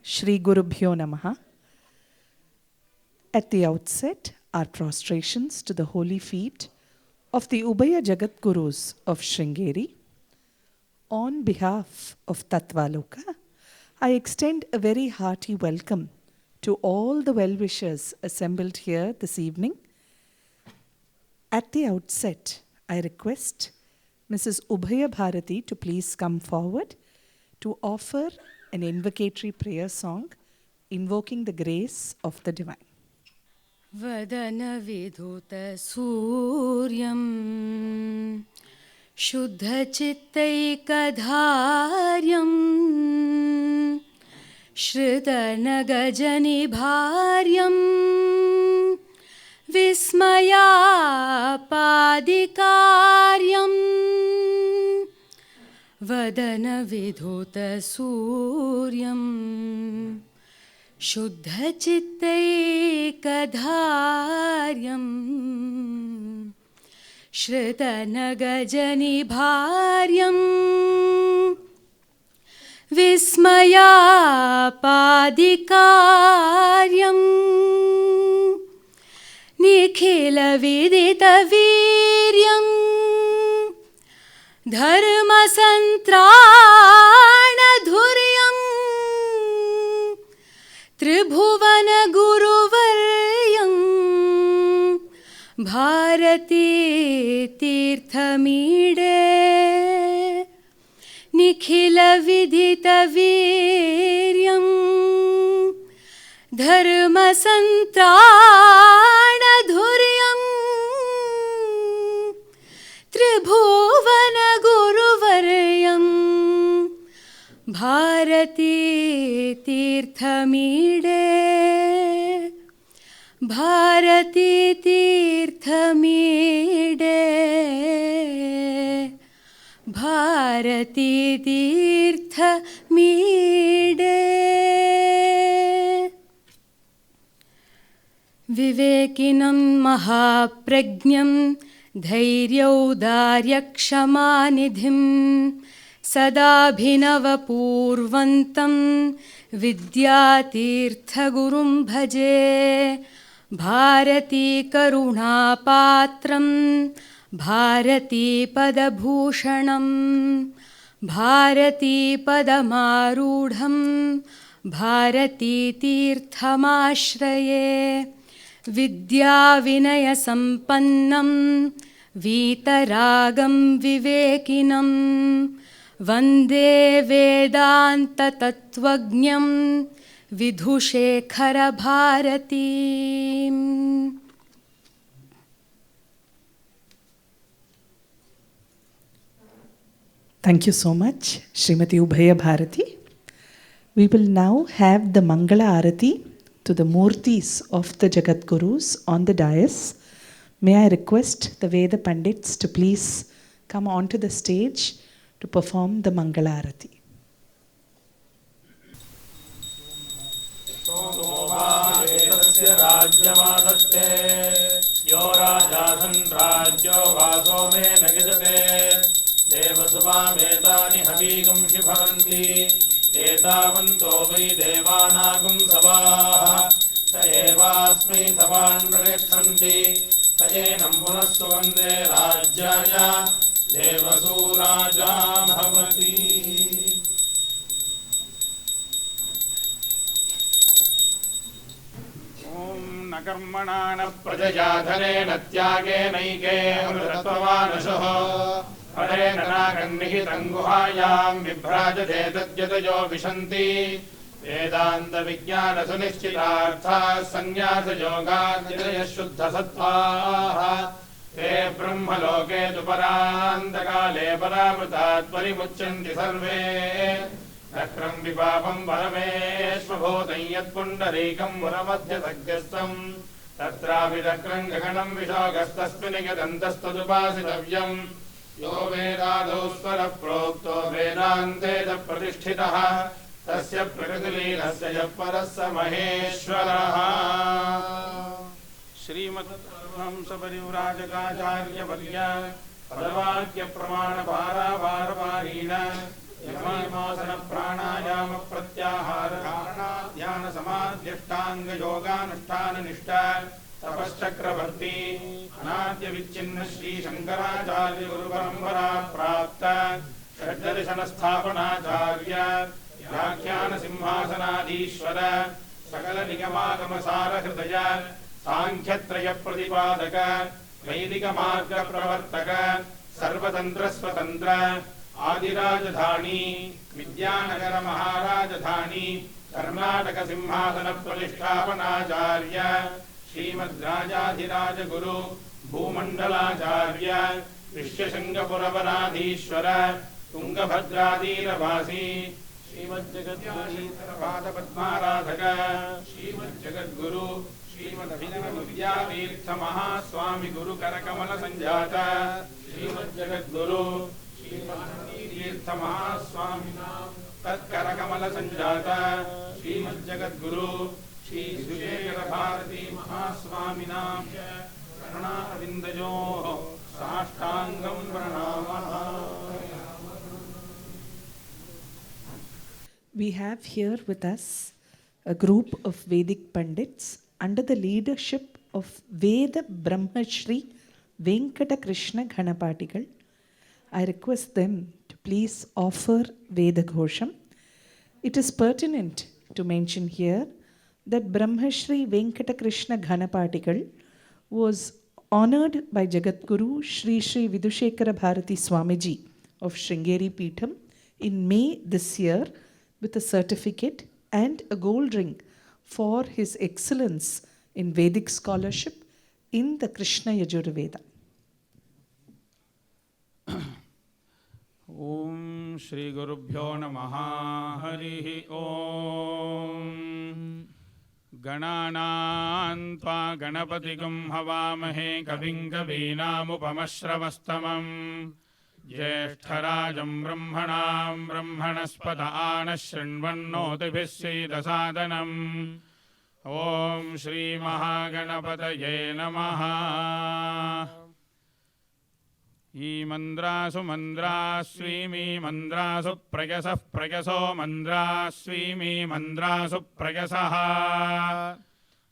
Shri Gurubhyo Namaha. At the outset, our prostrations to the holy feet of the Ubaya Jagat Gurus of Sringeri. On behalf of Tattvaloka, I extend a very hearty welcome to all the well-wishers assembled here this evening. At the outset, I request Mrs. Ubhaya Bharati to please come forward to offer an invocatory prayer song invoking the grace of the divine. Vadana vidhuta suryam Shuddha chittaikadharyam Shridana gajani bharyam Vismaya padikaryam Vadana vidhuta suryam Shuddha chittaikadharyam Shridana gajani bharyam Vismaya padikaryam Nikhila vidita viryam Dharma santrana dhuryam Tribhuvana guruvaryam Bharati tirthamide Nikhila vidita viryam Dharma santrana dhuryam Tribhuvana guruvaryam Bharati tirthamide Bharati tirthamide Bharati tirthamide Vivekinam mahaprajñam धैर्यौदार्यक्षमानिधिं सदाभिनवपूर्वन्तं विद्यातीर्थगुरुं भजे भारतीकरुणापात्रं भारतीपदभूषणं भारतीपदमारूढं भारतीतीर्थमाश्रये विद्याविनयसम्पन्नं वीतरागं विवेकिनं वन्दे वेदान्ततत्त्वज्ञं विधुशेखरभारतीम्. Thank you so much, Srimati Ubhaya Bharati. We will now have the Mangala Arati to the Murtis of the Jagat Gurus on the dais. May I request the Veda Pandits to please come onto the stage to perform the Mangala Arati. एतावन्तो वै देवानागुं सभाः स एवास्मै सभान् प्रयच्छन्ति स एनं पुनस्तु वन्दे राज्याय देवसूराजा भवति. ॐ न कर्मणा न प्रजया धनेन त्यागेनैके अमृतत्वमानशः हरेण नागन्निहितं गुहायां विभ्राजते तद्यतयो विशन्ति वेदान्तविज्ञानसुनिश्चितार्थाः संन्यासयोगाद्यतयः शुद्धसत्त्वाः ते ब्रह्मलोके तु परान्तकाले परामृतात् परिमुच्यन्ति सर्वे चक्रं विपापं परमेश्वभूतं यत्पुण्डरीकं मुरमध्यसग्रस्तं तत्रापि चक्रं गगनं विशोकस्तस्मिन् गदन्तस्तदुपासितव्यम्. यो वेदादौ स्वरः प्रोक्तो वेदान्ते च प्रतिष्ठितः तस्य प्रकृतिलीनस्य यः परः स महेश्वरः. श्रीमद्परिव्राजकाचार्यवर्य पदवाक्यप्रमाणपारावारपारीण यमनिमासन प्राणायाम प्रत्याहार ध्यान समाध्यष्टांगयोगानुष्ठाननिष्ठ तपश्चक्रवर्ती अनाद्य विच्छिन्न श्री शंकराचार्य गुरुपरंपरा प्राप्त षड्दर्शन स्थापनाचार्य व्याख्यान सिंहासनाधीश्वर सकल निगमागम सार हृदय सांख्यत्रय प्रतिपादक वैदिक मार्ग प्रवर्तक सर्वतंत्र स्वतंत्र आदिराजधानी विद्यानगर महाराजधानी कर्नाटक सिंहासन प्रतिष्ठापनाचार्य श्रीमद्राजाधिराज गुरु भूमंडलाचार्य विश्वशंगपुरवराधीश्वर तुंगभद्रातीरवासी श्रीमज्जगद्गुरुपादपद्माराधक श्रीमज्जगद्गुरु श्रीमदभिनवविद्यातीर्थ महास्वामी गुरु करकमल संजात श्रीमज्जगद्गुरु श्रीमतीर्थ Mahaswami तत्करकमल संजात श्रीमज्जगद्गुरु Shri सुशेखर Bharti महास्वामिना चरणारविंदयो साष्टांगं प्रणामः. We have here with us a group of Vedic Pandits under the leadership of Veda Brahmashri Venkata Krishna Ganapatigal. I request them to please offer Veda Ghosham. It is pertinent to mention here that Brahmashri Venkata Krishna Ganapatigal was honored by Jagadguru Shri Shri Vidyasankara Bharati Swamiji of Sringeri Peetham in May this year with a certificate and a gold ring for his excellence in Vedic scholarship in the Krishna Yajurveda. Om Shri Gurubhyo Namaha Harihi Om Gananantva Ganapatigam Havamahe Kavim Kavinamupamasravastamam ज्येष्ठराजं ब्रह्मणां ब्रह्मणस्पत आनशृण्वन्नोतिभिस्सीदसादनम्. ॐ श्रीमहागणपतये नमः. ईमन्द्रासु मन्द्रास्वीमी मन्द्रासु प्रयसः प्रयसो मन्द्रास्वीमी मन्द्रासु प्रयसः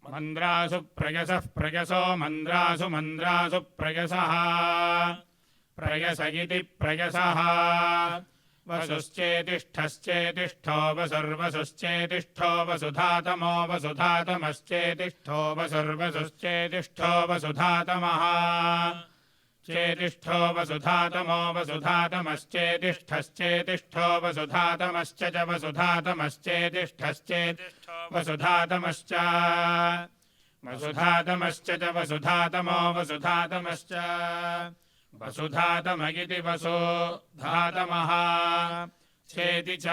मन्द्रासु प्रयसः प्रयसो मन्द्रासु मन्द्रासु प्रयसः प्रयस इति प्रयसः. वसुश्चेतिष्ठश्चेतिष्ठो वसुर्वसुश्चेतिष्ठो वसुधातमो वसुधातमश्चेतिष्ठो वसुर्वसुश्चेतिष्ठो वसुधातमः चेतिष्ठो वसुधातमो वसुधातमश्चेतिष्ठश्चेतिष्ठो वसुधातमश्च च वसुधातमश्चेतिष्ठश्चेतिष्ठो वसुधातमश्च वसुधातमश्च च वसुधातमो वसुधातमश्च वसुधातम इति वसुधातमः चेति च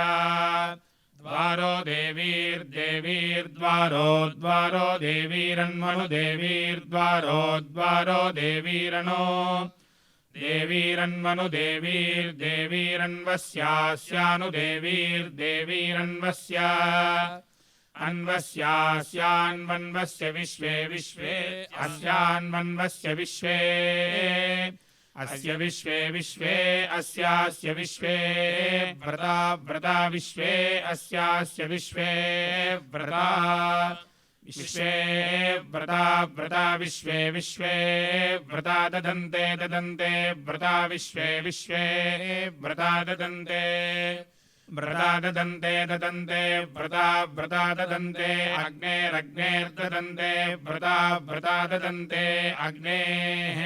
द्वारो देवीर्देवीर्द्वारो द्वारो देवीरन्मनुदेवीर्द्वारो द्वारो देवीरनो देवीरन्मनुदेवीर्देवीरन्वस्यास्यानुदेवीर्देवीरन्वस्य अन्वस्यास्यान्वन्वस्य विश्वे विश्वे अस्यान्वन्वस्य विश्वे अस्य विश्वे विश्वे अस्यास्य विश्वे व्रता व्रता विश्वे अस्यास्य विश्वे व्रता विश्वे व्रता व्रता विश्वे विश्वे व्रता ददन्ते ददन्ते व्रता विश्वे विश्वे व्रता ददन्ते व्रता ददन्ते ददन्ते व्रता व्रता ददन्ते अग्नेरग्नेर्ददन्ते व्रता व्रता ददन्ते अग्नेः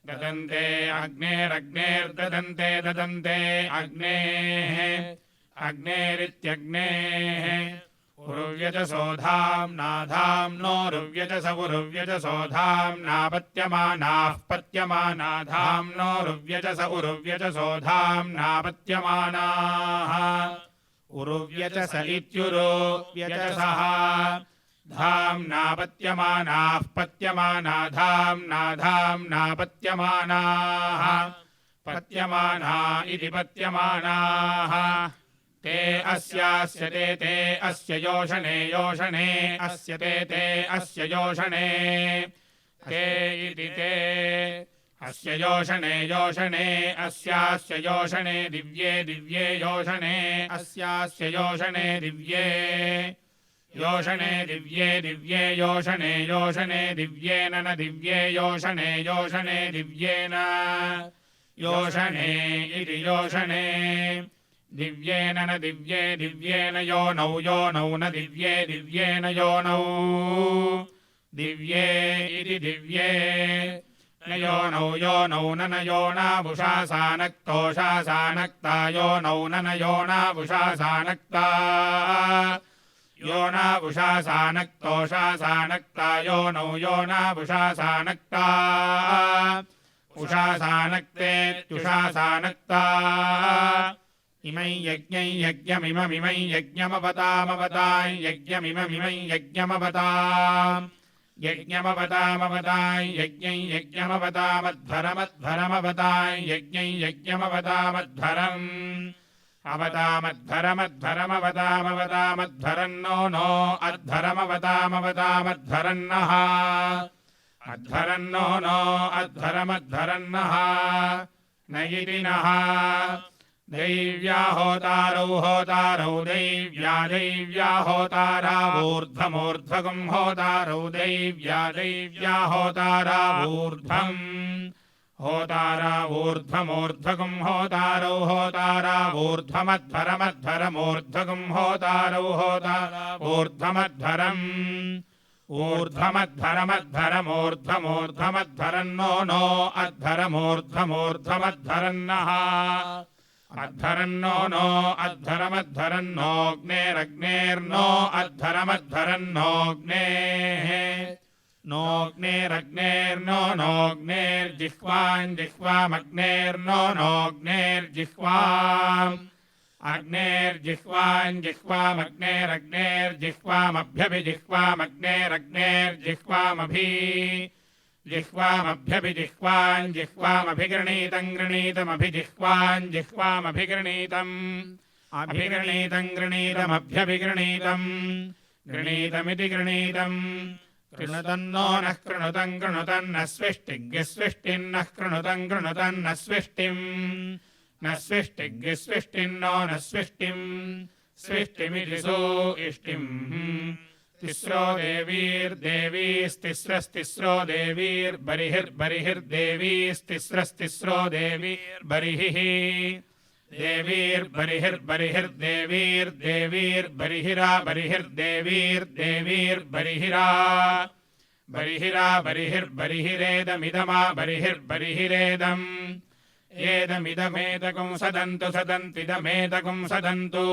ददन्ते अग्नेरग्नेर्ददन्ते ददन्ते अग्नेः अग्नेरित्यग्नेः उरुव्यजसोधाम्नाधाम्नो रुव्यजस उरुव्यजसोधाम्नापत्यमानाः पत्यमानाधाम्नो रुव्यजस उरुव्यजसोधाम्नापत्यमानाः उरुव्यजस इत्युरुव्यजसः धाम्नापत्यमानाः पत्यमानाधाम्नाधाम्नापत्यमानाः पत्यमाना इति पत्यमानाः ते अस्यास्य ते अस्य योषणे योषणे अस्य ते अस्य योषणे ते इति ते अस्य योषणे योषणे अस्यास्य योषणे दिव्ये दिव्ये योषणे अस्यास्य योषणे दिव्ये योषणे दिव्ये दिव्ये योषणे योषणे दिव्येन न दिव्ये योषणे योषणे दिव्येन योषणे इति योषणे दिव्येन न दिव्ये दिव्येन योनौ योनौ न दिव्ये दिव्येन योनौ दिव्ये इति दिव्ये न योनौ योनौ न योनावुषासानक्तोषासानक्ता योनौ न योनावुषासानक्ता योनावुषासानक्तोषासानक्ता योनौ योनावुषासानक्ता उषासानक्तेत्युषासानक्ता इमै यज्ञै यज्ञमिममिमै यज्ञमवतामवतां यज्ञमिममिमै यज्ञमवताम् यज्ञमवतामवतां यज्ञै यज्ञमवतामध्वरमध्वरमवतां यज्ञै यज्ञमवतामध्वरम् अवतामध्वरमध्वरमवतामवतामध्वरन्नो नो अध्वरमवतामवतामध्वरन्नः अध्वरन्नो नो अध्वरमध्वरन्नः न इति नः दैव्या होतारौ होतारौ दैव्या दैव्या होतारावूर्ध्वमूर्ध्वगुं होतारौ दैव्या दैव्या होतारावूर्ध्वम् होतारावूर्ध्वमूर्ध्वगुं होतारौ होतारावूर्ध्वमध्वरमध्वरमूर्ध्वगुं होतारौ होतारावूर्ध्वमध्वरम् ऊर्ध्वमध्वरमध्वरमूर्ध्वमूर्ध्वमध्वरन्नो नो अध्वरमूर्ध्वमूर्ध्वमध्वरन्नः अध्वरन्नो नो अध्वरमध्वरन्नोऽग्नेरग्नेर्नो अध्वरमध्वरन्नोऽग्नेः नोऽग्नेरग्नेर्नो नोऽग्नेर्जिह्वाञ्जिह्वामग्नेर्नो नोऽग्नेर्जिह्वाम् अग्नेर्जिह्वाञ्जिह्वामग्नेरग्नेर्जिह्वामभ्यभिजिह्वामग्नेरग्नेर्जिह्वामभि जिह्वामभ्यभिजिह्वाञ्जिह्वामभिगृणीतं गृणीतमभिजिह्वाञ्जिह्वामभिगृणीतम् अभिगृणीतं गृणीतमभ्यभिगृणीतं गृणीतमिति गृणीतम् कृणुतन्नो नः कृणुतं कृणुतन्न स्विष्टिग्स्विष्टिन्नः कृणुतं कृणुतन्न स्विष्टिम् न स्विष्टिग्स्विष्टिन्नो न स्विष्टिम् स्विष्टिमिति सो इष्टिम् तिस्रो देवीर्देवीस्तिस्रस्तिस्रो देवीर्बरिहिर्बरिहिर्देवीस्तिस्रस्तिस्रो देवीर्बरिहिः देवीर्बरिहिर्बरिहिर्देवीर्देवीर्बरिहिरा बरिहिर्देवीर्देवीर्बरिहिरा बरिहिरा बरिहिर्बरिहिरेदमिदमा बरिहिर्बरिहिरेदम् एदमिदमेतकं सदन्तु सदन्तिदमेतकं सदन्तु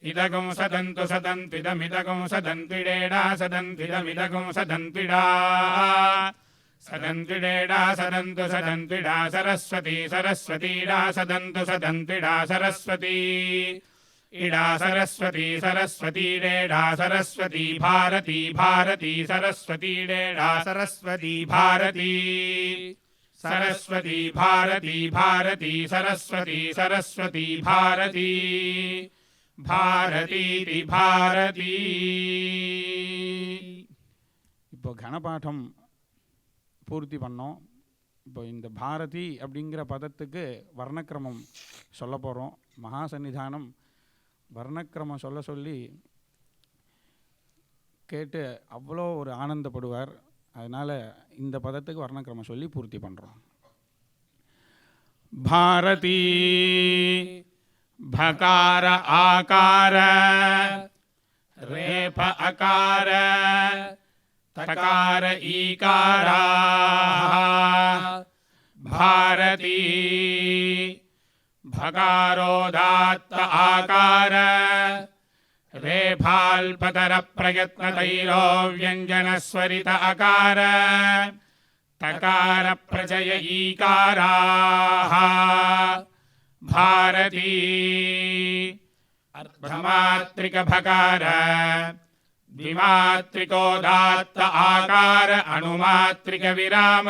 इदकं सदन्तु सदन्तिदमिदकं सदन्तिडेडा सदन्तिदमिदकं सदन्तिडा सदन्तिडेडा सदन्तु सदन्तिडा सरस्वती सरस्वतीडा सदन्तु सदन्तिडा सरस्वती इडा सरस्वती सरस्वतीडेडा सरस्वती भारती भारती सरस्वतीडेडा सरस्वती भारती सरस्वती भारती भारती सरस्वती सरस्वती भारती भारती भारती இப்போ கணபாடம் பூர்த்தி பண்ணோம். இப்போ இந்த பாரதி அப்படிங்கிற பதத்துக்கு வர்ணக்கிரமம் சொல்ல போகிறோம். மகா சன்னிதானம் வர்ணக்கிரமம் சொல்ல சொல்லி கேட்டு அவ்வளோ ஒரு ஆனந்தப்படுவார். அதனால் இந்த பதத்துக்கு வர்ணக்கிரமம் சொல்லி பூர்த்தி பண்ணுறோம். भारती भकार आकार रेफ अकार तकार ईकारा भारती भकारोदात्त आकार रेफाल्पतर प्रयत्नतैरो व्यञ्जनस्वरित अकार तकार प्रचय ईकाराः भारती अर्धमात्रिक भकार द्विमात्रिकोदात्त आकार अणुमात्रिक विराम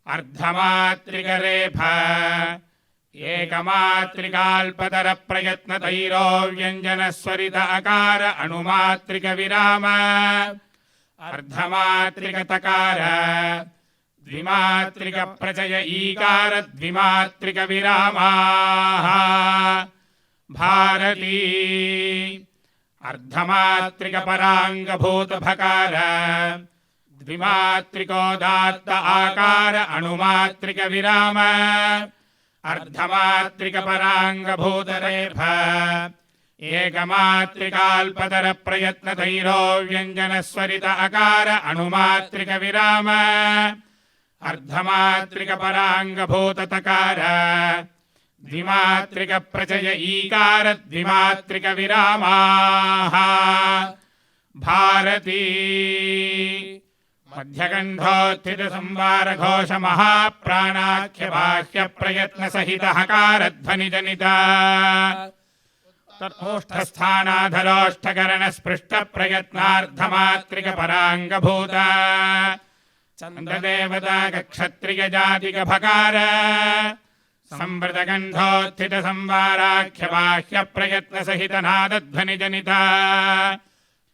अर्धमात्रिक रेफ एकमात्रिकाल्पतरप्रयत्नतैरो व्यञ्जनस्वरित अकार अणुमात्रिकविराम अर्धमात्रिकतकार द्विमात्रिकप्रचय ईकार द्विमात्रिकविरामाः भारती अर्धमात्रिकपराङ्गभूतभकार द्विमात्रिकोदात्त आकार अणुमात्रिकविराम अर्धमात्रिकपराङ्गभूतरेफ एकमात्रिकाल्पतरप्रयत्नतैरो व्यञ्जनस्वरित अकार अणुमात्रिकविराम अर्धमात्रिकपराङ्गभूततकार द्विमात्रिकप्रचय ईकार द्विमात्रिकविरामाः भारती मध्यगण्ठोत्थितसंवारघोषमहाप्राणाख्यबाह्यप्रयत्नसहितः तथोष्ठस्थानाधरोष्ठकरणस्पृष्टप्रयत्नार्धमात्रिकपराङ्गभूत चन्द्रदेवताकक्षत्रियजातिकभकार संवृतगण्ठोत्थितसंवाराख्यबाह्यप्रयत्नसहितनादध्वनिजनिता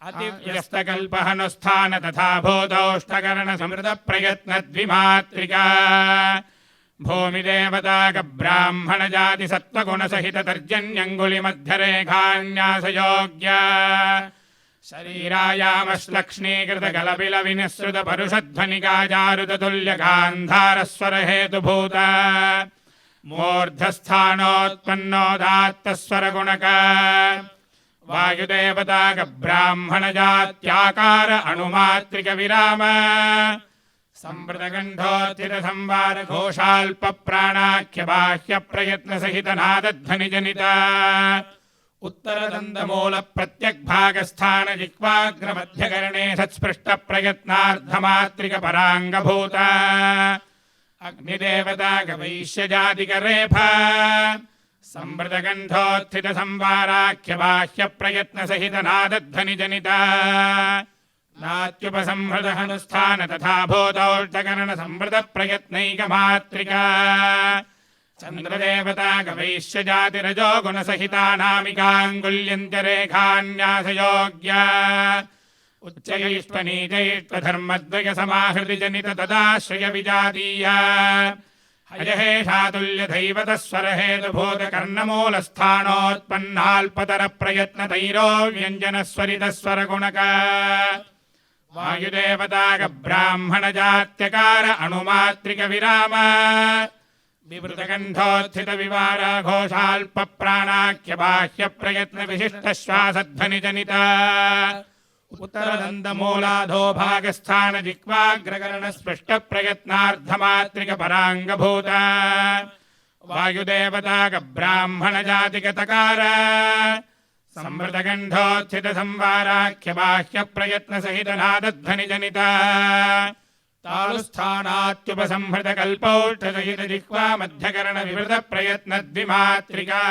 अतिव्यस्तकल्पहनुस्थान तथा भूतौष्ठकरणसमृतप्रयत्नद्विमात्रिका भूमिदेवताकब्राह्मणजातिसत्त्वगुणसहिततर्जन्यङ्गुलिमध्यरेखान्यासयोग्या शरीरायामश्लक्ष्मीकृतकलपिलविनिःसृतपरुषध्वनिकाजारुततुल्यगान्धारस्वरहेतुभूत मूर्धस्थानोत्पन्नोदात्तस्वरगुणक वायुदेवताकब्राह्मणजात्याकार अणुमात्रिकविराम संवृतगण्ठोत्थितसंवारघोषाल्पप्राणाख्यबाह्यप्रयत्नसहितनादध्वनिजनिता उत्तरदन्तमूलप्रत्यग्भागस्थानजिह्वाग्रमध्यकरणे सत्स्पृष्टप्रयत्नार्धमात्रिकपराङ्गभूत अग्निदेवताकवैश्यजातिकरेफ संवृतगण्ठोत्थितसंवाराख्यबाह्यप्रयत्नसहितनादध्वनिजनिता नात्युपसंहृतहनुस्थान तथा भूतौष्ठकरणसंवृतप्रयत्नैकमात्रिका चन्द्रदेवताकवैश्यजातिरजो गुणसहितानामिकाङ्गुल्यन्त्यरेखान्यासयोग्या उच्चैष्टनीचैष्टधर्मद्वयसमाहृतिजनित तदाश्रयविजातीया हयहेषातुल्यदैवतस्वरहेतुभूतकर्णमूलस्थानोत्पन्नाल्पतरप्रयत्नतैरो व्यञ्जनस्वरितस्वरगुणक वायुदेवताकब्राह्मणजात्यकार अणुमात्रिकविराम विवृतगण्ठोत्थितविवाराघोषाल्पप्राणाख्यबाह्यप्रयत्नविशिष्टश्वासध्वनिजनिता उत्तरदन्तमूलाधोभागस्थानजिह्वाग्रकरणस्पृष्टप्रयत्नार्धमात्रिकपराङ्गभूत वायुदेवताकब्राह्मणजातिकतकार संवृतगण्ठोत्थितसंवाराख्यबाह्यप्रयत्नसहितनादध्वनिजनिता तालुस्थानात्युपसंहृतकल्पौष्ठसहितजिह्वा मध्यकरणविवृतप्रयत्नद्विमात्रिका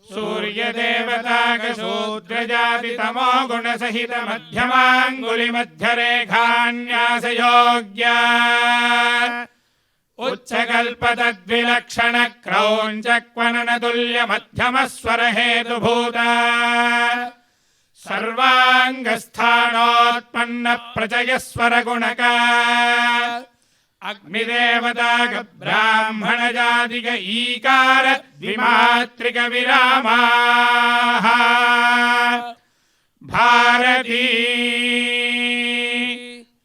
सूर्यदेवताकशूद्रजातितमो गुणसहितमध्यमाङ्गुलिमध्यरेखान्यासयोग्या उच्चकल्पतद्विलक्षणक्रौञ्चक्वननतुल्यमध्यमस्वरहेतुभूत सर्वाङ्गस्थानोत्पन्नप्रचयस्वरगुणक अग्निदेवताकब्राह्मणजातिक ईकार द्विमात्रिकविरामाः भारती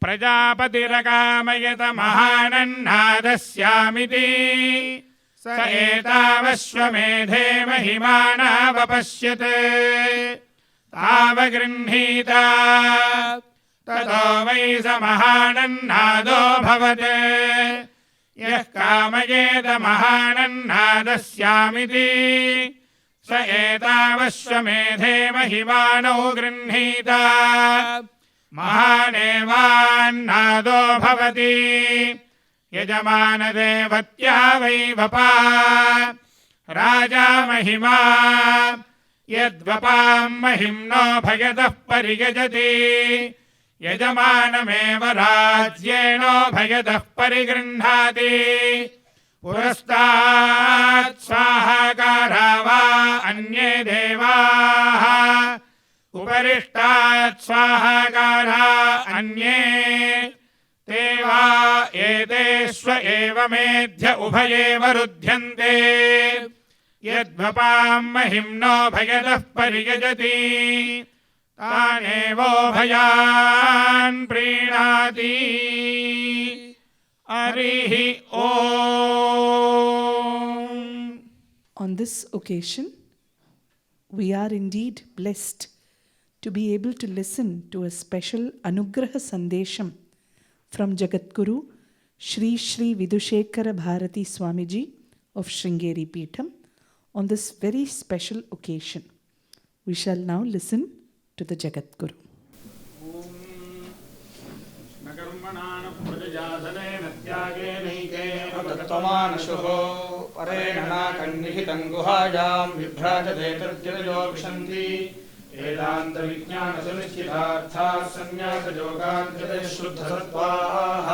प्रजापतिरकामयत महानन्नादस्यामिति स एतावश्वमेधे महिमानावपश्यत् तावगृह्णीता ततो वै स महानन्नादो भवत् यः कामयेत महानन्नादस्यामिति स एतावश्वमेधे महिमानौ गृह्णीता महानेवान्नादो भवति यजमानदेवत्या वै वपा राजा महिमा यद्वपां महिम्नो भयतः परिगजति यजमानमेव राज्येनो भयतः परिगृह्णाति पुरस्तात् स्वाहाकारा वा अन्ये देवाः उपरिष्टात् स्वाहाकारा अन्ये ते वा एते स्व एवमेध्य उभये वरुध्यन्ते यद्भपां महिम्नो भयदः परियजति तानेवोभयान् प्रीणाति हरिः ओम्. On this occasion, we are indeed blessed to be able to listen to a special Anugraha Sandesham from Jagadguru Shri Shri Vidyasankara Bharati Swamiji of Sringeri Peetham on this very special occasion. We shall now listen to the Jagadguru. गुहायां विभ्राजते तद्यतयो विशन्ति वेदान्त विज्ञान सुनिश्चितार्थाः संन्यासयोगान्त्यते शुद्धसत्त्वाः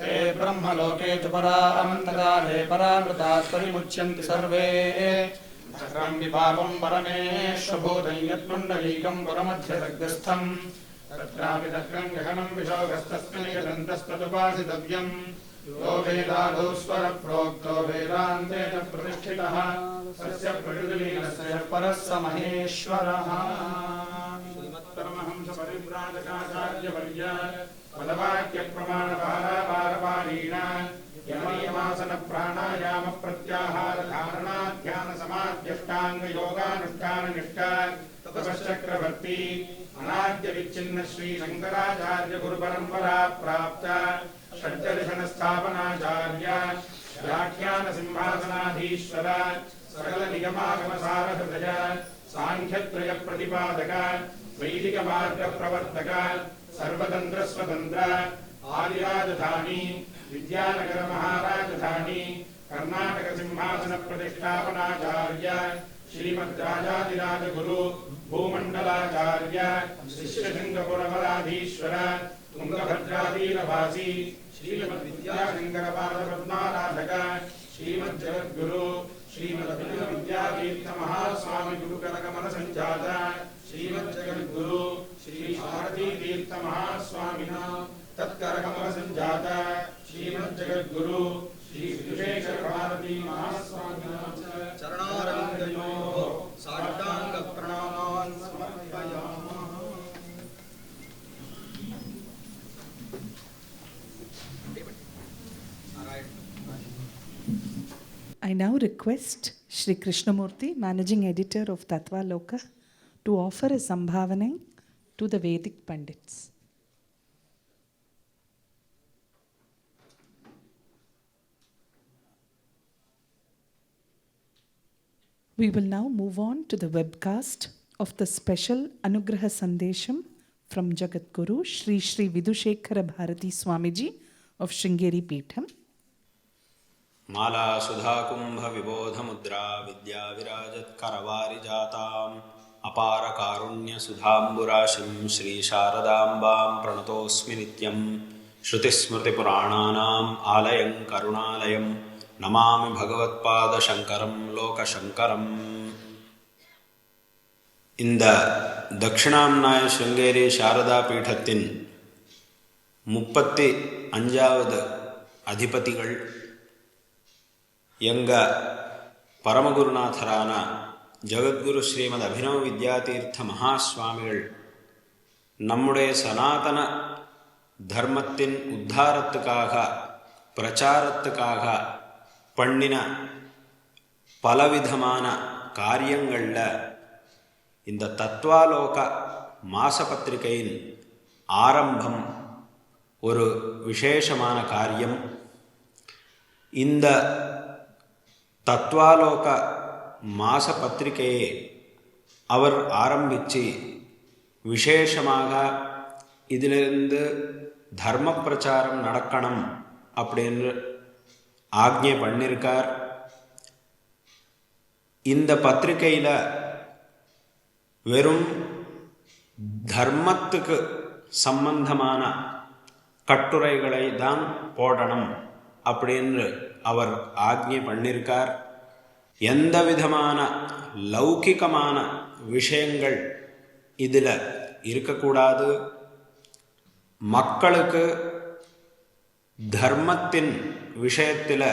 हे ब्रह्मलोके च परामन्तकाले परामृतात् परिमुच्यन्ति सर्वे चक्रं विपापं परमेश्वभूतं यत्पुण्डरीकं पुरमध्यसग्रस्थं तत्रापि चक्रं गहनं विशोकस्तस्मिन् गदन्तस्तदुपासितव्यम् यो वेदाधोस्वर प्रोक्तो वेदान्तेन प्रतिष्ठितः सस्य प्रकृतिलीनस्य परः स महेश्वरः. श्रीमत्परमहंस परिव्राजकाचार्यवर्य पदवाक्यप्रमाणपारापारपारीण यमनियमासन प्राणायाम प्रत्याहार धारणा ध्यान समाध्यष्टांग योगानुष्ठाननिष्ठ तपश्चक्रवर्ती अनाद्य विच्छिन्न श्री शंकराचार्य गुरु परंपरा प्राप्त षड्दर्शन स्थापनाचार्य व्याख्यान सिंहासनाधीश्वर सकल निगमागम सारहृदय सांख्यत्रय प्रतिपादक वैदिक मार्ग प्रवर्तक सर्वतंत्र स्वतंत्र आदिराजधानी विद्यानगर महाराजधानी कर्नाटक सिंहासन प्रतिष्ठापनाचार्य श्रीमद्राजाधिराज गुरु भूमंडलाचार्य शिष्यशृंगपुरमराधीश्वर तुंगभद्रातीरभासी श्रीमद्विद्याशंकर पादपद्माराधक श्रीमज्जगद्गुरु श्रीमद्विद्यातीर्थ महास्वामी गुरुकरकमल संजात श्रीमज्जगद्गुरु श्री भारती तीर्थ महास्वामिना तत्करकमल संजात श्रीमज्जगद्गुरु श्री विदुषेश्वर भारती महास्वामिना चरणारविन्दयोः साष्टांग प्रणामान् समर्पयामः. I now request Shri Krishnamurthy, Managing Editor of Tattvaloka, to offer a sambhavanai to the Vedic Pandits. We will now move on to the webcast of the special Anugraha Sandesham from Jagadguru Shri Shri Vidyasankara Bharati Swamiji of Sringeri Peetham. माला सुधा कुंभ विबोध मुद्रा विद्या विराजत करवारि जाताम् अपार कारुण्य सुधांबुराशिं श्री शारदाम्बां प्रणतोऽस्मि नित्यं श्रुतिस्मृति पुराणानाम् आलयं करुणालयं नमामि भगवत्पाद शंकरं लोकशंकरम्. இந்த தட்சிணாம்நாய ஸ்ருங்கேரி சாரதா பீடத்தின் 35வது அதிபதிகள் எங்க பரமகுருநாதரான ஜகத்குரு ஸ்ரீமத் அபினவ வித்யாதீர்த்த மகாஸ்வாமிகள் நம்முடைய சனாதன தர்மத்தின் உத்தாரத்துக்காக பிரச்சாரத்துக்காக பண்ணின பலவிதமான காரியங்களில் இந்த தத்வாலோக மாசபத்திரிகையின் ஆரம்பம் ஒரு விசேஷமான காரியம். இந்த தத்வாலோக மாசபத்திரிகையை அவர் ஆரம்பித்து விசேஷமாக இதிலிருந்து தர்ம பிரச்சாரம் நடக்கணும் அப்படின்னு ஆக்ஞை பண்ணியிருக்கார். இந்த பத்திரிகையில் வெறும் தர்மத்துக்கு சம்பந்தமான கட்டுரைகளை தான் போடணும் அப்படின்னு அவர் ஆக்ஞை பண்ணியிருக்கார். எந்த விதமான லௌகிகமான விஷயங்கள் இதில் இருக்கக்கூடாது. மக்களுக்கு தர்மத்தின் விஷயத்தில்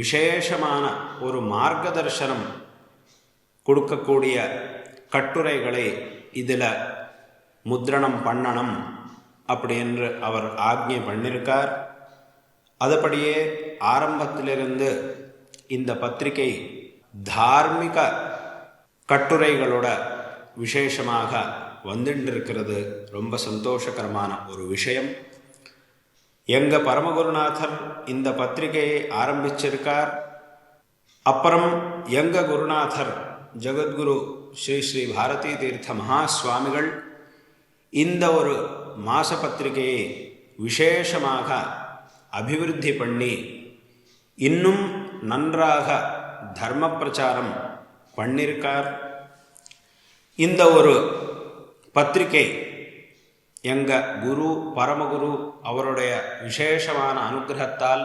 விசேஷமான ஒரு மார்க்கதர்சனம் கொடுக்கக்கூடிய கட்டுரைகளை இதில் முத்ரணம் பண்ணணும் அப்படின்னு அவர் ஆக்ஞை பண்ணியிருக்கார். அதுபடியே ஆரம்பத்திலிருந்து இந்த பத்திரிகை தார்மீக கட்டுரைகளோட விசேஷமாக வந்துட்டு இருக்கிறது. ரொம்ப சந்தோஷகரமான ஒரு விஷயம். எங்கள் பரமகுருநாதர் இந்த பத்திரிகையை ஆரம்பிச்சிருக்கார். அப்புறம் எங்கள் குருநாதர் ஜகத்குரு ஸ்ரீ ஸ்ரீ பாரதி தீர்த்த மகா சுவாமிகள் இந்த ஒரு மாச பத்திரிகையை விசேஷமாக அபிவிருத்தி பண்ணி இன்னும் நன்றாக தர்ம பிரச்சாரம் பண்ணியிருக்கார். இந்த ஒரு பத்திரிகை எங்கள் குரு பரமகுரு அவருடைய விசேஷமான அனுகிரகத்தால்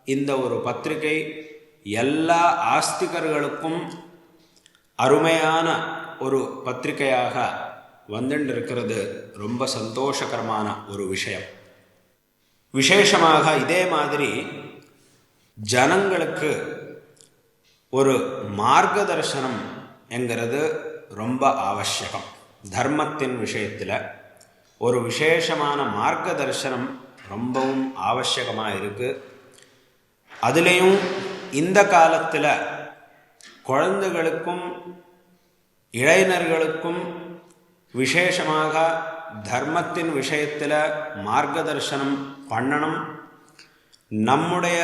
இந்த ஒரு பத்திரிகை எல்லா ஆஸ்திகர்களுக்கும் அருமையான ஒரு பத்திரிகையாக வந்துண்டிருக்கிறது. ரொம்ப சந்தோஷகரமான ஒரு விஷயம். விசேஷமாக இதே மாதிரி ஜனங்களுக்கு ஒரு மார்க்கதர்சனம் என்கிறது ரொம்ப அவசியம். தர்மத்தின் விஷயத்தில் ஒரு விசேஷமான மார்க்கதர்சனம் ரொம்பவும் அவசியமாக இருக்குது. அதுலேயும் இந்த காலத்தில் குழந்தைகளுக்கும் இளைஞர்களுக்கும் விசேஷமாக தர்மத்தின் விஷயத்தில் மார்க்கதர்சனம் பண்ணணும். நம்முடைய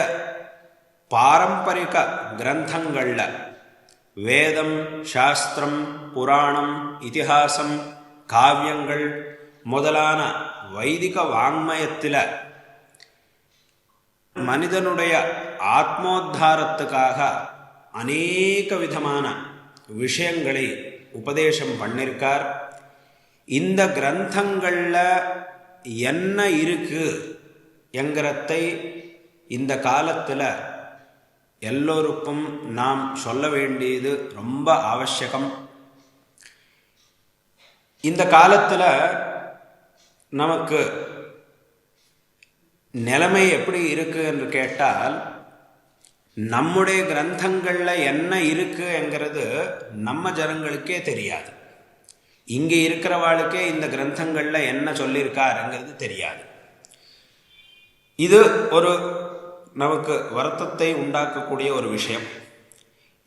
பாரம்பரிக கிரந்தங்களில் வேதம், சாஸ்திரம், புராணம், இதிகாசம், காவியங்கள் முதலான வைதிக வாங்மயத்தில் மனிதனுடைய ஆத்மோத்தாரத்துக்காக அநேக விதமான விஷயங்களை உபதேசம் பண்ணியிருக்கார். இந்த கிரந்தங்களில் என்ன இருக்கு என்கிறதை இந்த காலத்தில் எல்லோருக்கும் நாம் சொல்ல வேண்டியது ரொம்ப அவசியம். இந்த காலத்தில் நமக்கு நிலைமை எப்படி இருக்கு என்று கேட்டால், நம்முடைய கிரந்தங்களில் என்ன இருக்கு என்கிறது நம்ம ஜனங்களுக்கே தெரியாது. இங்கே இருக்கிறவாளுக்கே இந்த கிரந்தங்களில் என்ன சொல்லியிருக்காருங்கிறது தெரியாது. இது ஒரு நமக்கு வருத்தத்தை உண்டாக்கக்கூடிய ஒரு விஷயம்.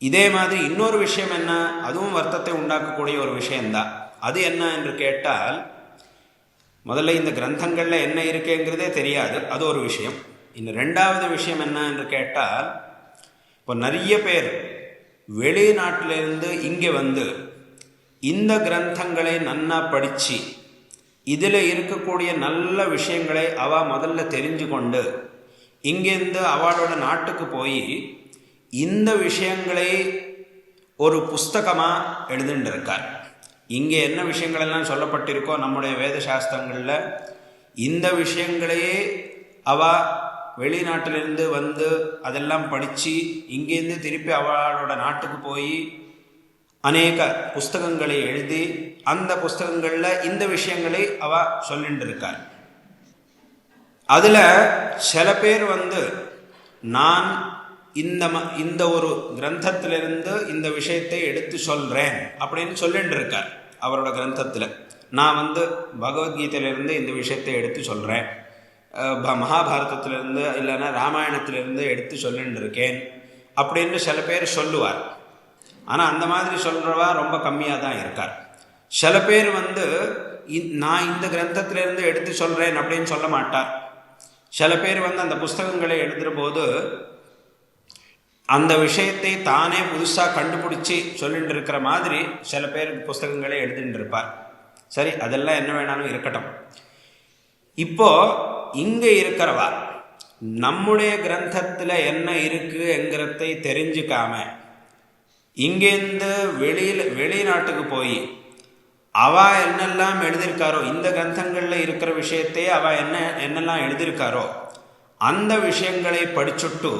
இதே மாதிரி இன்னொரு விஷயம் என்ன, அதுவும் வருத்தத்தை உண்டாக்கக்கூடிய ஒரு விஷயம்தான். அது என்ன என்று கேட்டால், முதல்ல இந்த கிரந்தங்களில் என்ன இருக்குங்கிறதே தெரியாது, அது ஒரு விஷயம். இன்னும் ரெண்டாவது விஷயம் என்ன என்று கேட்டால், இப்போ நிறைய பேர் வெளிநாட்டிலிருந்து இங்கே வந்து இந்த கிரந்தங்களை நன்னா படித்து இதில் இருக்கக்கூடிய நல்ல விஷயங்களை அவள் முதல்ல தெரிஞ்சு கொண்டு இங்கேருந்து அவளோட நாட்டுக்கு போய் இந்த விஷயங்களை ஒரு புஸ்தகமாக எழுதுன்னு இருக்கார். இங்கே என்ன விஷயங்களெல்லாம் சொல்லப்பட்டிருக்கோ நம்முடைய வேத சாஸ்திரங்களில், இந்த விஷயங்களையே அவள் வெளிநாட்டிலிருந்து வந்து அதெல்லாம் படித்து இங்கேருந்து திருப்பி அவளோட நாட்டுக்கு போய் அநேக புஸ்தகங்களை எழுதி அந்த புஸ்தகங்களில் இந்த விஷயங்களை அவள் சொல்லிட்டு இருக்கார். அதில் சில பேர் வந்து நான் இந்த ஒரு கிரந்தத்திலிருந்து இந்த விஷயத்தை எடுத்து சொல்கிறேன் அப்படின்னு சொல்லிட்டு இருக்கார். அவரோட கிரந்தத்தில் நான் வந்து பகவத்கீதையிலிருந்து இந்த விஷயத்தை எடுத்து சொல்கிறேன், மகாபாரதத்திலிருந்து இல்லைன்னா ராமாயணத்திலிருந்து எடுத்து சொல்லிட்டு இருக்கேன் அப்படின்னு சில பேர் சொல்லுவார். ஆனால் அந்த மாதிரி சொல்கிறவா ரொம்ப கம்மியாக தான் இருக்கார். சில பேர் வந்து நான் இந்த கிரந்தத்திலிருந்து எடுத்து சொல்கிறேன் அப்படின்னு சொல்ல மாட்டார். சில பேர் வந்து அந்த புஸ்தகங்களை எழுதுகிற போது அந்த விஷயத்தை தானே புதுசாக கண்டுபிடிச்சி சொல்லிட்டு இருக்கிற மாதிரி சில பேர் புஸ்தகங்களே எழுதிட்டு இருப்பார். சரி, அதெல்லாம் என்ன வேணாலும் இருக்கட்டும். இப்போ இங்கே இருக்கிறவா நம்முடைய கிரந்தத்தில் என்ன இருக்குது என்கிறதை தெரிஞ்சுக்காம இங்கேருந்து வெளிநாட்டுக்கு போய் அவள் என்னெல்லாம் எழுதியிருக்காரோ, இந்த கிரந்தங்களில் இருக்கிற விஷயத்தையே அவள் என்னெல்லாம் எழுதியிருக்காரோ அந்த விஷயங்களை படிச்சுட்டு,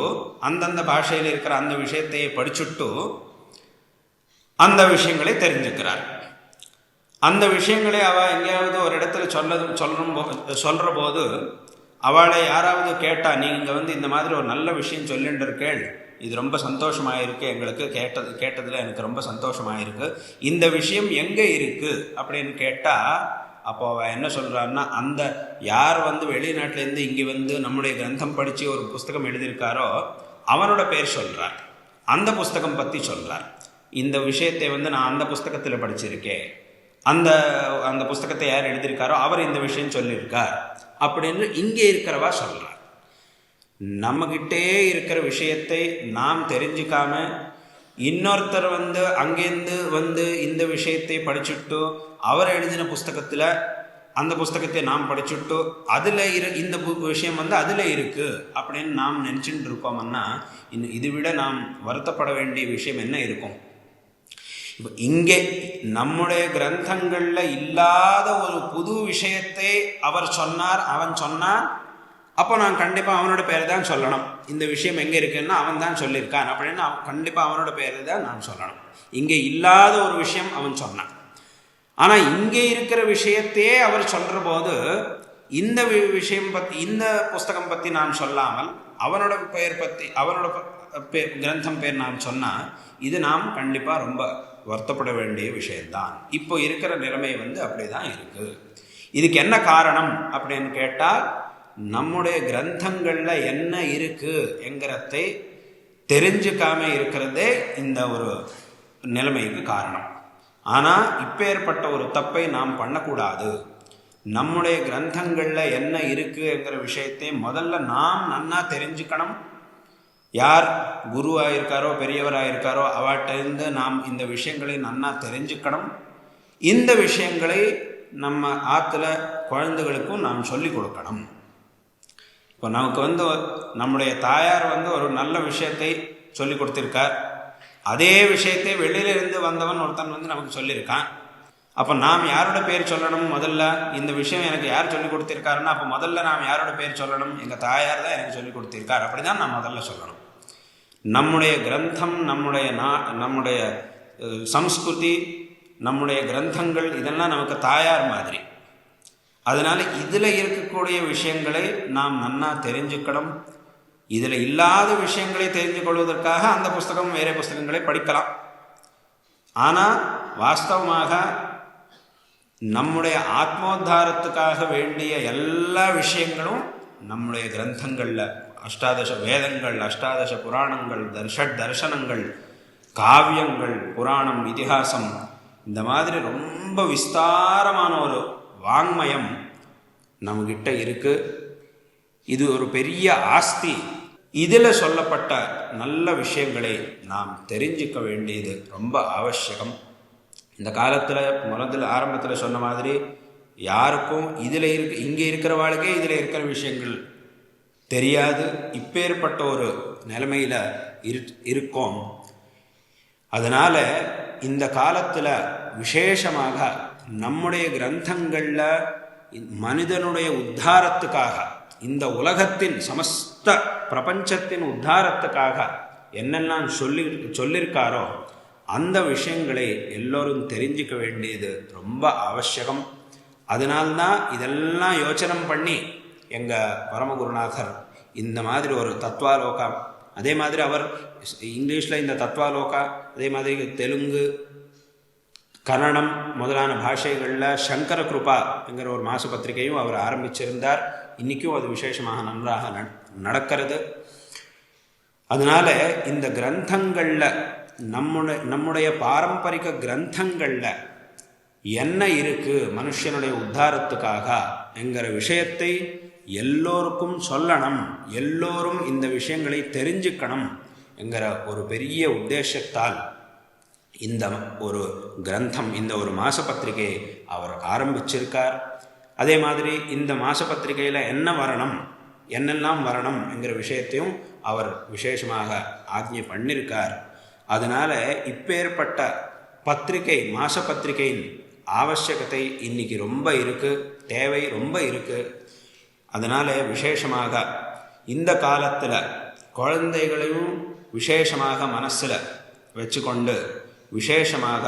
அந்தந்த பாஷையில் இருக்கிற அந்த விஷயத்தையே படிச்சுட்டு அந்த விஷயங்களை தெரிஞ்சுக்கிறார். அந்த விஷயங்களை அவள் எங்கேயாவது ஒரு இடத்துல சொல்கிற போது அவளை யாராவது கேட்டால், நீங்கள் இந்த மாதிரி ஒரு நல்ல விஷயம் சொல்லிட்டு இருக்கேள், இது ரொம்ப சந்தோஷமாக இருக்குது, எங்களுக்கு கேட்டதில் எனக்கு ரொம்ப சந்தோஷமாக இருக்குது, இந்த விஷயம் எங்கே இருக்குது அப்படின்னு கேட்டால், அப்போ அவள் என்ன சொல்கிறான்னா, அந்த யார் வெளிநாட்டிலேருந்து இங்கே நம்முடைய கிரந்தம் படித்து ஒரு புஸ்தகம் எழுதியிருக்காரோ அவனோட பேர் சொல்கிறார், அந்த புஸ்தகம் பற்றி சொல்கிறார். இந்த விஷயத்தை நான் அந்த புஸ்தகத்தில் படிச்சிருக்கேன், அந்த புஸ்தகத்தை யார் எழுதியிருக்காரோ அவர் இந்த விஷயம் சொல்லியிருக்கார் அப்படின்னு இங்கே இருக்கிறவா சொல்கிறார். நம்மகிட்டே இருக்கிற விஷயத்தை நாம் தெரிஞ்சுக்காம இன்னொருத்தர் அங்கேருந்து இந்த விஷயத்தை படிச்சுட்டு அவர் எழுதின புஸ்தகத்தில் அந்த புஸ்தகத்தை நாம் படிச்சுட்டு அதில் இந்த விஷயம் அதில் இருக்குது அப்படின்னு நாம் நினச்சிட்டு இருக்கோம்னா இதை விட நாம் வருத்தப்பட வேண்டிய விஷயம் என்ன இருக்கும்? இப்போ இங்கே நம்முடைய கிரந்தங்களில் இல்லாத ஒரு புது விஷயத்தை அவன் சொன்னான், அப்போ நான் கண்டிப்பாக அவனோட பேர் தான் சொல்லணும். இந்த விஷயம் எங்கே இருக்குன்னா அவன் தான் சொல்லியிருக்கான் அப்படின்னு கண்டிப்பாக அவனோட பேர் தான் நான் சொல்லணும். இங்கே இல்லாத ஒரு விஷயம் அவன் சொன்னான். ஆனால் இங்கே இருக்கிற விஷயத்தையே அவர் சொல்கிற போது இந்த விஷயம் பற்றி, இந்த புஸ்தகம் பற்றி நான் சொல்லாமல் அவனோட பெயர் பற்றி, அவனோட கிரந்தம் பேர் நான் சொன்னால் இது நாம் கண்டிப்பாக ரொம்ப வருத்தப்பட வேண்டிய விஷயம்தான். இப்போ இருக்கிற நிலைமை அப்படி தான் இருக்குது. இதுக்கு என்ன காரணம் அப்படின்னு கேட்டால், நம்முடைய கிரந்தங்களில் என்ன இருக்குது என்கிறதை தெரிஞ்சுக்காம இருக்கிறதே இந்த ஒரு நிலைமைக்கு காரணம். ஆனால் இப்பேற்பட்ட ஒரு தப்பை நாம் பண்ணக்கூடாது. நம்முடைய கிரந்தங்களில் என்ன இருக்குங்கிற விஷயத்தை முதல்ல நாம் நன்னா தெரிஞ்சுக்கணும். யார் குருவாக இருக்காரோ பெரியவராக இருக்காரோ அவர்கிட்ட நாம் இந்த விஷயங்களை நன்னா தெரிஞ்சுக்கணும். இந்த விஷயங்களை நம்ம ஆற்றுல குழந்தைகளுக்கும் நாம் சொல்லிக் கொடுக்கணும். இப்போ நமக்கு நம்முடைய தாயார் ஒரு நல்ல விஷயத்தை சொல்லி கொடுத்துருக்கார். அதே விஷயத்தை வெளியிலிருந்து வந்தவன் ஒருத்தன் நமக்கு சொல்லியிருக்கான். அப்போ நாம் யாரோட பேர் சொல்லணும்? முதல்ல இந்த விஷயம் எனக்கு யார் சொல்லி கொடுத்துருக்காருன்னா அப்போ முதல்ல நாம் யாரோட பேர் சொல்லணும்? எங்கள் தாயார் தான் எனக்கு சொல்லி கொடுத்துருக்கார், அப்படி தான் நான் முதல்ல சொல்லணும். நம்முடைய கிரந்தம், நம்முடைய சம்ஸ்கிருதி, நம்முடைய கிரந்தங்கள் இதெல்லாம் நமக்கு தாயார் மாதிரி. அதனால் இதில் இருக்கக்கூடிய விஷயங்களை நாம் நன்னா தெரிஞ்சுக்கணும். இதில் இல்லாத விஷயங்களை தெரிஞ்சு கொள்வதற்காக அந்த புஸ்தகம் வேறு புஸ்தகங்களை படிக்கலாம். ஆனால் வாஸ்தவமாக நம்முடைய ஆத்மோத்தாரத்துக்காக வேண்டிய எல்லா விஷயங்களும் நம்முடைய கிரந்தங்களில், அஷ்டாதச வேதங்கள், அஷ்டாதச புராணங்கள், தர்சனங்கள், காவியங்கள், புராணம், இதிகாசம், இந்த மாதிரி ரொம்ப விஸ்தாரமான ஒரு வாங்மயம் நம்மகிட்ட இருக்குது. இது ஒரு பெரிய ஆஸ்தி. இதில் சொல்லப்பட்ட நல்ல விஷயங்களை நாம் தெரிஞ்சிக்க வேண்டியது ரொம்ப அவசியம். இந்த காலத்தில் ஆரம்பத்தில் சொன்ன மாதிரி யாருக்கும் இங்கே இருக்கிறவாளுக்கே இதில் இருக்கிற விஷயங்கள் தெரியாது. இப்பேற்பட்ட ஒரு நிலைமையில் இருக்கோம். அதனால் இந்த காலத்தில் விசேஷமாக நம்முடைய கிரந்தங்களில் மனிதனுடைய உத்தாரத்துக்காக, இந்த உலகத்தின் சமஸ்த பிரபஞ்சத்தின் உத்தாரத்துக்காக என்னெல்லாம் சொல்லியிருக்காரோ அந்த விஷயங்களை எல்லோரும் தெரிஞ்சிக்க வேண்டியது ரொம்ப அவசியம். அதனால்தான் இதெல்லாம் யோசனை பண்ணி எங்கள் பரமகுருநாதர் இந்த மாதிரி ஒரு தத்வாலோகா, அதே மாதிரி அவர் இங்கிலீஷில் இந்த தத்வாலோகா, அதே மாதிரி தெலுங்கு, கன்னடம் முதலான பாஷைகளில் சங்கர கிருபா என்கிற ஒரு மாச பத்திரிகையும் அவர் ஆரம்பிச்சிருந்தார். இன்றைக்கும் அது விசேஷமாக நன்றாக நடக்கிறது. அதனால் இந்த கிரந்தங்களில் நம்முடைய பாரம்பரிக கிரந்தங்களில் என்ன இருக்குது மனுஷனுடைய உத்தாரத்துக்காக என்கிற விஷயத்தை எல்லோருக்கும் சொல்லணும், எல்லோரும் இந்த விஷயங்களை தெரிஞ்சுக்கணும் என்கிற ஒரு பெரிய உத்தேசத்தால் இந்த ஒரு கிரந்தம், இந்த ஒரு மாச பத்திரிகையை அவர் ஆரம்பிச்சிருக்கார். அதே மாதிரி இந்த மாச பத்திரிகையில் என்னெல்லாம் வரணும் என்கிற விஷயத்தையும் அவர் விசேஷமாக ஆக்ஞை பண்ணியிருக்கார். அதனால் இப்பேற்பட்ட பத்திரிகை, மாச பத்திரிகையின் ஆவசியகத்தை இன்றைக்கி ரொம்ப இருக்குது, தேவை ரொம்ப இருக்குது. அதனால் விசேஷமாக இந்த காலத்தில் குழந்தைகளையும் விசேஷமாக மனசில் வச்சுக்கொண்டு விசேஷமாக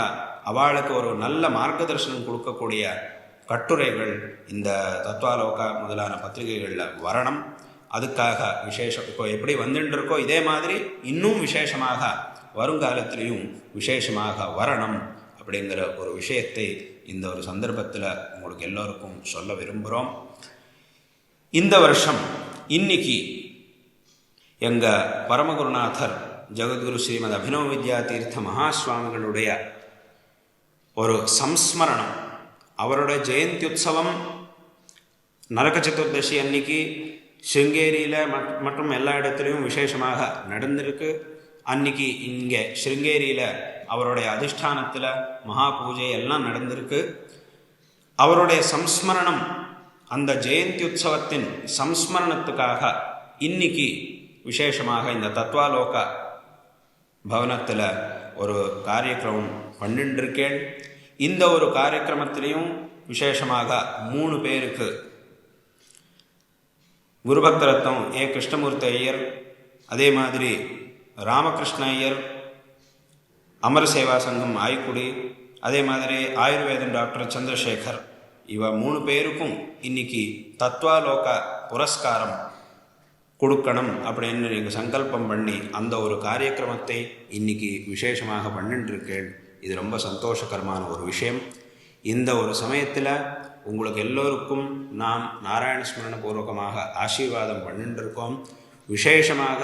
அவளுக்கு ஒரு நல்ல மார்க்கதர்சனம் கொடுக்கக்கூடிய கட்டுரைகள் இந்த தத்வாலோகா முதலான பத்திரிகைகளில் வரணும். அதுக்காக விசேஷம் இப்போ எப்படி வந்துட்டு இருக்கோ இதே மாதிரி இன்னும் விசேஷமாக வருங்காலத்திலையும் விசேஷமாக வரணும் அப்படிங்கிற ஒரு விஷயத்தை இந்த ஒரு சந்தர்ப்பத்தில் உங்களுக்கு எல்லோருக்கும் சொல்ல விரும்புகிறோம். இந்த வருஷம் இன்னைக்கு எங்கள் பரமகுருநாதர் ஜெகத்குரு ஸ்ரீமத் அபினவ வித்யா தீர்த்த மகாஸ்வாமிகளுடைய ஒரு சம்ஸ்மரணம், அவருடைய ஜெயந்தி உற்சவம் நரக சதுர்தசி அன்னைக்கு ஸ்ருங்கேரியில் மற்றும் எல்லா இடத்துலையும் விசேஷமாக நடந்திருக்கு. அன்னைக்கு இங்கே ஸ்ருங்கேரியில் அவருடைய அதிஷ்டானத்தில் மகா பூஜை எல்லாம் நடந்திருக்கு. அவருடைய சம்ஸ்மரணம், அந்த ஜெயந்தி உற்சவத்தின் சம்ஸ்மரணத்துக்காக இன்னைக்கு விசேஷமாக இந்த தத்வாலோகா பவனத்தில் ஒரு காரியக்கிரமம் பண்ணிட்டுருக்கேன். இந்த ஒரு காரியக்கிரமத்திலையும் விசேஷமாக 3 பேருக்கு குருபக்தரத்னம் ஏ கிருஷ்ணமூர்த்தி ஐயர், அதே மாதிரி ராமகிருஷ்ண ஐயர், அமர் சேவா சங்கம் ஆய்க்குடி, அதே மாதிரி ஆயுர்வேதன் டாக்டர் சந்திரசேகர், இவ 3 பேருக்கும் இன்னைக்கு தத்வாலோகா புரஸ்காரம் கொடுக்கணும் அப்படின்னு நீங்கள் சங்கல்பம் பண்ணி அந்த ஒரு காரியக்கிரமத்தை இன்னைக்கு விசேஷமாக பண்ணிட்டுருக்கேன். இது ரொம்ப சந்தோஷகரமான ஒரு விஷயம். இந்த ஒரு சமயத்தில் உங்களுக்கு எல்லோருக்கும் நாம் நாராயண ஸ்மரண பூர்வகமாக ஆசீர்வாதம் பண்ணிட்டுருக்கோம். விசேஷமாக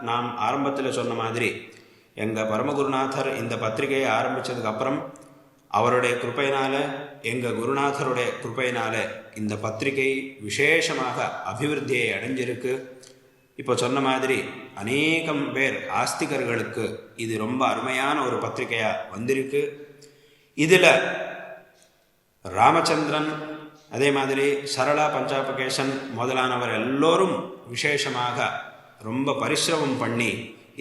நாம் ஆரம்பத்தில் சொன்ன மாதிரி எங்கள் பரமகுருநாதர் இந்த பத்திரிகையை ஆரம்பித்ததுக்கப்புறம் அவருடைய கிருப்பையினால், எங்கள் குருநாதருடைய கிருப்பையினால் இந்த பத்திரிகை விசேஷமாக அபிவிருத்தியை அடைஞ்சிருக்கு. இப்போ சொன்ன மாதிரி அநேகம் பேர் ஆஸ்திகர்களுக்கு இது ரொம்ப அருமையான ஒரு பத்திரிகையாக வந்திருக்கு. இதில் ராமச்சந்திரன், அதே மாதிரி சரளா பஞ்சாபகேசன் முதலானவர் எல்லோரும் விசேஷமாக ரொம்ப பரிசிரமம் பண்ணி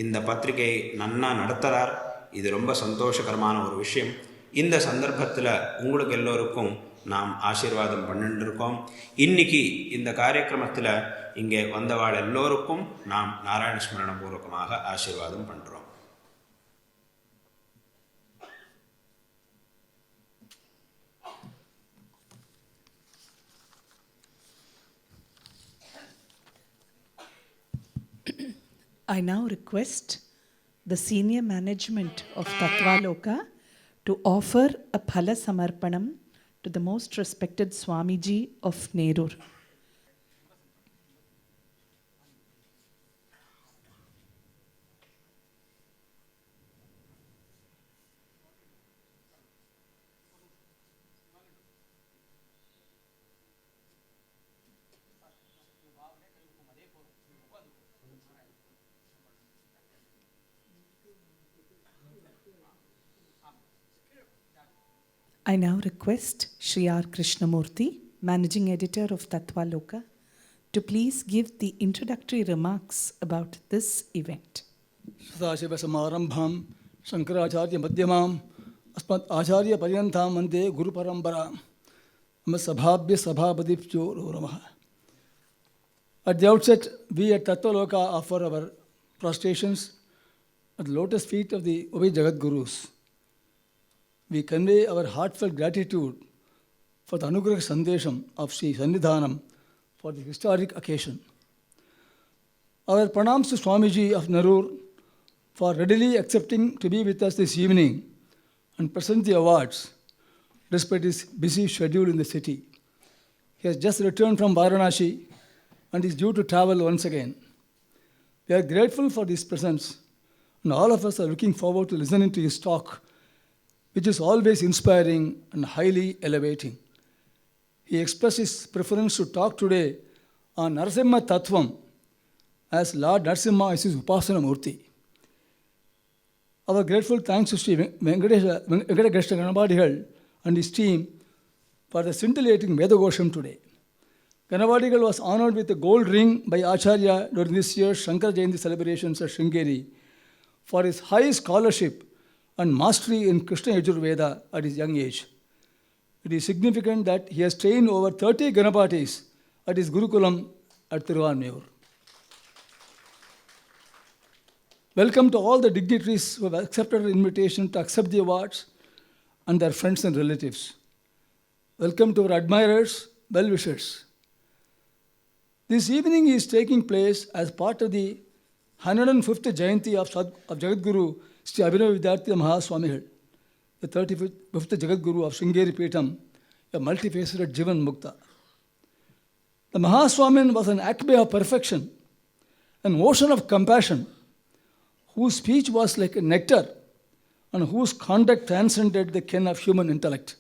இந்த பத்திரிகை நன்னா நடத்துகிறார். இது ரொம்ப சந்தோஷகரமான ஒரு விஷயம். இந்த சந்தர்ப்பத்தில் உங்களுக்கு எல்லோருக்கும் நாம் ஆசீர்வாதம் பண்ணிட்டுருக்கோம். இன்னைக்கு இந்த காரியக்கிரமத்தில் இங்கே வந்தவாள் எல்லோருக்கும் நாம் நாராயண ஸ்மரண பூர்வகமாக ஆசீர்வாதம் பண்ணுறோம். I now request the senior management of Tattvaloka to offer a phala samarpanam to the most respected Swamiji of Nerur. I now request Shri R. Krishnamurthy, Managing Editor of Tattvaloka, to please give the introductory remarks about this event. Sadashiv समारंभां Shankaracharya मध्यमाम् अस्मत् आचार्य पर्यन्तां वन्दे गुरुपरम्परां मम सभाभ्य सभापतिभ्यो नमः. At the outset, we at Tattvaloka offer our prostrations at the lotus feet of the Ubaya Jagat Gurus. We convey our heartfelt gratitude for the Anugrah Sandesham of Sri Sannidhanam for the historic occasion. Our pranams to Swamiji of Nerur for readily accepting to be with us this evening and present the awards despite his busy schedule in the city. He has just returned from Varanasi and is due to travel once again. We are grateful for his presence, and all of us are looking forward to listening to his talk, which is always inspiring and highly elevating. He expressed his preference to talk today on Narasimha Tattvam, as Lord Narasimha is his Upasana Murthy. Our grateful thanks to Sri Venkatakrishna Ganapadigal and his team for the scintillating Vedagosham today. Ganapadigal was honored with a gold ring by Acharya during this year's Shankara Jayanti celebrations at Sringeri for his high scholarship and mastery in Krishna Yajurveda at his young age. It is significant that he has trained over 30 Ganapatis at his Gurukulam at Tiruvanmiyur. Welcome to all the dignitaries who have accepted our invitation to accept the awards and their friends and relatives. Welcome to our admirers, well-wishers. This evening is taking place as part of the 105th Jayanti of Jagadguru Sri Abhinava Vidyarthi Mahaswamigal, the 35th Jagadguru of Sringeri Peetham, a multifaceted Jivan Mukta. The Mahaswamin was an acme of perfection, an ocean of compassion, whose speech was like a nectar and whose conduct transcended the ken of human intellect.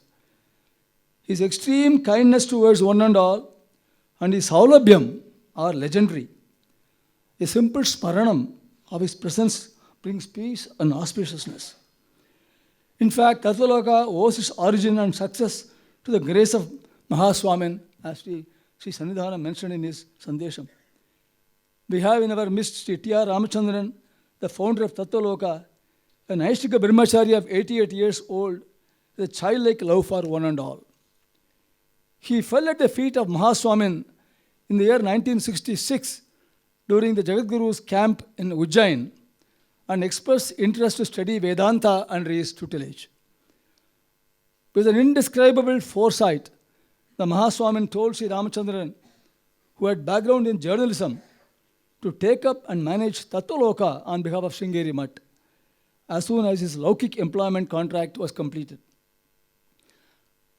His extreme kindness towards one and all and his saulabhyam are legendary. A simple smaranam of his presence brings peace and auspiciousness. In fact, Tattvaloka owes its origin and success to the grace of Mahaswamin, as Sri Sannidhanam mentioned in his Sandesham. We have in our midst Sri T.R. Ramachandran, the founder of Tattvaloka, a Naishtika Brahmachari of 88 years old, with a childlike love for one and all. He fell at the feet of Mahaswamin in the year 1966 during the Jagadguru's camp in Ujjain and expressed interest to study Vedanta under his tutelage. With an indescribable foresight, the Mahaswamin told Sri Ramachandran, who had background in journalism, to take up and manage Tattvaloka on behalf of Sringeri Mutt as soon as his Laukik employment contract was completed.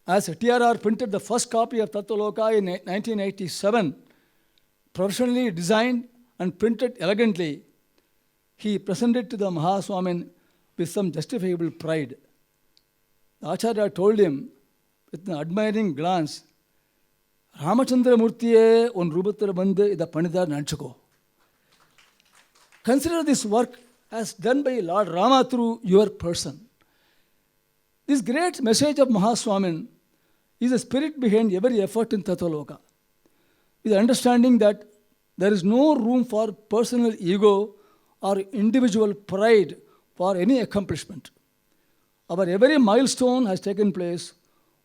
As TRR printed the first copy of Tattvaloka in 1987, professionally designed and printed elegantly, he presented to the Mahaswamin with some justifiable pride. The Acharya told him with an admiring glance, Ramachandramurthiye on Rubathara Bandhu ida Panidar Nanchako. Consider this work as done by Lord Rama through your person. This great message of Mahaswamin is the spirit behind every effort in Tattvaloka, with the understanding that there is no room for personal ego or individual pride for any accomplishment. Our every milestone has taken place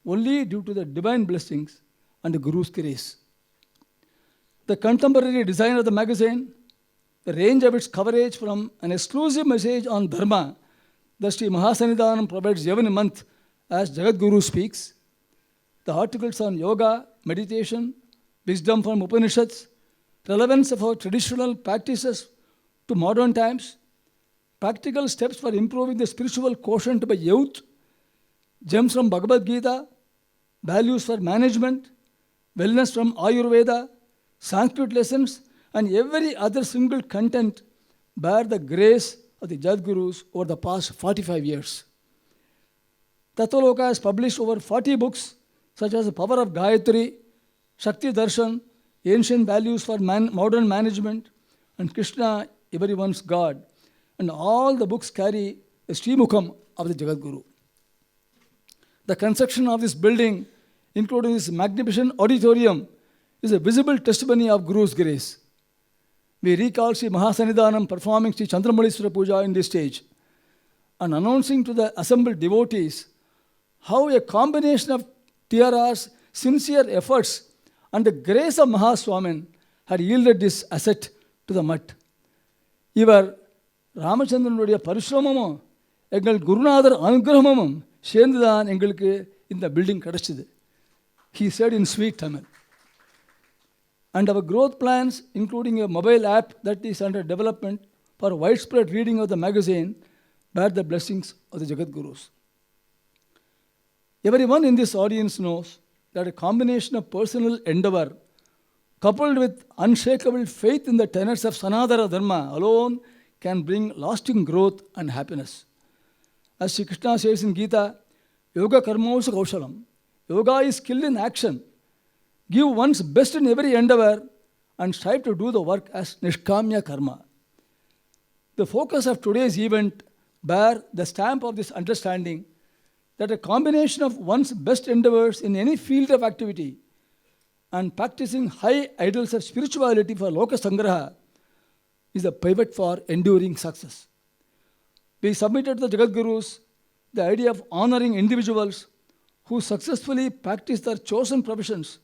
only due to the divine blessings and the Guru's grace. The contemporary design of the magazine, the range of its coverage from an exclusive message on Dharma that Sri Mahasannidhanam provides every month as Jagadguru speaks, the articles on yoga, meditation, wisdom from Upanishads, relevance of our traditional practices to modern times, practical steps for improving the spiritual quotient by youth, gems from Bhagavad Gita, values for management, wellness from Ayurveda, Sanskrit lessons, and every other single content bear the grace of the Jagadgurus over the past 45 years. Tattvaloka has published over 40 books such as The Power of Gayatri, Shakti Darshan, Ancient Values for Modern Management, and Krishna, Everyone's God. And all the books carry the Srimukham of the Jagadguru. The construction of this building, including this magnificent auditorium, is a visible testimony of Guru's grace. We recall Sri Mahasannidhanam performing Sri Chandramaliswara Puja in this stage and announcing to the assembled devotees how a combination of TRR's sincere efforts and the grace of Mahaswamin had yielded this asset to the mutt. இவர் ராமச்சந்திரனுடைய பரிசிரமமும் எங்கள் குருநாதர் அனுகிரகமும் சேர்ந்துதான் எங்களுக்கு இந்த building கிடைச்சது. He said in sweet Tamil. And our growth plans, including a mobile app that is under development for widespread reading of the magazine, bear the blessings of the Jagadgurus. Everyone in this audience knows that a combination of personal endeavor coupled with unshakable faith in the tenets of Sanatana Dharma alone can bring lasting growth and happiness. As Sri Krishna says in Gita, Yoga karmausa kaushalam. Yoga is skill in action. Give one's best in every endeavor and strive to do the work as nishkamya karma. The focus of today's event bear the stamp of this understanding that a combination of one's best endeavors in any field of activity and practicing high ideals of spirituality for Loka Sangraha is the pivot for enduring success. We submitted to the Jagadgurus the idea of honoring individuals who successfully practice their chosen professions,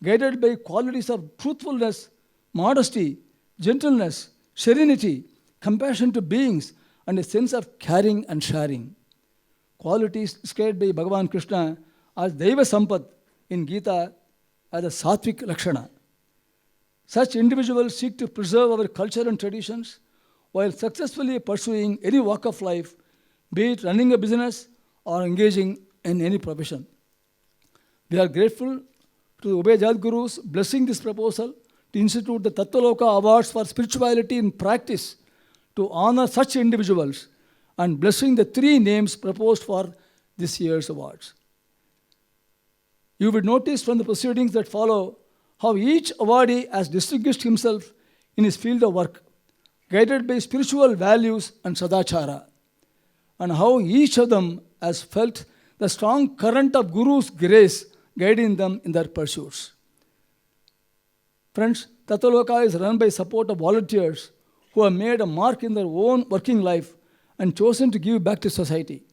guided by qualities of truthfulness, modesty, gentleness, serenity, compassion to beings, and a sense of caring and sharing. Qualities described by Bhagavan Krishna as Deva Sampat in Gita as a Satvik Lakshana. Such individuals seek to preserve our culture and traditions while successfully pursuing any walk of life, be it running a business or engaging in any profession. We are grateful to the Ubaya Jagadgurus blessing this proposal to institute the Tattvaloka Awards for Spirituality in Practice to honor such individuals, and blessing the 3 names proposed for this year's awards. You will notice from the proceedings that follow how each awardee has distinguished himself in his field of work, guided by spiritual values and sadachara, and how each of them has felt the strong current of Guru's grace guiding them in their pursuits. Friends, Tattvaloka is run by support of volunteers who have made a mark in their own working life and chosen to give back to society.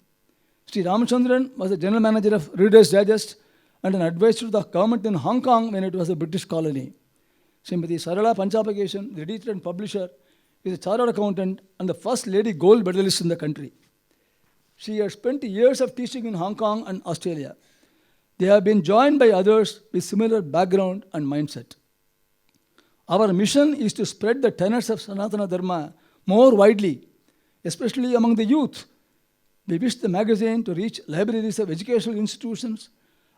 Sri Ramachandran was the general manager of Reader's Digest and an advisor to the government in Hong Kong when it was a British colony. Srimati Sarala Panchapakeshan, the editor and publisher, is a chartered accountant and the first lady gold medalist in the country. She has spent years of teaching in Hong Kong and Australia. They have been joined by others with similar background and mindset. Our mission is to spread the tenets of Sanatana Dharma more widely, especially among the youth. We wish the magazine to reach libraries of educational institutions,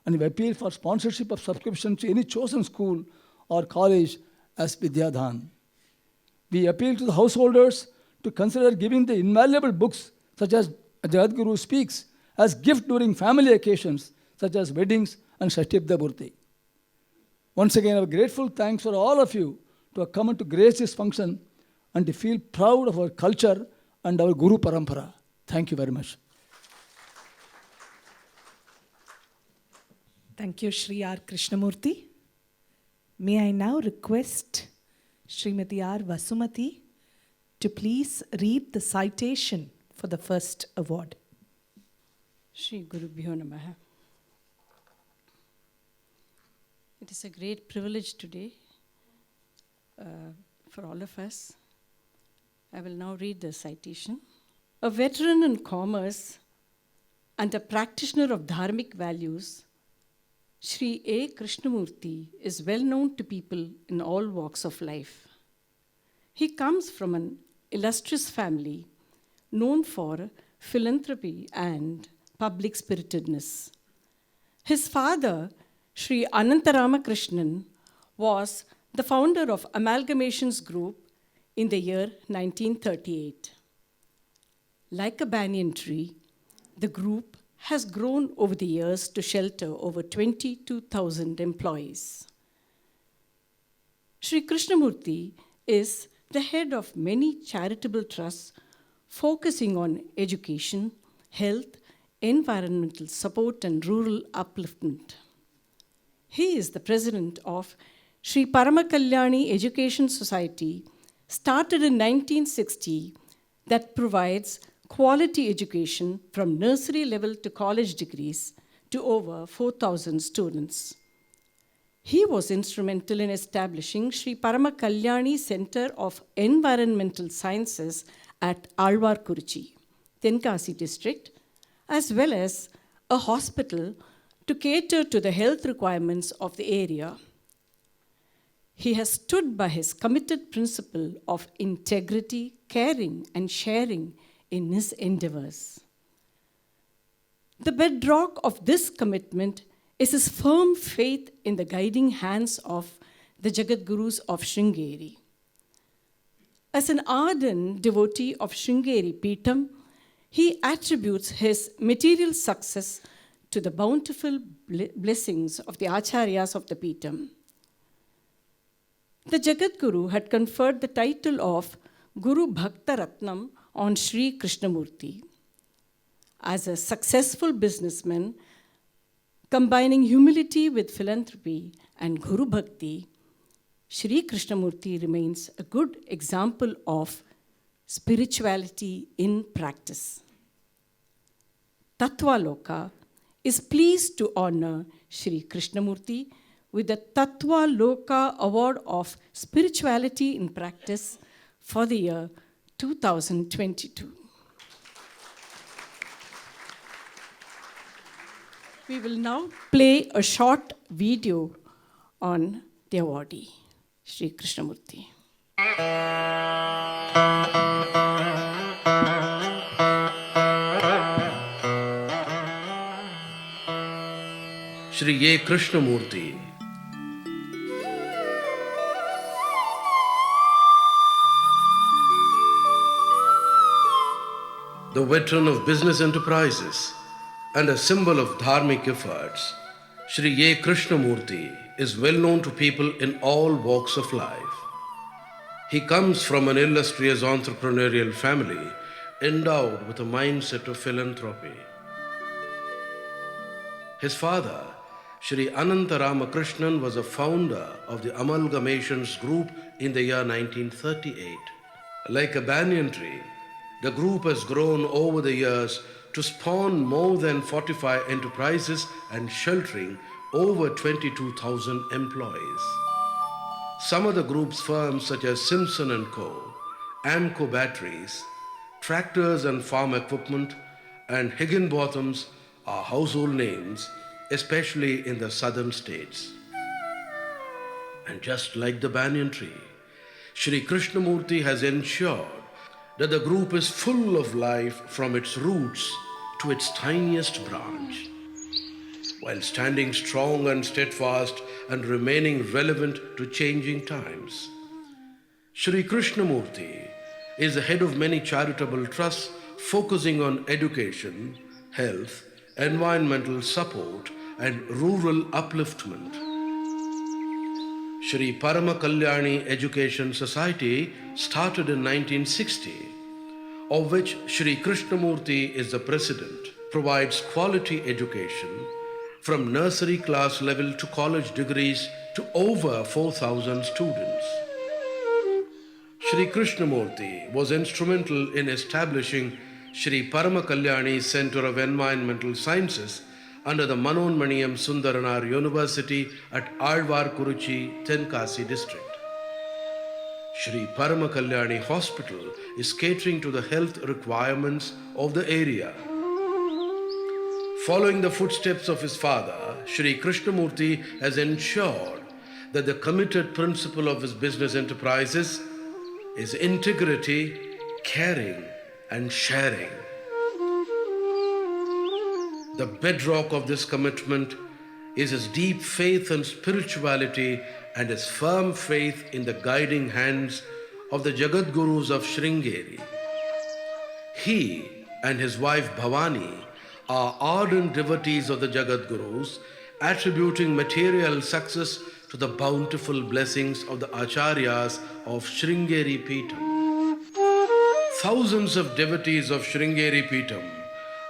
and we appeal for sponsorship of subscription to any chosen school or college as Vidyadhan. We appeal to the householders to consider giving the invaluable books such as Jagadguru Speaks as gift during family occasions such as weddings and Shashtibda Murti. Once again, our grateful thanks for all of you to have come to grace this function and to feel proud of our culture and our Guru Parampara. Thank you very much. Thank you, Shri R. Krishnamurthy. May I now request Srimati R. Vasumati to please read the citation for the first award. Shri Gurubhyo Namaha. It is a great privilege today for all of us. I will now read the citation. A veteran in commerce and a practitioner of dharmic values, Shri A. Krishnamurthy is well known to people in all walks of life. He comes from an illustrious family known for philanthropy and public spiritedness. His father, Shri Ramakrishnan, was the founder of Amalgamations group in the year 1938. Like a banyan tree, the group has grown over the years to shelter over 22,000 employees. Shri Krishnamurthy is the head of many charitable trusts focusing on education, health, environmental support, and rural upliftment. He is the president of Shri Paramakalyani Education Society, started in 1960, that provides quality education from nursery level to college degrees to over 4,000 students. He was instrumental in establishing Shri Paramakalyani Center of Environmental Sciences at Alvarkuruchi, Tenkasi district, as well as a hospital to cater to the health requirements of the area. He has stood by his committed principle of integrity, caring, and sharing in his endeavors. The bedrock of this commitment is his firm faith in the guiding hands of the Jagadgurus of Sringeri. As an ardent devotee of Sringeri Peetham, he attributes his material success to the bountiful blessings of the Acharyas of the Peetham. The Jagadguru had conferred the title of Guru Bhakta Ratnam on Shri Krishnamurthy. As a successful businessman, combining humility with philanthropy and Guru Bhakti, Shri Krishnamurthy remains a good example of spirituality in practice. Tattvaloka is pleased to honor Shri Krishnamurthy with the Tattvaloka Award of Spirituality in Practice for the year 2022. We will now play a short video on the awardee, Sri Krishnamurthy. Shri A. Krishnamurthy. The veteran of business enterprises and a symbol of dharmic efforts, Shri A. Krishnamurthy is well known to people in all walks of life. He comes from an illustrious entrepreneurial family endowed with a mindset of philanthropy. His father, Shri Ananta Ramakrishnan, was a founder of the Amalgamations group in the year 1938. Like a banyan tree, the group has grown over the years to spawn more than 45 enterprises and sheltering over 22,000 employees. Some of the group's firms such as Simpson & Co., Amco Batteries, Tractors and Farm Equipment, and Higginbotham's are household names, especially in the southern states. And just like the banyan tree, Shri Krishnamurthy has ensured that the group is full of life from its roots to its tiniest branch, while standing strong and steadfast and remaining relevant to changing times. Shri Krishnamurthy is the head of many charitable trusts focusing on education, health, environmental support, and rural upliftment. Shri Parama Kalyani Education Society started in 1960, of which Shri Krishnamurthy is the president, provides quality education from nursery class level to college degrees to over 4,000 students. Shri Krishnamurthy was instrumental in establishing Shri Parama Kalyani Center of Environmental Sciences under the Manonmaniyam Sundaranar University at Alvar Kuruchi, Tenkasi district. Shri Parama Kalyani Hospital is catering to the health requirements of the area. Following the footsteps of his father, Shri Krishnamurthy has ensured that the committed principle of his business enterprises is integrity, caring, and sharing. The bedrock of this commitment is his deep faith and spirituality and his firm faith in the guiding hands of the Jagat Gurus of Sringeri. He and his wife Bhavani are ardent devotees of the Jagat Gurus, attributing material success to the bountiful blessings of the Acharyas of Sringeri Peetham. Thousands of devotees of Sringeri Peetham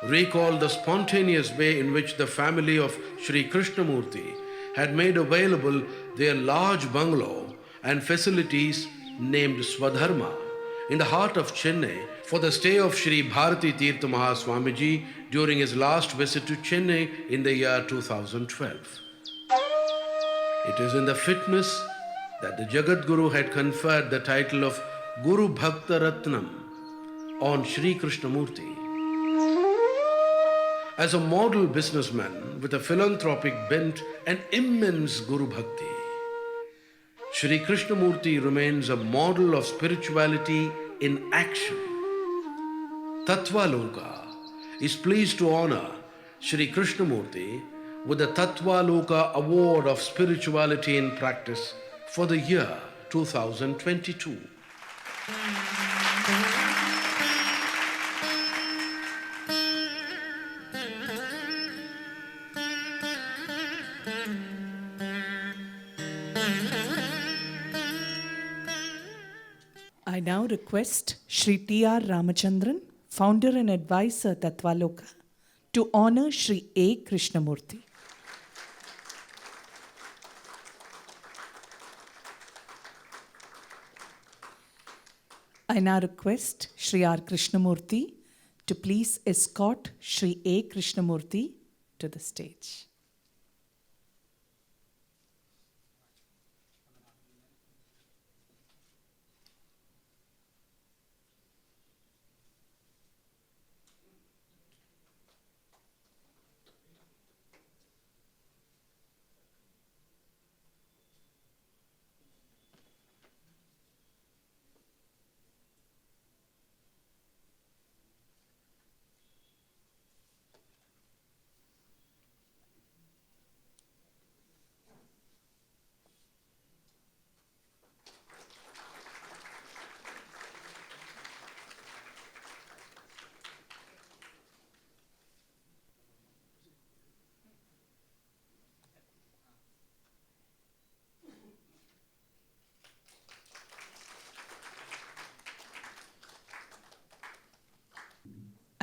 recall the spontaneous way in which the family of Shri Krishnamurthy had made available their large bungalow and facilities named Swadharma in the heart of Chennai for the stay of Shri Bharati Tirtha Swamiji during his last visit to Chennai in the year 2012. It is in the fitness that the Jagat Guru had conferred the title of Guru Bhakta Ratnam on Shri Krishnamurthy. As a model businessman with a philanthropic bent and immense Guru Bhakti, Shri Krishnamurthy remains a model of spirituality in action. Tattvaloka is pleased to honor Shri Krishnamurthy with the Tattvaloka Award of Spirituality in Practice for the year 2022. I now request Shri T.R. Ramachandran, founder and advisor Tattvaloka, to honor Shri A. Krishnamurthy. I now request Shri R. Krishnamurthy to please escort Shri A. Krishnamurthy to the stage.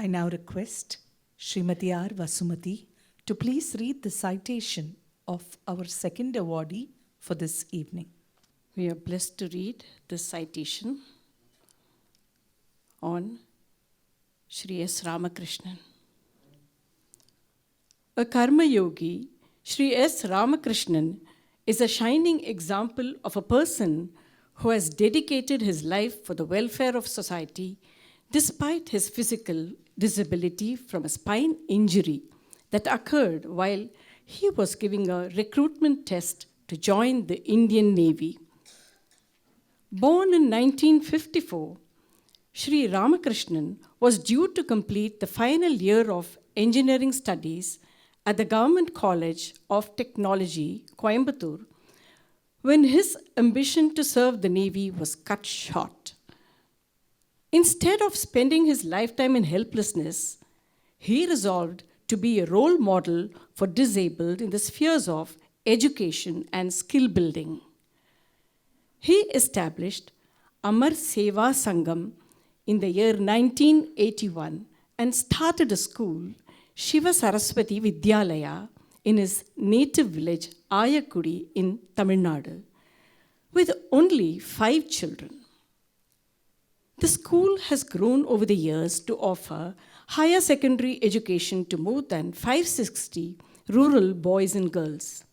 I now request Srimati R. Vasumati to please read the citation of our second awardee for this evening. We are blessed to read this citation on Sri S. Ramakrishnan. A Karma Yogi, Sri S. Ramakrishnan is a shining example of a person who has dedicated his life for the welfare of society despite his physical disability from a spine injury that occurred while he was giving a recruitment test to join the Indian Navy. Born in 1954, Sri Ramakrishnan was due to complete the final year of engineering studies at the Government College of Technology, Coimbatore, when his ambition to serve the Navy was cut short. Instead of spending his lifetime in helplessness, he resolved to be a role model for disabled in the spheres of education and skill building. He established Amar Seva Sangham in the year 1981 and started a school, Shiva Saraswathi Vidyalaya, in his native village Ayikudi in Tamil Nadu, with only 5 children. The school has grown over the years to offer higher secondary education to more than 560 rural boys and girls.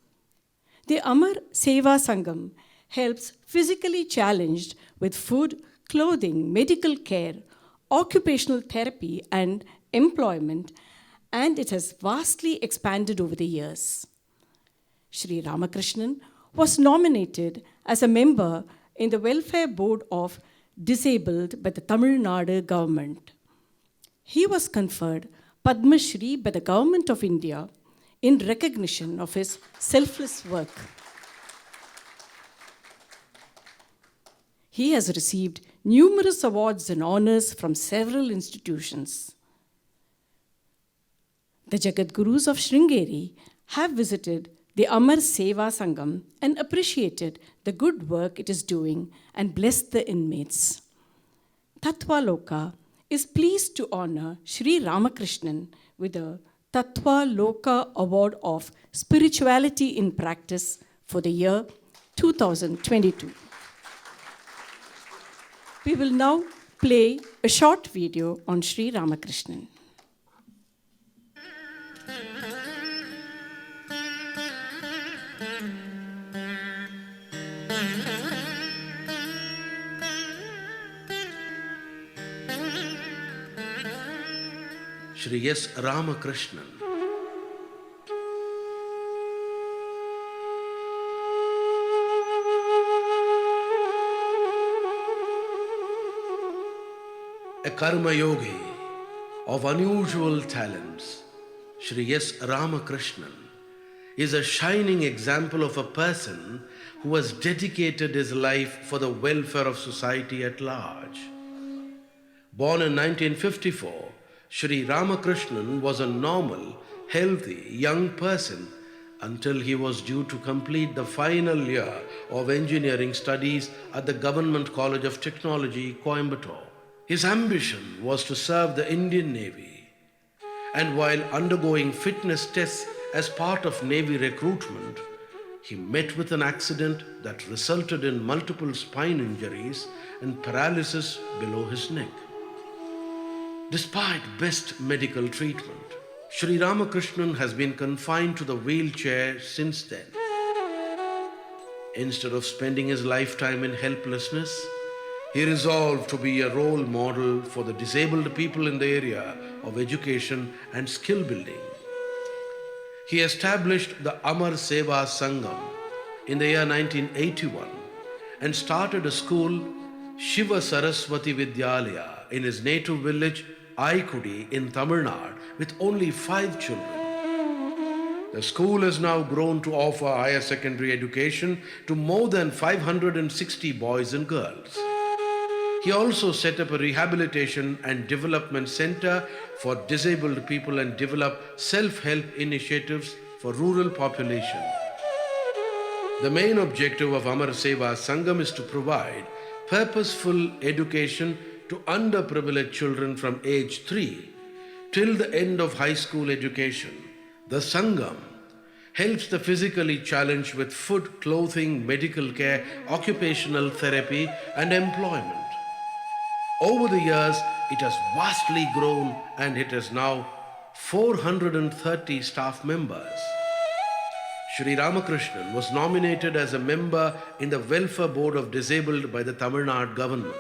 The Amar Seva Sangham helps physically challenged with food, clothing, medical care, occupational therapy, and employment, and it has vastly expanded over the years. Sri Ramakrishnan was nominated as a member in the Welfare Board of Disabled by the Tamil Nadu government. He was conferred Padma Shri by the Government of India in recognition of his selfless work. He has received numerous awards and honors from several institutions. The Jagadgurus of Sringeri have visited the Amar Seva Sangham and appreciated the good work it is doing and blessed the inmates. Tattvaloka is pleased to honor Sri Ramakrishnan with a Tattvaloka Award of Spirituality in Practice for the year 2022. We will now play a short video on Sri Ramakrishnan. Shri S. Ramakrishnan. A Karma Yogi of unusual talents, Shri S. Ramakrishnan is a shining example of a person who has dedicated his life for the welfare of society at large. Born in 1954, Shri Ramakrishnan was a normal, healthy young person until he was due to complete the final year of engineering studies at the Government College of Technology, Coimbatore. His ambition was to serve the Indian Navy, and while undergoing fitness tests as part of Navy recruitment, he met with an accident that resulted in multiple spine injuries and paralysis below his neck. Despite best medical treatment, Sri Ramakrishnan has been confined to the wheelchair since then. Instead of spending his lifetime in helplessness, he resolved to be a role model for the disabled people in the area of education and skill building. He established the Amar Seva Sangham in the year 1981 and started a school, Shiva Saraswathi Vidyalaya, in his native village Ayikudi in Tamil Nadu with only 5 children. The school has now grown to offer higher secondary education to more than 560 boys and girls. He also set up a rehabilitation and development center for disabled people and developed self-help initiatives for rural population. The main objective of Amar Seva Sangham is to provide purposeful education to underprivileged children from age 3 till the end of high school education. The Sangham helps the physically challenged with food, clothing, medical care, occupational therapy, and employment. Over the years, it has vastly grown and it has now 430 staff members. Shri Ramakrishnan was nominated as a member in the Welfare Board of Disabled by the Tamil Nadu government.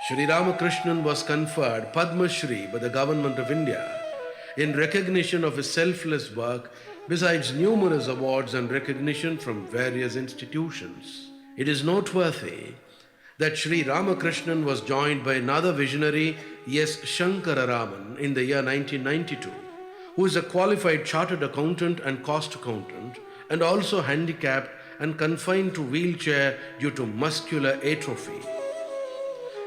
Shri Ramakrishnan was conferred Padma Shri by the Government of India in recognition of his selfless work, besides numerous awards and recognition from various institutions. It is noteworthy that Shri Ramakrishnan was joined by another visionary, S. Shankara Raman, in the year 1992, who is a qualified chartered accountant and cost accountant, and also handicapped and confined to wheelchair due to muscular atrophy.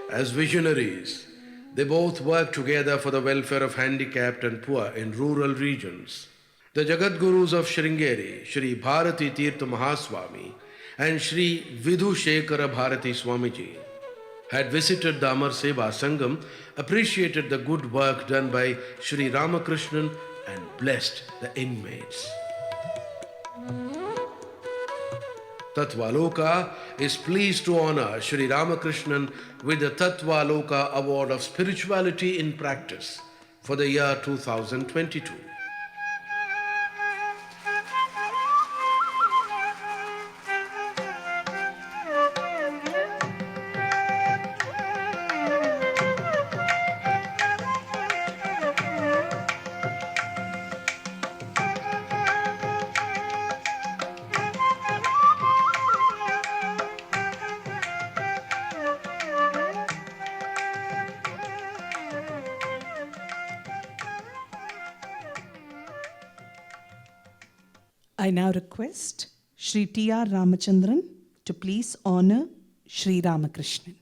As visionaries, they both work together for the welfare of handicapped and poor in rural regions. The Jagat Gurus of Sringeri, Shri Bharati Tirtha Mahaswami and Shri Vidyasankara Bharati Swamiji, had visited the Amar Seva Sangham, appreciated the good work done by Shri Ramakrishnan and blessed the inmates. Tattvaloka is pleased to honor Shri Ramakrishnan with the Tattvaloka Award of Spirituality in Practice for the year 2022. I now request Shri T.R. Ramachandran to please honor Shri Ramakrishnan.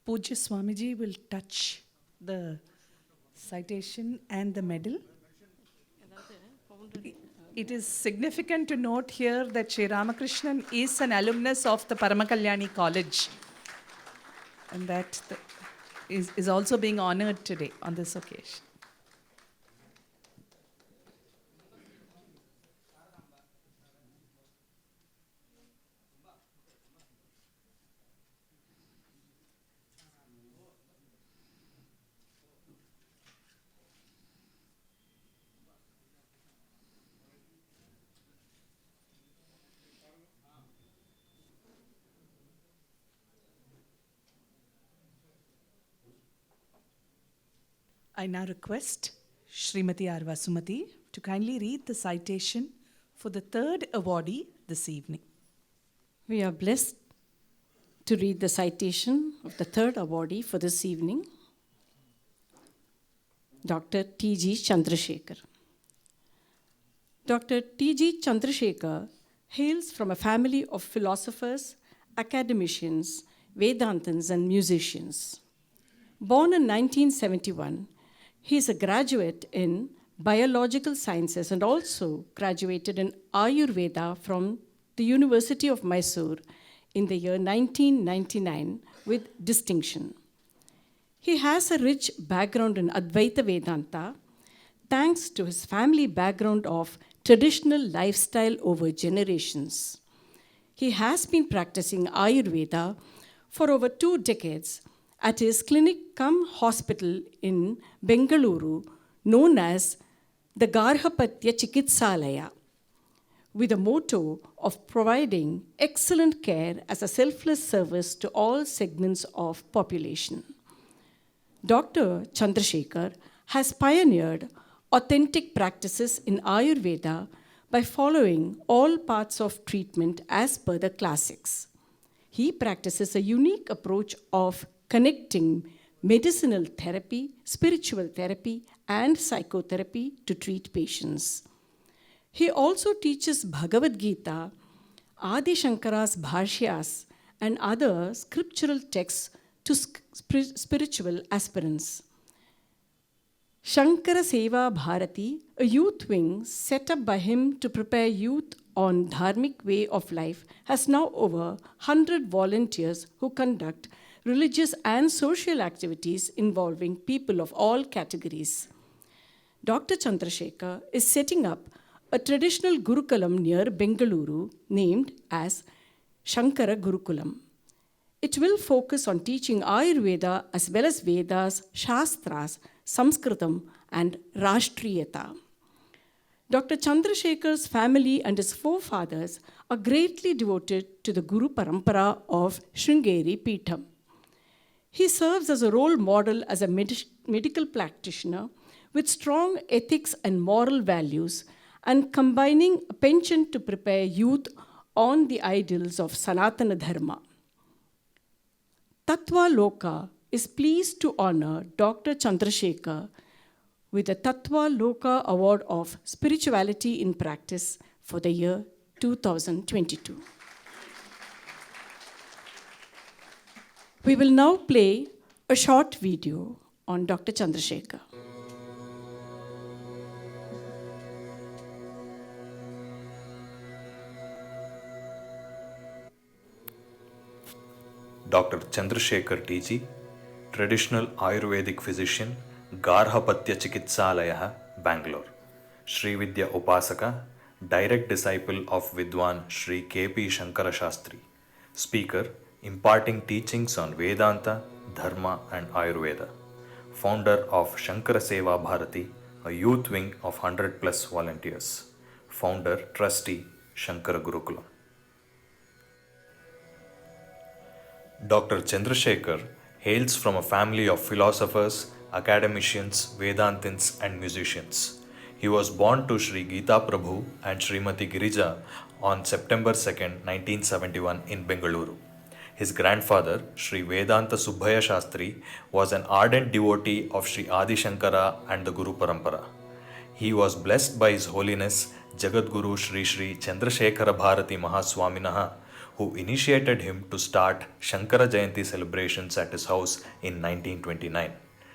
Pujya Swamiji will touch the citation and the medal. It is significant to note here that Sri Ramakrishnan is an alumnus of the Paramakalyani College, and that is also being honored today on this occasion. I now request Srimati R. Vasumati to kindly read the citation for the third awardee this evening. We are blessed to read the citation of the third awardee for this evening, Dr. T.G. Chandrashekhar. Dr. T.G. Chandrashekhar hails from a family of philosophers, academicians, Vedantins, and musicians. Born in 1971, he is a graduate in biological sciences and also graduated in Ayurveda from the University of Mysore in the year 1999 with distinction. He has a rich background in Advaita Vedanta thanks to his family background of traditional lifestyle over generations. He has been practicing Ayurveda for over 2 decades at his clinic cum hospital in Bangalore, known as the Garhapatya Chikitsalaya, with a motto of providing excellent care as a selfless service to all segments of population. Dr. Chandrashekhar has pioneered authentic practices in Ayurveda by following all paths of treatment as per the classics. He practices a unique approach of connecting medicinal therapy, spiritual therapy, and psychotherapy to treat patients. He also teaches Bhagavad Gita, Adi Shankara's Bhashyas, and other scriptural texts to spiritual aspirants. Shankara Seva Bharati, a youth wing set up by him to prepare youth on dharmic way of life, has now over 100 volunteers who conduct religious and social activities involving people of all categories. Dr. Chandrashekhar is setting up a traditional Gurukulam near Bengaluru named as Shankara Gurukulam. It will focus on teaching Ayurveda as well as Vedas, Shastras, Sanskritam, and Rashtriyata. Dr. Chandrashekar's family and his forefathers are greatly devoted to the Guru Parampara of Sringeri Peetham. He serves as a role model as a medical practitioner with strong ethics and moral values, and combining a penchant to prepare youth on the ideals of Sanatana Dharma. Tattvaloka is pleased to honor Dr. Chandrashekhar with the Tattvaloka Award of Spirituality in Practice for the year 2022. We will now play a short video on Dr. Chandrashekhar. Dr. Chandrashekhar TG, traditional Ayurvedic physician, Garhapatya Chikitsalaya, Bangalore. Sri Vidya Upasaka, direct disciple of Vidwan Sri K.P. Shankara Shastri. Speaker, imparting teachings on Vedanta, Dharma and Ayurveda. Founder of Shankara Seva Bharati, a youth wing of 100 plus volunteers. Founder, trustee, Shankara Gurukulam. Dr. Chandrashekhar hails from a family of philosophers, academicians, Vedantins and musicians. He was born to Sri Geeta Prabhu and Srimati Girija on September 2nd, 1971 in Bengaluru. His grandfather, Sri Vedanta Subbhaya Shastri, was an ardent devotee of Sri Adi Shankara and the Guru Parampara. He was blessed by His Holiness Jagadguru Sri Sri Chandrashekhara Bharati Mahaswaminaha, who initiated him to start Shankara Jayanti celebrations at his house in 1929.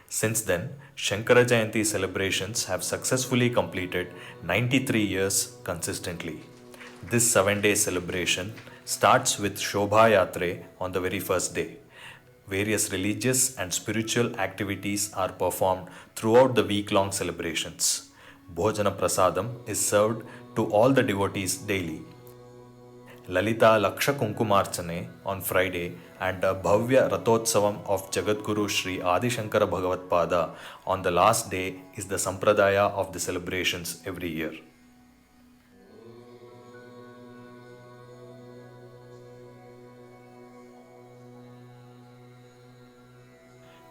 Since then, Shankara Jayanti celebrations have successfully completed 93 years consistently. This 7-day celebration starts with Shobha Yatre on the very first day. Various religious and spiritual activities are performed throughout the week-long celebrations. Bhojana Prasadam is served to all the devotees daily. Lalita Laksha Kunkumarchane on Friday and a Bhavya Rathotsavam of Jagadguru Sri Adi Shankara Bhagavatpada on the last day is the Sampradaya of the celebrations every year.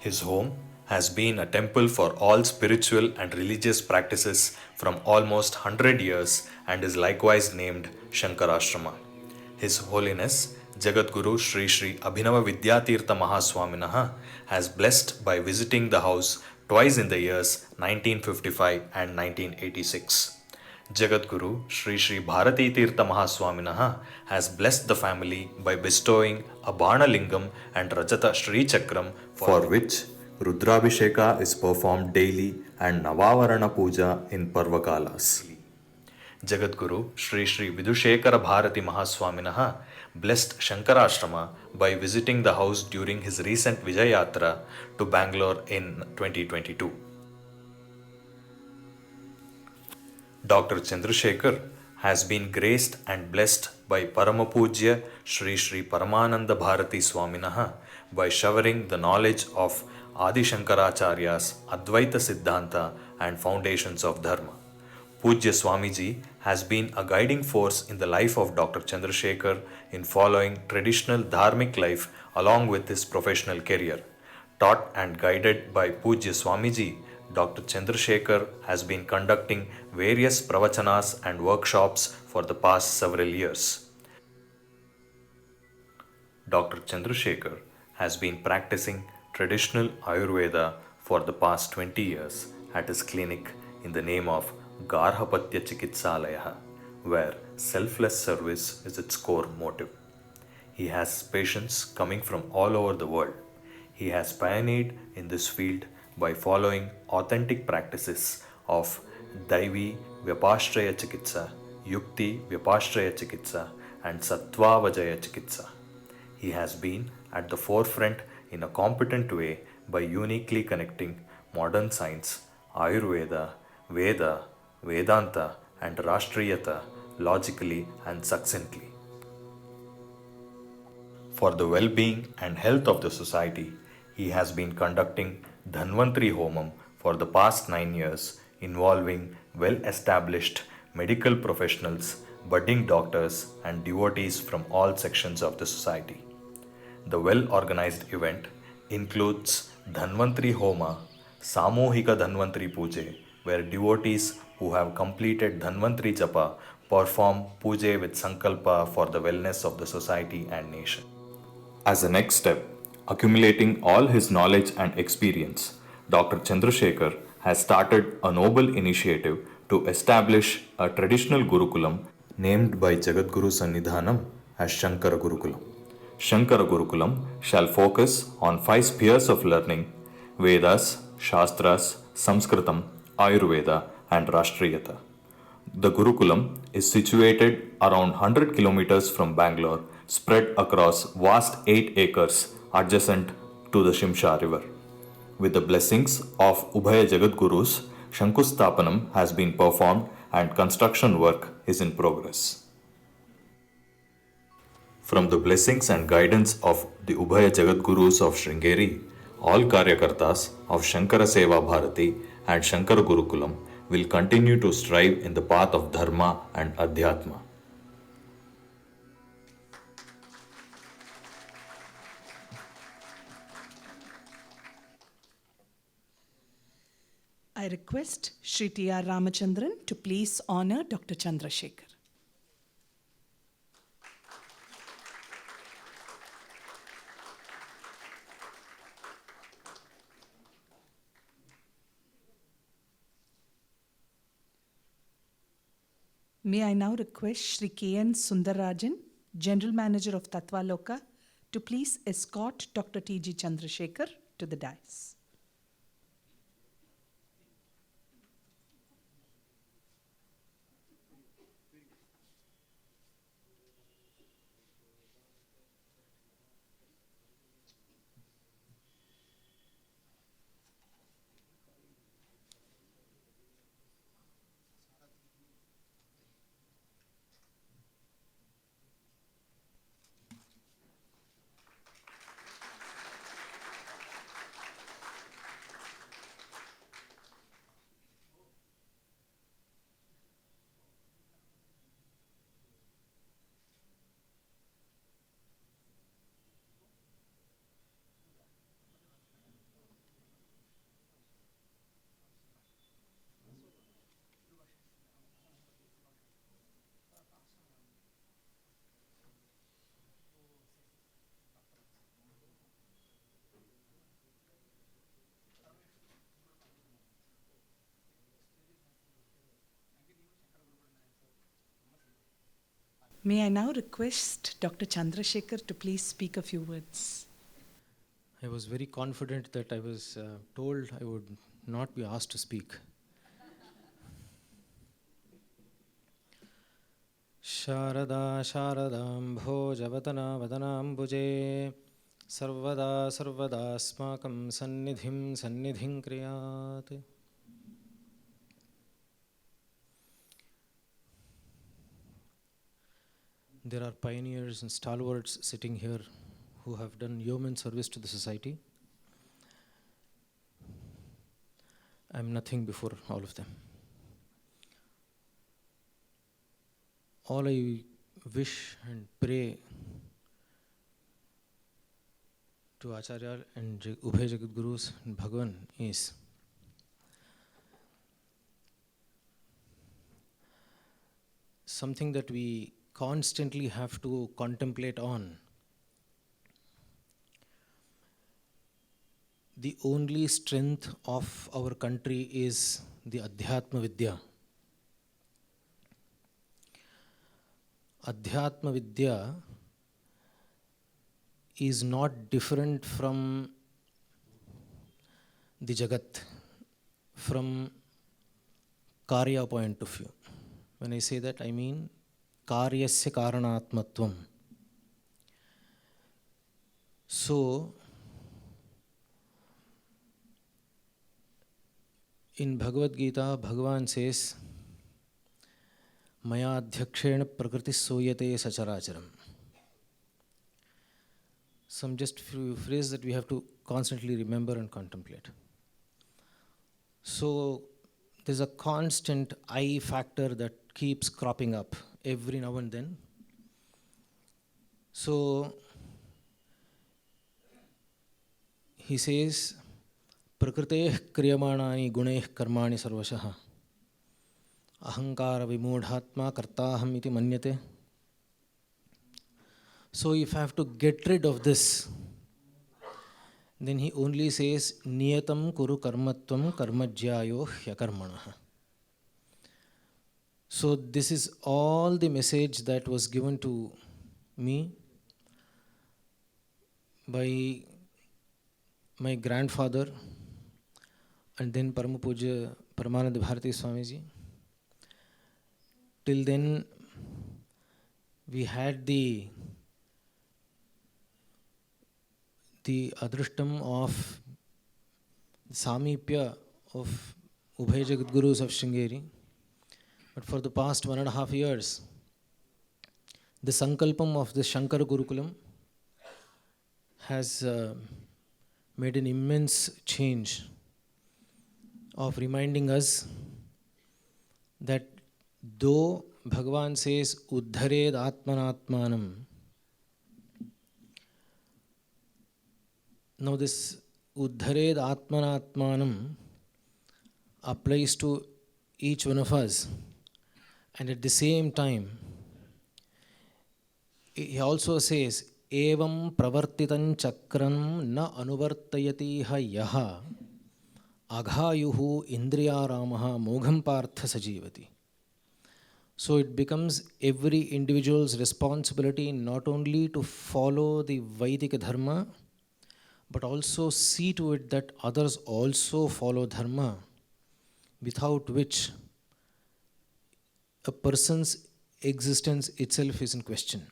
His home has been a temple for all spiritual and religious practices from almost 100 years and is likewise named Shankarashrama. His Holiness Jagadguru Sri Sri Abhinava Vidyatirtha Mahaswaminaha has blessed by visiting the house twice in the years 1955 and 1986. Jagadguru Sri Sri Bharati Tirtha Mahaswaminaha has blessed the family by bestowing a Banalingam and Rajata Shri Chakram for which Rudrabhisheka is performed daily and Navavarana Puja in Parvakalas. Jagadguru Sri Sri Vidushekara Bharati Mahaswaminaha blessed Shankarashrama by visiting the house during his recent Vijayatra to Bangalore in 2022. Dr. Chandrashekhar has been graced and blessed by Paramapujya Sri Sri Paramananda Bharati Swaminaha by showering the knowledge of Adi Shankaracharya's Advaita Siddhanta and foundations of Dharma. Pujya Swamiji has been a guiding force in the life of Dr. Chandrashekhar in following traditional dharmic life along with his professional career. Taught and guided by Pujya Swamiji, Dr. Chandrashekhar has been conducting various pravachanas and workshops for the past several years. Dr. Chandrashekhar has been practicing traditional Ayurveda for the past 20 years at his clinic in the name of Garhapatya Chikitsalaya, where selfless service is its core motive. He has patients coming from all over the world. He has pioneered in this field by following authentic practices of Daivi Vyapashraya Chikitsa, Yukti Vyapashraya Chikitsa, and Sattva Vajaya Chikitsa. He has been at the forefront in a competent way by uniquely connecting modern science, Ayurveda, Veda, Vedanta, and Rashtriyata logically and succinctly. For the well-being and health of the society, he has been conducting Dhanvantri Homam for the past 9 years, involving well-established medical professionals, budding doctors, and devotees from all sections of the society. The well-organized event includes Dhanvantri Homa, Samohika Dhanvantri Puje, where devotees who have completed Dhanvantri Japa perform puja with sankalpa for the wellness of the society and nation. As a next step, accumulating all his knowledge and experience, Dr. Chandrashekhar has started a noble initiative to establish a traditional Gurukulam named by Jagadguru Sannidhanam as Shankara Gurukulam. Shankara Gurukulam shall focus on 5 spheres of learning: Vedas, Shastras, Sanskritam, Ayurveda, and Rashtriyata. The Gurukulam is situated around 100 kilometers from Bangalore, spread across vast 8 acres adjacent to the Shimsha River. With the blessings of Ubhaya Jagadgurus, Shankustapanam has been performed and construction work is in progress. From the blessings and guidance of the Ubhaya Jagadgurus of Sringeri, all Karyakartas of Shankara Seva Bharati and Shankara Gurukulam will continue to strive in the path of Dharma and Adhyatma. I request Shri T.R. Ramachandran to please honor Dr. Chandrashekhar. May I now request Shri K.N. Sundarajan, General Manager of Tattvaloka, to please escort Dr. T.G. Chandrashekhar to the dais. May I now request Dr. Chandrashekhar to please speak a few words. I was very confident that I was told I would not be asked to speak. Sharada Sharadam Bhojavatana Vadanambuje Sarvada Sarvada Smakam Sannidhim Kriyat. There are pioneers and stalwarts sitting here who have done yeoman service to the society. I am nothing before all of them. All I wish and pray to Acharya and Ubhay Jagadgurus and Bhagavan is something that we constantly have to contemplate on. The only strength of our country is the Adhyatma Vidya. Adhyatma Vidya is not different from the Jagat, from Karya point of view. When I say that, I mean Karyasya Karanatmatvam. So, in Bhagavad Gita, Bhagavan says, Maya adhyakshena prakriti soyate sacharacharam. Some just few phrases that we have to constantly remember and contemplate. So, there's a constant I factor that keeps cropping up every now and then. So, he says, Prakriteh kriyamanani guneh karmani sarvashaha ahankara vimodhatma kartaham iti manyate. So if I have to get rid of this, then he only says, Niyatam kuru karmatvam karmajyayo hyakarmanaha. So this is all the message that was given to me by my grandfather and then Parama Pujya Paramananda Bharati Swamiji. Till then, we had the adrishtam of Samipya of Ubhaya Jagadgurus of Sringeri. But for the past 1.5 years, the Sankalpam of the Shankara Gurukulam has made an immense change of reminding us that though Bhagavan says, Uddhared Atmanatmanam, now this Uddhared Atmanatmanam applies to each one of us, and at the same time, he also says, Evam pravartitan chakram na anuvartayati ha yaha aghayuhu indriyaramaha mogham partha sajivati. So it becomes every individual's responsibility not only to follow the Vaidika dharma, but also see to it that others also follow dharma, without which a person's existence itself is in question.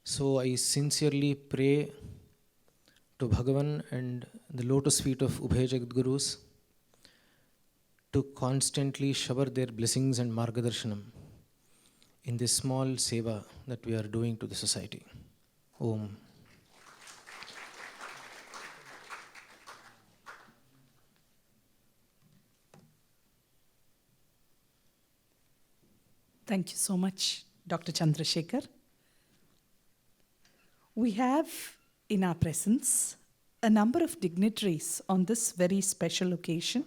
So I sincerely pray to Bhagavan and the lotus feet of Ubhaya Jagadgurus to constantly shower their blessings and margadarshanam in this small seva that we are doing to the society. Om. Thank you so much, Dr. Chandrashekhar. We have in our presence a number of dignitaries on this very special occasion.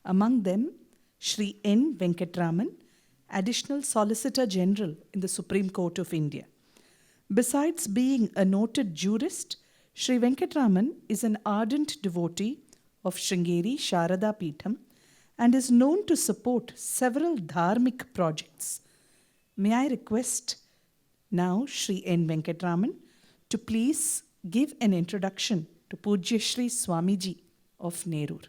Among them, Shri N. Venkatraman, Additional Solicitor General in the Supreme Court of India. Besides being a noted jurist, Shri Venkatraman is an ardent devotee of Sringeri Sharada Peetham and is known to support several dharmic projects. May I request now Shri N. Venkatraman to please give an introduction to Pujya Shri Swamiji of Nerur.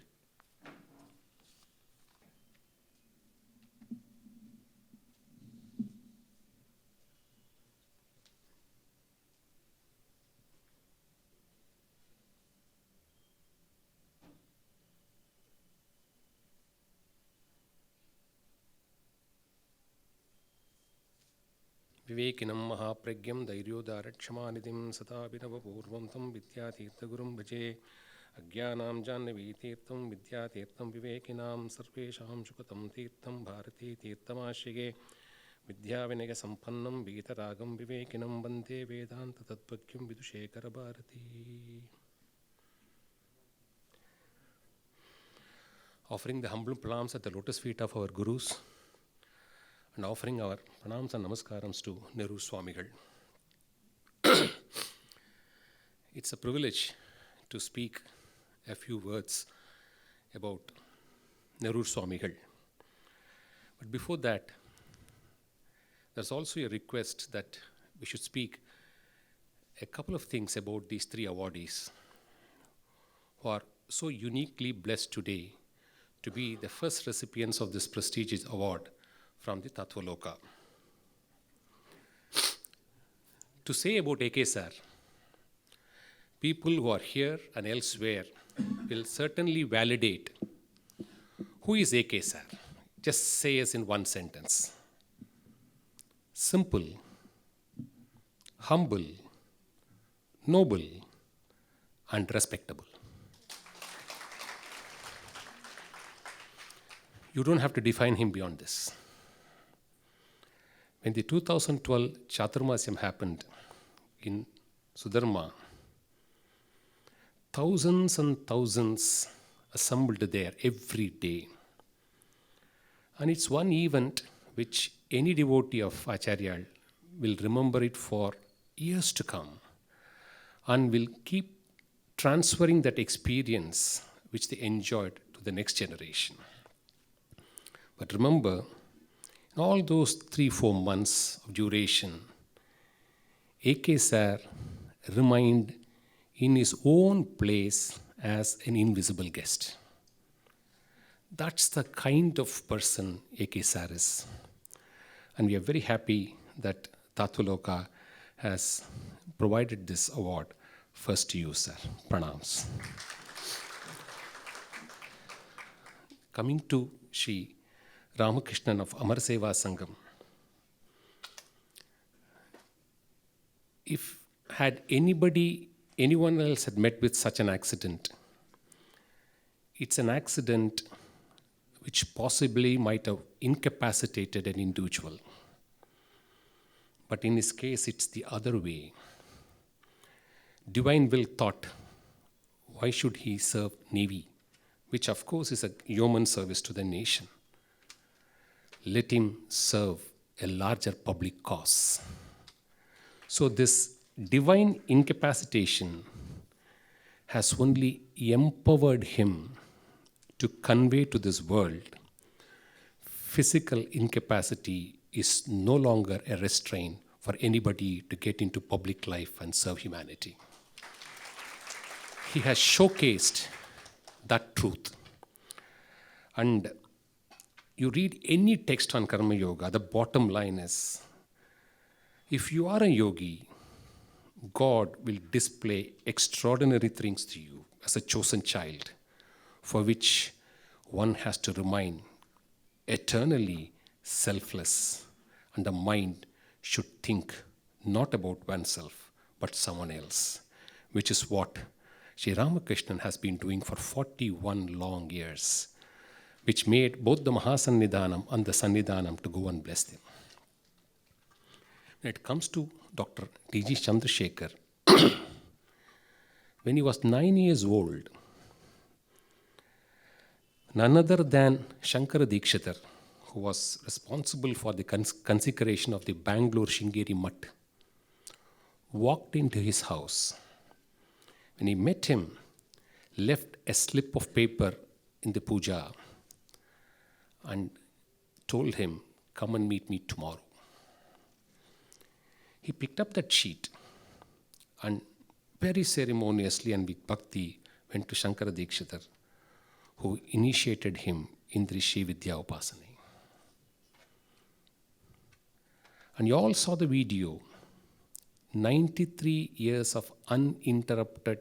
विवेकिनं महाप्रज्ञं धैर्योदारक्षमानिधिं सताभिनवपूर्वं तं विद्यातीर्थगुरुं भजे अज्ञानां जाह्नवीतीर्थं विद्यातीर्थं विवेकिनां सर्वेषां सुखतं तीर्थं भारतीतीर्थमाश्रये विद्याविनयसम्पन्नं वीतरागं विवेकिनं वन्दे वेदान्ततत्त्वज्ञं विदुशेखरभारती. Offering the humble pranams at the lotus feet of our gurus and offering our pranams and namaskarams to Nerur Swamigal. It's a privilege to speak a few words about Nerur Swamigal. But before that, there's also a request that we should speak a couple of things about these three awardees who are so uniquely blessed today to be the first recipients of this prestigious award from the Tattvaloka. To say about AK sir, people who are here and elsewhere will certainly validate who is AK sir. Just say us in one sentence. Simple, humble, noble, and respectable. You don't have to define him beyond this. When the 2012 Chaturmashyam happened in Sudharma, thousands and thousands assembled there every day. And it's one event which any devotee of Acharya will remember it for years to come and will keep transferring that experience which they enjoyed to the next generation. But remember, in all those 3-4 months of duration, AK sir remained in his own place as an invisible guest. That's the kind of person AK sir is. And we are very happy that Tattvaloka has provided this award first to you, sir. Pranams. Coming to Shri Ramakrishnan of Amar Seva Sangham. If anyone else had met with such an accident, it's an accident which possibly might have incapacitated an individual. But in his case, it's the other way. Divine will thought, why should he serve Navy, which of course is a yeoman service to the nation? Let him serve a larger public cause. So this divine incapacitation has only empowered him to convey to this world physical incapacity is no longer a restraint for anybody to get into public life and serve humanity. He has showcased that truth. And you read any text on Karma Yoga, the bottom line is, if you are a yogi, God will display extraordinary things to you as a chosen child, for which one has to remain eternally selfless, and the mind should think not about oneself, but someone else, which is what Sri Ramakrishnan has been doing for 41 long years, which made both the Mahasannidhanam and the Sannidhanam to go and bless them. When it comes to Dr. D.G. Chandrashekhar, when he was 9 years old, none other than Shankara Dikshitar, who was responsible for the consecration of the Bangalore Shringeri Mutt, walked into his house. When he met him, left a slip of paper in the puja and told him, come and meet me tomorrow. He picked up that sheet and very ceremoniously and with bhakti went to Shankara Dikshitar, who initiated him in the Shri Vidya Upasana. And you all saw the video, 93 years of uninterrupted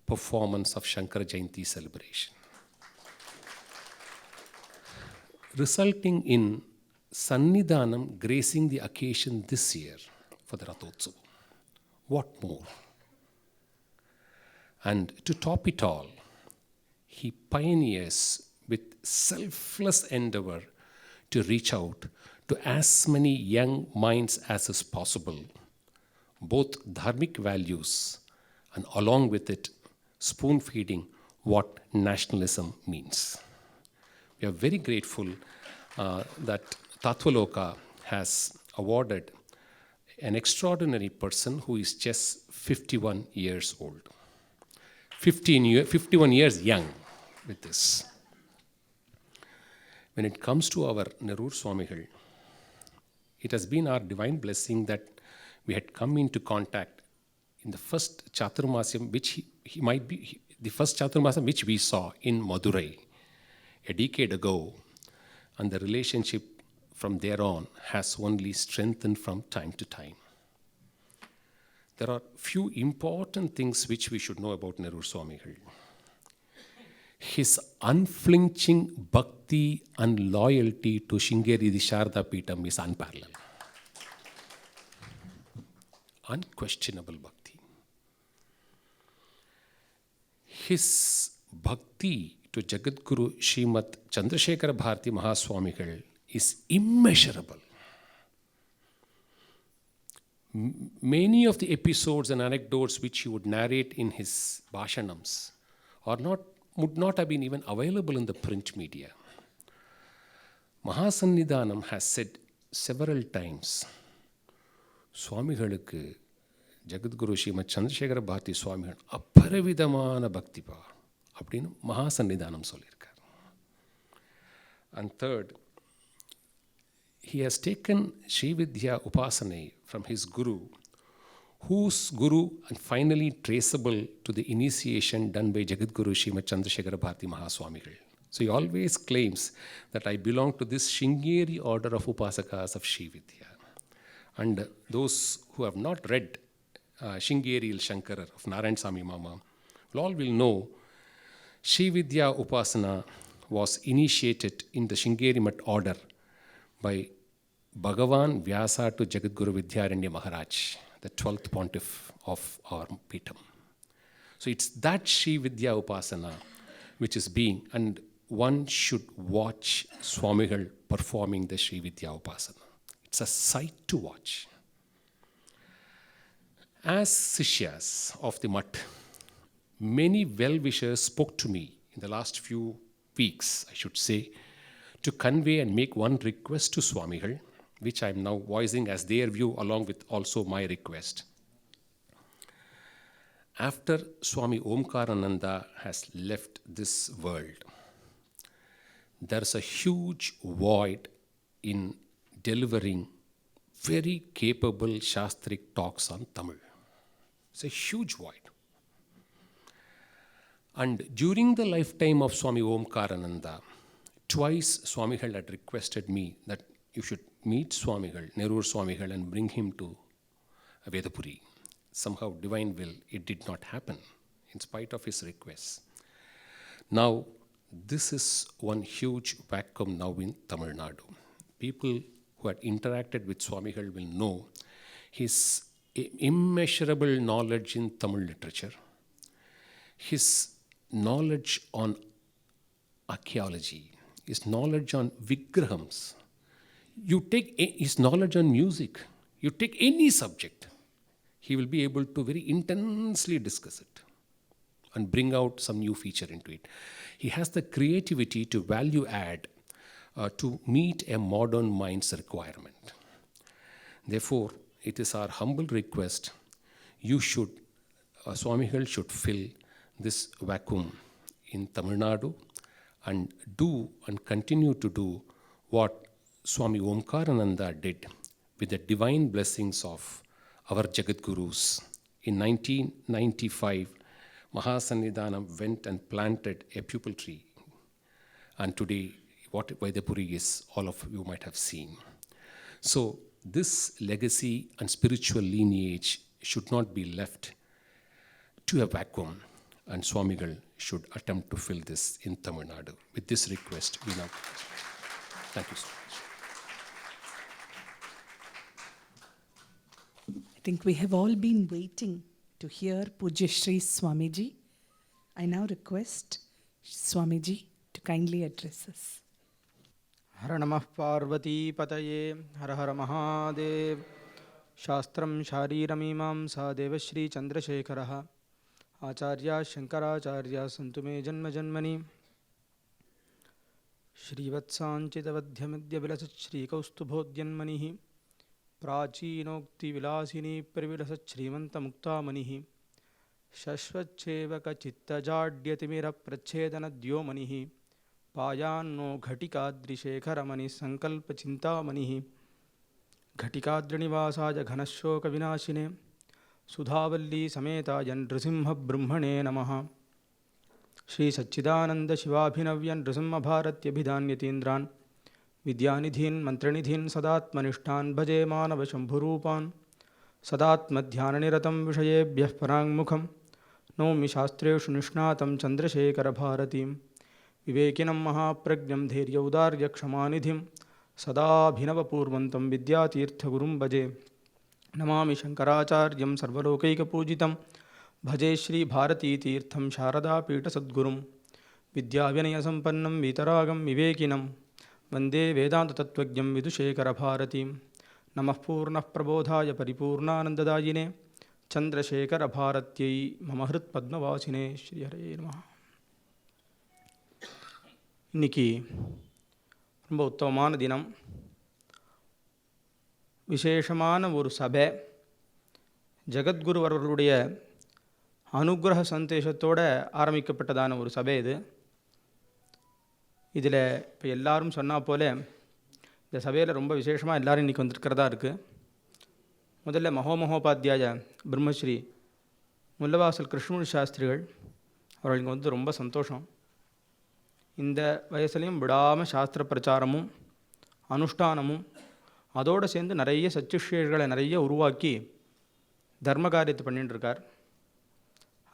performance of Shankara Jayanti celebration, resulting in Sannidhanam gracing the occasion this year for the Rathotsava. What more? And to top it all, he pioneers with selfless endeavor to reach out to as many young minds as is possible, both dharmic values and along with it, spoon feeding what nationalism means. We are very grateful that Tattvaloka has awarded an extraordinary person who is just 51 years old. 51 years young with this. When it comes to our Nerur Swamigal, it has been our divine blessing that we had come into contact in the first Chaturmasam, which he might be the first Chaturmasam which we saw in Madurai a decade ago, and the relationship from there on has only strengthened from time to time. There are few important things which we should know about Nerur Swamigal. His unflinching bhakti and loyalty to Sringeri the Sharda Peetham is unparalleled. Unquestionable bhakti. His bhakti to Jagadguru Srimad Chandrashekhar Bharati Mahaswamigal is immeasurable. Many of the episodes and anecdotes which he would narrate in his bhashanams would not have been even available in the print media. Mahasannidhanam has said several times, Swamigalukku Jagadguru Srimad Chandrashekhar Bharati Swamigal aparavidhamana bhaktipa அப்படின்னு மகாசன்னிதானம் சொல்லியிருக்கார். And third, he has taken Sri Vidya Upasana from his guru, whose guru and finally traceable to the initiation done by Jagadguru Srimad Chandrashekhar Bharati Mahaswamigal. So he always claims that I belong to this Sringeri order of Upasakas of Sri Vidya. And those who have not read Sringeri Shankarar of Narayan Sami Mama all will know Sri Vidya Upasana was initiated in the Sringeri Mat order by Bhagavan Vyasa to Jagadguru Vidyaranya Maharaj, the 12th pontiff of our Peetham. So it's that Sri Vidya Upasana which is being, and one should watch Swamigal performing the Sri Vidya Upasana. It's a sight to watch. As Sishyas of the Mat, many well-wishers spoke to me in the last few weeks, I should say, to convey and make one request to Swamigal, which I am now voicing as their view along with also my request. After Swami Omkarananda has left this world, there's a huge void in delivering very capable Shastric talks on Tamil. It's a huge void. And during the lifetime of Swami Omkarananda, twice Swamigal had requested me that you should meet Swamigal, Nerur Swamigal, and bring him to Vedapuri. Somehow, divine will, it did not happen, in spite of his requests. Now, this is one huge vacuum now in Tamil Nadu. People who had interacted with Swamigal will know his immeasurable knowledge in Tamil literature, his knowledge on archaeology, his knowledge on vigrahams. You take his knowledge on music, you take any subject, he will be able to very intensely discuss it and bring out some new feature into it. He has the creativity to value add to meet a modern mind's requirement. Therefore, it is our humble request, you should, Swamigal should fill this vacuum in Tamil Nadu and do and continue to do what Swami Omkarananda did with the divine blessings of our Jagadgurus. In 1995, Mahasannidhanam went and planted a pupil tree. And today, what Vedapuri is, all of you might have seen. So, this legacy and spiritual lineage should not be left to a vacuum, and Swamigal should attempt to fill this in Tamil Nadu. With this request, we now thank you so much. I think we have all been waiting to hear Pujya Shri Swamiji. I now request Swamiji to kindly address us. हर नमः पार्वती पतये हर हर महादेव शास्त्रं शारीरमीमांसा देवश्री चंद्रशेखरः आचार्या शंकराचार्या सन्तु मे जन्म जन्मनि श्रीवत्साञ्चितवध्यमद्यविलसत् श्रीकौस्तुभोद्यन्मनिः प्राचीनोक्तिविलासिनी प्रविलसत् श्रीमन्तमुक्तामनिः शश्वच्छेवकचित्तजाड्यतिमिरप्रच्छेदनद्योमनिः पायान्नो घटिकाद्रिशेखरमणि सङ्कल्पचिन्तामणिः घटिकाद्रिनिवासाय घनशोकविनाशिने சுதாவல்லி சமேதாய நிருசிம்ம பிரம்மணே நமः. ஸ்ரீ சச்சிதானந்த சிவாபிநவ்யன் நிருசிம்மபாரத்யபிதான்யதீந்திரான் வித்யாநிதீன் மந்திரநிதீன் சதாத்மனிஷ்டான் பஜே மானவ சம்புரூபான் சதாத்மத்யானநிரதம் விஷயேபியः பராங்முகம் நௌமி சாஸ்திரேஷு நிஷ்ணாதம் சந்திரசேகரபாரதீம் விவேகினம் மகாப்ரஜ்ஞம் தைர்யௌதார்யக்ஷமாநிதிம் சதாபினவபூர்வந்தம் வித்யாதீர்த்தகுரும் பஜே. நமாமி சங்கராச்சார்யம் சர்வலோகைகபூஜிதம் பஜே ஸ்ரீபாரதீதீர்த்தம் சாரதாபீఠசத்குரும் வித்யாவினயசம்பன்னம் வீதராகம் விவேகினம் வந்தே வேதாந்ததத்வஜ்ஞம் விதுஷேகரபாரதீம். நமः பூர்ணः பிரபோதாய பரிபூர்ணானந்ததாயினே சந்திரசேகரபாரத்யை மம ஹிருத் பத்மவாசினே. ஸ்ரீஹரே நமः. இன்னைக்கு ரொம்ப உத்தமமான தினம், விசேஷமான ஒரு சபை. ஜகத்குரு அவர்களுடைய அனுகிரக சந்தேஷத்தோடு ஆரம்பிக்கப்பட்டதான ஒரு சபை இது. இதில் இப்போ எல்லாரும் சொன்னால் போல இந்த சபையில் ரொம்ப விசேஷமாக எல்லோரும் இன்றைக்கி வந்துருக்கிறதா இருக்குது. முதல்ல மகோமகோபாத்தியாய பிரம்மஸ்ரீ முல்லவாசல் கிருஷ்ணமூர்த்தி சாஸ்திரிகள் அவர்களுக்கு வந்து ரொம்ப சந்தோஷம். இந்த வயசுலையும் விடாமல் சாஸ்திர பிரச்சாரமும் அனுஷ்டானமும் அதோடு சேர்ந்து நிறைய சச்சிஷ்யர்களை நிறைய உருவாக்கி தர்ம காரியத்தை பண்ணிட்டு இருக்கார்.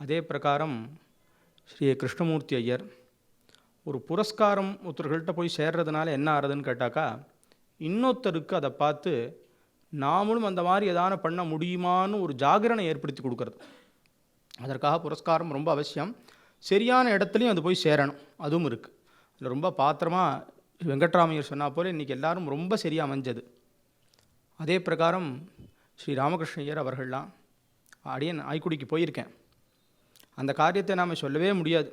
அதே பிரகாரம் ஸ்ரீ கிருஷ்ணமூர்த்தி ஐயர் ஒரு புரஸ்காரம் ஒருத்தர்கள்ட்ட போய் சேர்றதுனால என்ன ஆறுதுன்னு கேட்டாக்கா, இன்னொருத்தருக்கு அதை பார்த்து நாமளும் அந்த மாதிரி எதான பண்ண முடியுமான்னு ஒரு ஜாகரணை ஏற்படுத்தி கொடுக்கறது. அதற்காக புரஸ்காரம் ரொம்ப அவசியம். சரியான இடத்துலையும் அது போய் சேரணும், அதுவும் இருக்குது. அதில் ரொம்ப பாத்திரமாக வெங்கட்ராமையர் சொன்னால் போல இன்றைக்கி எல்லாரும் ரொம்ப சரியாக அமைஞ்சது. அதே பிரகாரம் ஸ்ரீ ராமகிருஷ்ண ஐயர் அவர்கள்லாம் அடியன் ஆய்க்குடிக்கு போயிருக்கேன். அந்த காரியத்தை நாம் சொல்லவே முடியாது.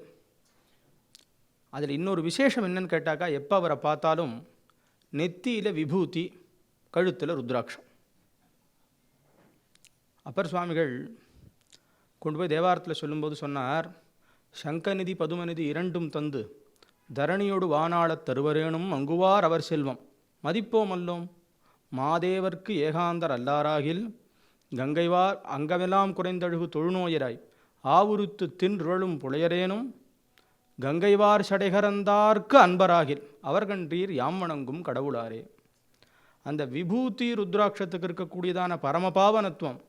அதில் இன்னொரு விசேஷம் என்னன்னு கேட்டாக்கா, எப்போ அவரை பார்த்தாலும் நெத்தியில் விபூதி, கழுத்தில் ருத்ராட்சம். அப்பர் சுவாமிகள் கொண்டு போய் தேவாரத்தில் சொல்லும்போது சொன்னார், சங்கநிதி பதுமநிதி இரண்டும் தந்து தரணியோடு வானாளத் தருவரேனும் அங்குவார் அவர் செல்வம் மதிப்போம் அல்லோம் மாதேவர்க்கு ஏகாந்தர் அல்லாராகில் கங்கைவார் அங்கமெல்லாம் குறைந்தழுகு தொழுநோயராய் ஆவுருத்து தின்றுழும் புலையரேனும் கங்கைவார் சடைகரந்தார்க்கு அன்பராகில் அவர் கன்றீர் யாம் வணங்கும் கடவுளாரே. அந்த விபூதி ருத்ராட்சத்துக்கு இருக்கக்கூடியதான பரமபாவனத்துவம்,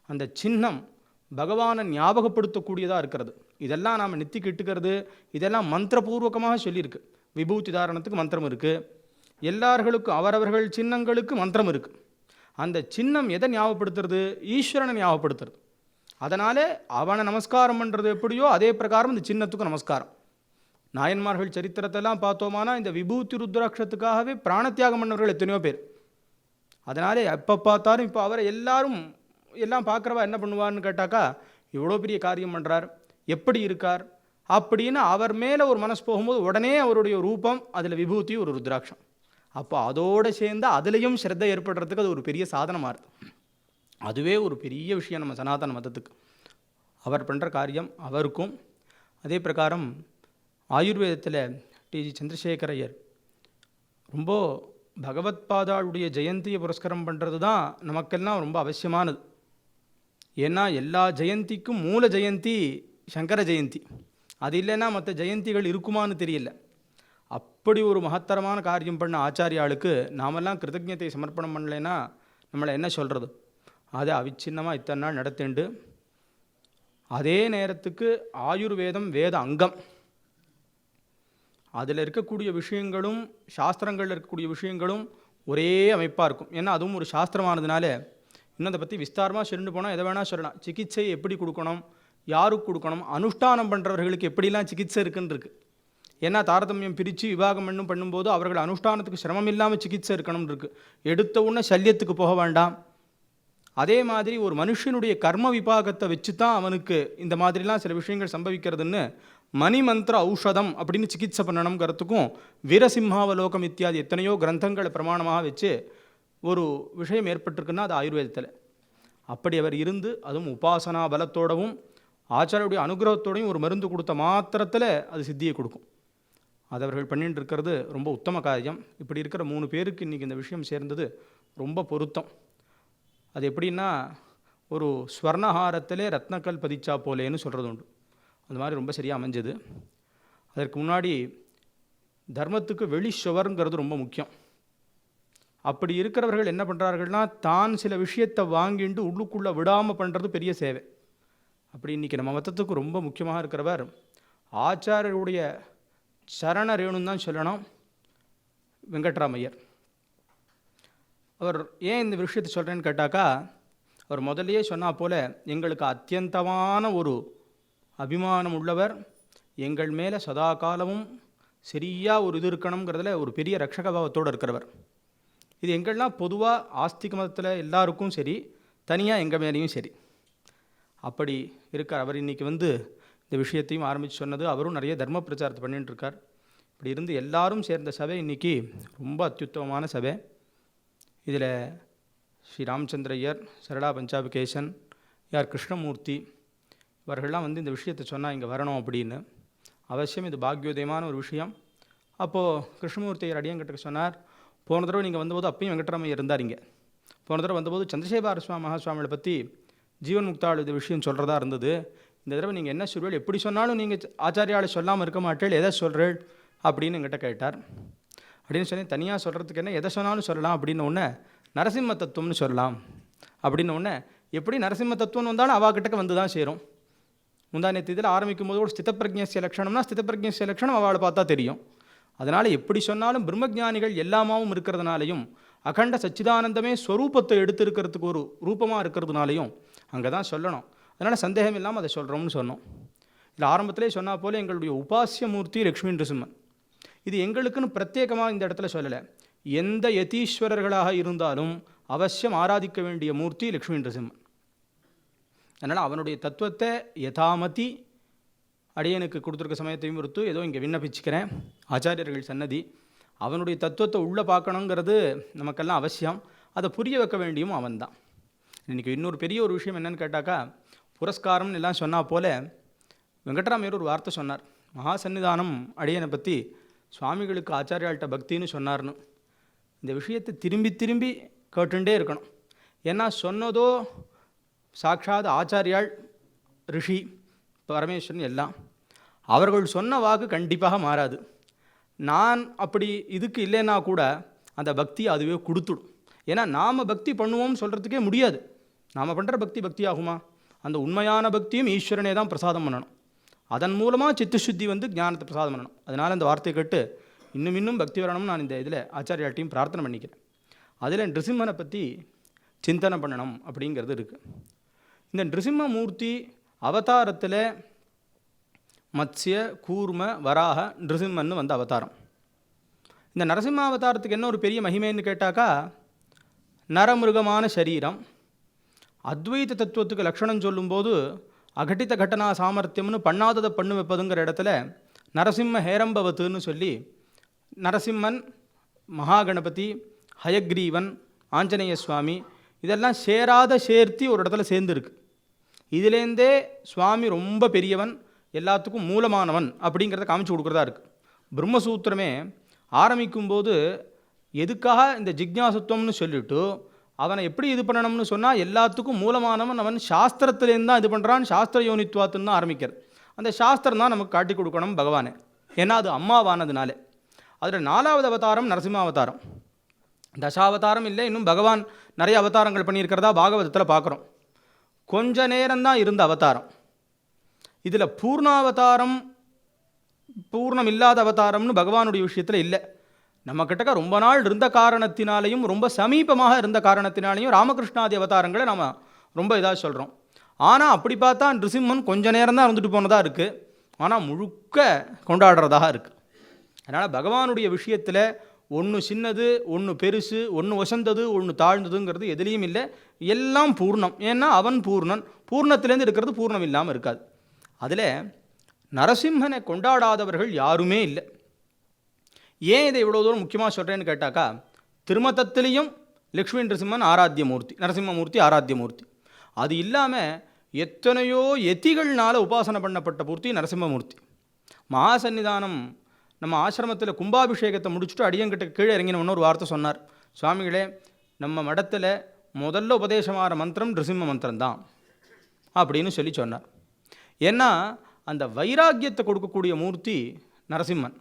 அந்த சின்னம் பகவானை ஞாபகப்படுத்தக்கூடியதாக இருக்கிறது. இதெல்லாம் நாம் நித்திக்கு இட்டுக்கிறது, இதெல்லாம் மந்திரபூர்வகமாக சொல்லியிருக்கு. விபூதி தாரணத்துக்கு மந்திரம் இருக்குது, எல்லார்களுக்கும் அவரவர்கள் சின்னங்களுக்கு மந்திரம் இருக்குது. அந்த சின்னம் எதை ஞாபகப்படுத்துறது? ஈஸ்வரனை ஞாபகப்படுத்துறது. அதனாலே அவனை நமஸ்காரம் பண்ணுறது எப்படியோ அதே பிரகாரம் இந்த சின்னத்துக்கு நமஸ்காரம். நாயன்மார்கள் சரித்திரத்தெல்லாம் பார்த்தோமானா இந்த விபூதி ருத்ராட்சத்துக்காகவே பிராணத்தியாகம் பண்ணவர்கள் எத்தனையோ பேர். அதனாலே எப்போ பார்த்தாலும் இப்போ அவரை எல்லாம் பார்க்குறவா என்ன பண்ணுவான்னு கேட்டாக்கா, இவ்வளோ பெரிய காரியம் பண்ணுறார், எப்படி இருக்கார் அப்படின்னு அவர் மேலே ஒரு மனசு போகும்போது உடனே அவருடைய ரூபம், அதில் விபூதி, ஒரு ருத்ராட்சம். அப்போ அதோடு சேர்ந்து அதுலேயும் ஸ்ரத்தை ஏற்படுறதுக்கு அது ஒரு பெரிய சாதனமாக இருக்குது. அதுவே ஒரு பெரிய விஷயம் நம்ம சனாதன மதத்துக்கு. அவர் பண்ணுற காரியம் அவருக்கும். அதே பிரகாரம் ஆயுர்வேதத்தில் டி.ஜி. சந்திரசேகர் ஐயர் ரொம்ப பகவத்பாதாளுடைய ஜெயந்தியை புரஸ்காரம் பண்ணுறது தான் நமக்கெல்லாம் ரொம்ப அவசியமானது. ஏன்னா எல்லா ஜெயந்திக்கும் மூல ஜெயந்தி சங்கர ஜெயந்தி. அது இல்லைன்னா மற்ற ஜெயந்திகள் இருக்குமான்னு தெரியல. அப்படி ஒரு மகத்தரமான காரியம் பண்ண ஆச்சாரியாளுக்கு நாமெல்லாம் கிருதஜ்ஞத்தை சமர்ப்பணம் பண்ணலைன்னா நம்மளை என்ன சொல்கிறது? அதை அவிச்சின்னமாக இத்தனை நாள் நடத்திண்டு, அதே நேரத்துக்கு ஆயுர்வேதம் வேத அங்கம், அதில் இருக்கக்கூடிய விஷயங்களும் சாஸ்திரங்களில் இருக்கக்கூடிய விஷயங்களும் ஒரே அமைப்பாக இருக்கும். ஏன்னா அதுவும் ஒரு சாஸ்திரமானதுனால இன்னும் அதை பற்றி விஸ்தாரமாக சொல்லிட்டு போனால் எதை வேணால் சொல்லலாம். சிகிச்சை எப்படி கொடுக்கணும், யாருக்கு கொடுக்கணும், அனுஷ்டானம் பண்ணுறவர்களுக்கு எப்படிலாம் சிகிச்சை இருக்குன்னு இருக்குது. ஏன்னா தாரதமியம் பிரித்து விவாகம் பண்ணும்போது அவர்கள் அனுஷ்டானத்துக்கு சிரமம் இல்லாமல் சிகிச்சை இருக்கணும்னு இருக்குது. எடுத்த உடனே சல்யத்துக்கு போக வேண்டாம். அதே மாதிரி ஒரு மனுஷனுடைய கர்ம விபாகத்தை வச்சு தான் அவனுக்கு இந்த மாதிரிலாம் சில விஷயங்கள் சம்பவிக்கிறதுன்னு மணிமந்திர ஔஷதம் அப்படின்னு சிகிச்சை பண்ணணுங்கிறதுக்கும் வீரசிம்ஹாவலோகம் இத்தியாதி எத்தனையோ கிரந்தங்களை பிரமாணமாக வச்சு ஒரு விஷயம் ஏற்பட்டிருக்குன்னா அது ஆயுர்வேதத்தில். அப்படி அவர் இருந்து அதுவும் உபாசனா பலத்தோடவும் ஆச்சாரியுடைய அனுகிரகத்தோடையும் ஒரு மருந்து கொடுத்த மாத்திரத்தில் அது சித்தியை கொடுக்கும். அது அவர்கள் பண்ணிட்டு இருக்கிறது ரொம்ப உத்தம காரியம். இப்படி இருக்கிற 3 பேருக்கு இன்றைக்கி இந்த விஷயம் சேர்ந்தது ரொம்ப பொருத்தம். அது எப்படின்னா, ஒரு ஸ்வர்ணஹாரத்திலே ரத்னக்கல் பதிச்சா போலேன்னு சொல்கிறது உண்டு. அந்த மாதிரி ரொம்ப சரியாக அமைஞ்சது. அதற்கு முன்னாடி தர்மத்துக்கு வெளி சுவருங்கிறது ரொம்ப முக்கியம். அப்படி இருக்கிறவர்கள் என்ன பண்ணுறார்கள்னா, தான் சில விஷயத்தை வாங்கிட்டு உள்ளுக்குள்ளே விடாமல் பண்ணுறது பெரிய சேவை. அப்படி இன்றைக்கி நம்ம மதத்துக்கு ரொம்ப முக்கியமாக இருக்கிறவர் ஆச்சாரியருடைய சரண ரேணுன்னு தான் சொல்லணும், வெங்கட்ராமையர். அவர் ஏன் இந்த விஷயத்தை சொல்கிறேன்னு கேட்டாக்கா, அவர் முதல்லையே சொன்னால் போல் எங்களுக்கு அத்தியந்தமான ஒரு அபிமானம் உள்ளவர், எங்கள் மேலே சதா காலமும் சரியாக ஒரு இது இருக்கணுங்கிறதுல ஒரு பெரிய ரட்சக பாவத்தோடு இருக்கிறவர். இது எங்கள்லாம் பொதுவாக ஆஸ்திக மதத்தில் எல்லாருக்கும் சரி, தனியாக எங்கள் மேலேயும் சரி. அப்படி இருக்கார் அவர். இன்றைக்கி இந்த விஷயத்தையும் ஆரம்பித்து சொன்னது, அவரும் நிறைய தர்ம பிரச்சாரத்தை பண்ணிட்டுருக்கார். இப்படி இருந்து எல்லாரும் சேர்ந்த சபை இன்றைக்கி ரொம்ப அத்யுத்தமமான சபை. இதில் ஸ்ரீ ராமச்சந்திரையர், சரளா பஞ்சாபிகேசன், யார் கிருஷ்ணமூர்த்தி, இவர்கள்லாம் இந்த விஷயத்தை சொன்னால் இங்கே வரணும் அப்படின்னு. அவசியம் இது பாக்யோதயமான ஒரு விஷயம். அப்போது கிருஷ்ணமூர்த்தியர் அடியங்கிட்ட சொன்னார், போன தடவை நீங்கள் வந்தபோது அப்பயும் வெங்கட்ராமையர் இருந்தாருங்க. போன தடவை வந்தபோது சந்திரசேகர மகாசுவாமிகளை பற்றி ஜீவன் முக்தாள் இது விஷயம் சொல்கிறதா இருந்தது. இந்த தடவை நீங்கள் என்ன சொல்வீள், எப்படி சொன்னாலும் நீங்கள் ஆச்சாரியாவை சொல்லாமல் இருக்க மாட்டேள், எதை சொல்கிறேள் அப்படின்னு என்கிட்ட கேட்டார். அப்படின்னு சொல்லி தனியாக சொல்கிறதுக்கு என்ன, எதை சொன்னாலும் சொல்லலாம் அப்படின்னு ஒன்று நரசிம்ம தத்துவம்னு சொல்லலாம் அப்படின்னு ஒன்று. எப்படி நரசிம்ம தத்துவம்னு வந்தாலும் அவாக்கிட்டக்க வந்து தான் சேரும். முந்தானத்து இதில் ஆரம்பிக்கும் போது ஒரு ஸ்திதப்பிரஜ்ஞஸ்ய லட்சணம்னா ஸ்திதப்பிரஜ்ஞஸ்ய லட்சணம் அவளை பார்த்தா தெரியும். அதனால் எப்படி சொன்னாலும் பிரம்மஜானிகள் எல்லாமாவும் இருக்கிறதுனாலையும் அகண்ட சச்சிதானந்தமே ஸ்வரூபத்தை எடுத்திருக்கிறதுக்கு ஒரு ரூபமாக இருக்கிறதுனாலையும் அங்கே தான் சொல்லணும். அதனால் சந்தேகம் இல்லாமல் அதை சொல்கிறோம்னு சொன்னோம். இல்லை ஆரம்பத்திலே சொன்னால் போல் எங்களுடைய உபாசிய மூர்த்தி லக்ஷ்மி நரசிம்மன். இது எங்களுக்குன்னு பிரத்யேகமாக இந்த இடத்துல சொல்லலை. எந்த யதீஸ்வரர்களாக இருந்தாலும் அவசியம் ஆராதிக்க வேண்டிய மூர்த்தி லக்ஷ்மி நரசிம்மன். அதனால் அவனுடைய தத்துவத்தை யதாமதி அடியனுக்கு கொடுத்துருக்க சமயத்தையும் பொறுத்து ஏதோ இங்கே விண்ணப்பிச்சுக்கிறேன். ஆச்சாரியர்கள் சன்னதி அவனுடைய தத்துவத்தை உள்ளே பார்க்கணுங்கிறது நமக்கெல்லாம் அவசியம். அதை புரிய வைக்க வேண்டியும் அவன்தான். இன்றைக்கி இன்னொரு பெரிய ஒரு விஷயம் என்னென்னு கேட்டாக்கா, புரஸ்காரம்னு எல்லாம் சொன்னால் போல் வெங்கட்ராமையர் ஒரு வார்த்தை சொன்னார். மகாசன்னிதானம் அடியனை பற்றி சுவாமிகளுக்கு ஆச்சாரியாள்கிட்ட பக்தின்னு சொன்னார்னு. இந்த விஷயத்தை திரும்பி திரும்பி கேட்டுண்டே இருக்கணும். ஏன்னா சொன்னதோ சாட்சாத் ஆச்சாரியாள், ரிஷி, பரமேஸ்வரன் எல்லாம். அவர்கள் சொன்ன வாக்கு கண்டிப்பாக மாறாது. நான் அப்படி இதுக்கு இல்லைன்னா கூட அந்த பக்தியை அதுவே கொடுத்துடும். ஏன்னா நாம் பக்தி பண்ணுவோம்னு சொல்கிறதுக்கே முடியாது. நாம் பண்ணுற பக்தி ஆகுமா? அந்த உண்மையான பக்தியும் ஈஸ்வரனே தான் பிரசாதம் பண்ணணும். அதன் மூலமாக சித்தசுத்தி ஞானத்தை பிரசாதம் பண்ணணும். அதனால் இந்த வார்த்தையை கேட்டு இன்னும் பக்தி வரணும்னு நான் இந்த இதில் ஆச்சாரியாட்டையும் பிரார்த்தனை பண்ணிக்கிறேன். அதில் நிருசிம்மனை பற்றி சிந்தனை பண்ணணும் அப்படிங்கிறது இருக்குது. இந்த நிருசிம்ம மூர்த்தி அவதாரத்தில் மத்ஸ்ய, கூர்ம, வராக, நிருசிம்மன்னு அவதாரம். இந்த நரசிம்ம அவதாரத்துக்கு என்ன ஒரு பெரிய மகிமைன்னு கேட்டாக்கா, நரமிருகமான சரீரம். அத்வைத தத்துவத்துக்கு லக்ஷணம் சொல்லும்போது அகட்டித கட்டனா சாமர்த்தியம்னு பண்ணாததை பண்ணு வைப்பதுங்கிற இடத்துல நரசிம்ம ஹேரம்பவத்துன்னு சொல்லி நரசிம்மன், மகாகணபதி, ஹயக்ரீவன், ஆஞ்சநேய சுவாமி இதெல்லாம் சேராத சேர்த்தி ஒரு இடத்துல சேர்ந்துருக்கு. இதுலேருந்தே சுவாமி ரொம்ப பெரியவன், எல்லாத்துக்கும் மூலமானவன் அப்படிங்கிறத காமிச்சு கொடுக்குறதா இருக்குது. பிரம்மசூத்திரமே ஆரம்பிக்கும்போது எதுக்காக இந்த ஜிக்ஞாசுத்துவம்னு சொல்லிவிட்டு அவனை எப்படி இது பண்ணணும்னு சொன்னால், எல்லாத்துக்கும் மூலமானவன் அவன் சாஸ்திரத்துலேருந்து தான் இது பண்ணுறான், சாஸ்திர யோனித்வாத்துன்னு தான் ஆரம்பிக்கிறது. அந்த சாஸ்திரம் தான் நமக்கு காட்டி கொடுக்கணும் பகவானே. ஏன்னா அது அம்மாவானதுனால. அதில் 4வது அவதாரம் நரசிம்ம அவதாரம். தசாவதாரம் இல்லை, இன்னும் பகவான் நிறைய அவதாரங்கள் பண்ணியிருக்கிறதா பாகவதத்தில் பார்க்குறோம். கொஞ்ச நேரம்தான் இருந்த அவதாரம். இதில் பூர்ணாவதாரம், பூர்ணம் இல்லாத அவதாரம்னு பகவானுடைய விஷயத்தில் இல்லை. நம்ம கிட்டக்க ரொம்ப நாள் இருந்த காரணத்தினாலையும் ரொம்ப சமீபமாக இருந்த காரணத்தினாலையும் ராமகிருஷ்ணாதி அவதாரங்களை நம்ம ரொம்ப இதாக சொல்கிறோம். ஆனால் அப்படி பார்த்தா நிருசிம்மன் கொஞ்ச நேரம் தான் இருந்துட்டு போனதாக இருக்குது, ஆனால் முழுக்க கொண்டாடுறதாக இருக்குது. அதனால் பகவானுடைய விஷயத்தில் ஒன்று சின்னது, ஒன்று பெருசு, ஒன்று வசந்தது, ஒன்று தாழ்ந்ததுங்கிறது எதுலேயும் இல்லை. எல்லாம் பூர்ணம். ஏன்னா அவன் பூர்ணன். பூர்ணத்திலேருந்து இருக்கிறது பூர்ணம் இல்லாமல் இருக்காது. அதில் நரசிம்மனை கொண்டாடாதவர்கள் யாருமே இல்லை. ஏன் இதை இவ்வளோ தூரம் முக்கியமாக சொல்கிறேன்னு கேட்டாக்கா, திருமதத்திலையும் லக்ஷ்மி நரசிம்மன் ஆராத்திய மூர்த்தி, நரசிம்மமூர்த்தி ஆராத்திய மூர்த்தி. அது இல்லாமல் எத்தனையோ யதிகள்னால் உபாசனை பண்ணப்பட்ட மூர்த்தி நரசிம்மமூர்த்தி. மகாசன்னிதானம் நம்ம ஆசிரமத்தில் கும்பாபிஷேகத்தை முடிச்சுட்டு அடியங்கிட்ட கீழே இறங்கின ஒரு வார்த்தை சொன்னார். சுவாமிகளே, நம்ம மடத்தில் முதல்ல உபதேசமான மந்திரம் நிருசிம்ம மந்திரம்தான் அப்படின்னு சொல்லி சொன்னார். ஏன்னா அந்த வைராக்கியத்தை கொடுக்கக்கூடிய மூர்த்தி நரசிம்மன்.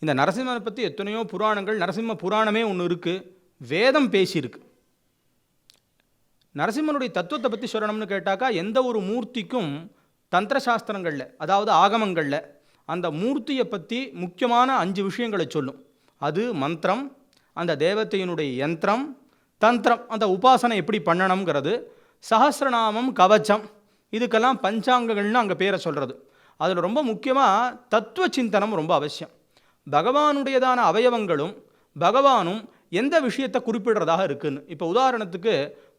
இந்த நரசிம்மனை பற்றி எத்தனையோ புராணங்கள், நரசிம்ம புராணமே ஒன்று இருக்குது, வேதம் பேசியிருக்கு. நரசிம்மனுடைய தத்துவத்தை பற்றி சொல்லணும்னு கேட்டாக்கா, எந்த ஒரு மூர்த்திக்கும் தந்திரசாஸ்திரங்களில், அதாவது ஆகமங்களில் அந்த மூர்த்தியை பற்றி முக்கியமான 5 விஷயங்களை சொல்லும். அது மந்திரம், அந்த தேவதையினுடைய யந்திரம், தந்திரம், அந்த உபாசனை எப்படி பண்ணணுங்கிறது, சஹஸ்ரநாமம், கவச்சம், இதுக்கெல்லாம் பஞ்சாங்கங்கள்னு அங்கே பேரை சொல்கிறது. அதில் ரொம்ப முக்கியமாக தத்துவ சிந்தனம் ரொம்ப அவசியம். பகவானுடையதான அவயவங்களும் பகவானும் எந்த விஷயத்தை குறிப்பிடுறதாக இருக்குன்னு. இப்போ உதாரணத்துக்கு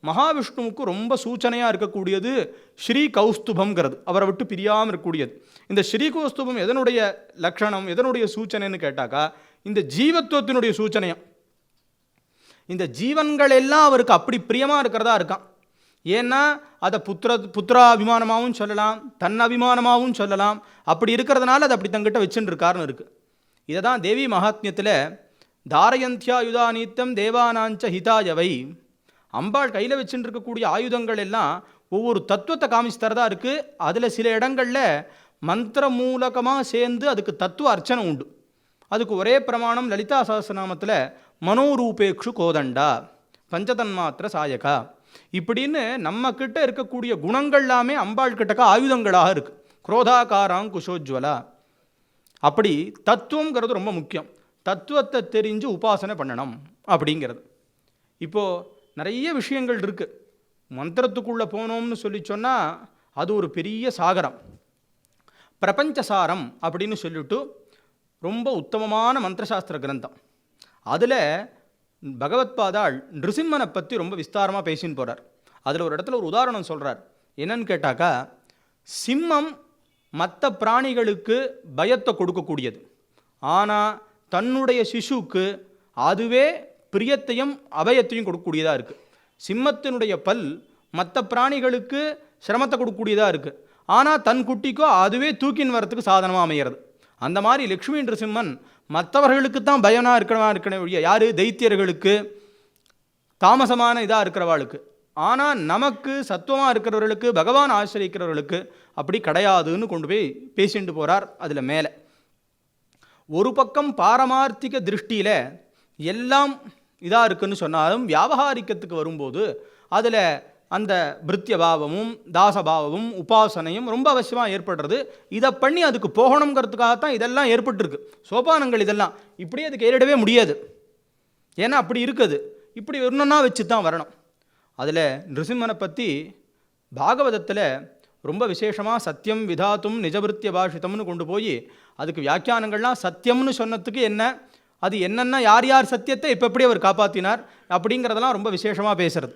மகாவிஷ்ணுவுக்கு ரொம்ப சூச்சனையாக இருக்கக்கூடியது ஸ்ரீ கௌஸ்துபம்ங்கிறது, அவரை விட்டு பிரியாமல் இருக்கக்கூடியது. இந்த ஸ்ரீ கௌஸ்துபம் எதனுடைய லக்ஷணம், எதனுடைய சூச்சனைன்னு கேட்டாக்கா, இந்த ஜீவத்துவத்தினுடைய சூச்சனையம். இந்த ஜீவன்கள் எல்லாம் அவருக்கு அப்படி பிரியமாக இருக்கிறதா இருக்கான். ஏன்னா அதை புத்திராபிமானமாகவும் சொல்லலாம், தன் அபிமானமாகவும் சொல்லலாம். அப்படி இருக்கிறதுனால அதை அப்படி தங்கிட்ட வச்சுன்னு இருக்காருன்னு இருக்குது. இதை தான் தேவி மகாத்மியத்தில் தாரயந்தியா யுதானீத்தம் தேவானாஞ்ச ஹிதாயவை, அம்பாள் கையில் வச்சுட்டு இருக்கக்கூடிய ஆயுதங்கள் எல்லாம் ஒவ்வொரு தத்துவத்தை காமிச்சு தரதா இருக்குது. அதில் சில இடங்களில் மந்திர மூலகமாக சேர்ந்து அதுக்கு தத்துவ அர்ச்சனை உண்டு. அதுக்கு ஒரே பிரமாணம் லலிதா சஹஸ்ரநாமத்தில் மனோரூபேக்ஷு கோதண்டா பஞ்சதன்மாத்திர சாயகா இப்படின்னு நம்ம கிட்ட இருக்கக்கூடிய குணங்கள் எல்லாமே அம்பாள் கிட்டக்க ஆயுதங்களாக இருக்குது. குரோதாகாராங் குஷோஜ்வலா. அப்படி தத்துவங்கிறது ரொம்ப முக்கியம். தத்துவத்தை தெரிஞ்சு உபாசனை பண்ணணும் அப்படிங்கிறது. இப்போது நிறைய விஷயங்கள் இருக்குது. மந்திரத்துக்குள்ளே போனோம்னு சொல்லி சொன்னால் அது ஒரு பெரிய சாகரம். பிரபஞ்சசாரம் அப்படின்னு சொல்லிட்டு ரொம்ப உத்தமமான மந்திரசாஸ்திர கிரந்தம். அதில் பகவத்பாதாள் நிருசிம்மனை பற்றி ரொம்ப விஸ்தாரமாக பேசின்னு போகிறார். அதில் ஒரு இடத்துல ஒரு உதாரணம் சொல்கிறார். என்னன்னு கேட்டாக்கா, சிம்மம் மற்ற பிராணிகளுக்கு பயத்தை கொடுக்கக்கூடியது, ஆனால் தன்னுடைய சிசுவுக்கு அதுவே பிரியத்தையும் அபயத்தையும் கொடுக்கக்கூடியதாக இருக்குது. சிம்மத்தினுடைய பல் மற்ற பிராணிகளுக்கு சிரமத்தை கொடுக்கக்கூடியதாக இருக்குது, ஆனால் தன் குட்டிக்கோ அதுவே தூக்கின் வரத்துக்கு சாதனமாக அமைகிறது. அந்த மாதிரி லக்ஷ்மி நிருசிம்மன் மற்றவர்களுக்கு தான் பயனாக இருக்கணும் ஒழிய, யார், தைத்தியர்களுக்கு, தாமசமான இதாக இருக்கிறவாளுக்கு. ஆனால் நமக்கு சத்துவமாக இருக்கிறவர்களுக்கு, பகவான் ஆசிரியக்கிறவர்களுக்கு அப்படி கிடையாதுன்னு கொண்டு போய் பேசிட்டு போகிறார். அதில் மேலே ஒரு பக்கம் பாரமார்த்திக திருஷ்டியில் எல்லாம் இதாக இருக்குன்னு சொன்னாலும், வியாபகாரிக்கத்துக்கு வரும்போது அதில் அந்த பிருத்தியபாவமும் தாசபாவமும் உபாசனையும் ரொம்ப அவசியமாக ஏற்படுறது. இதை பண்ணி அதுக்கு போகணுங்கிறதுக்காகத்தான் இதெல்லாம் ஏற்பட்டுருக்கு. சோபானங்கள் இதெல்லாம் இப்படியே அதுக்கு ஏறிடவே முடியாது. ஏன்னா அப்படி இருக்குது. இப்படி ஒன்றா வச்சு தான் வரணும். அதில் நிருசிம்மனை பற்றி பாகவதத்தில் ரொம்ப விசேஷமாக சத்தியம் விதாத்தும் நிஜபிருத்திய பாஷிதம்னு கொண்டு போய் அதுக்கு வியாக்கியானங்கள்லாம் சத்தியம்னு சொன்னதுக்கு என்ன, அது என்னென்ன, யார் யார் சத்தியத்தை இப்போ எப்படி அவர் காப்பாற்றினார் அப்படிங்கிறதெல்லாம் ரொம்ப விசேஷமாக பேசுறது.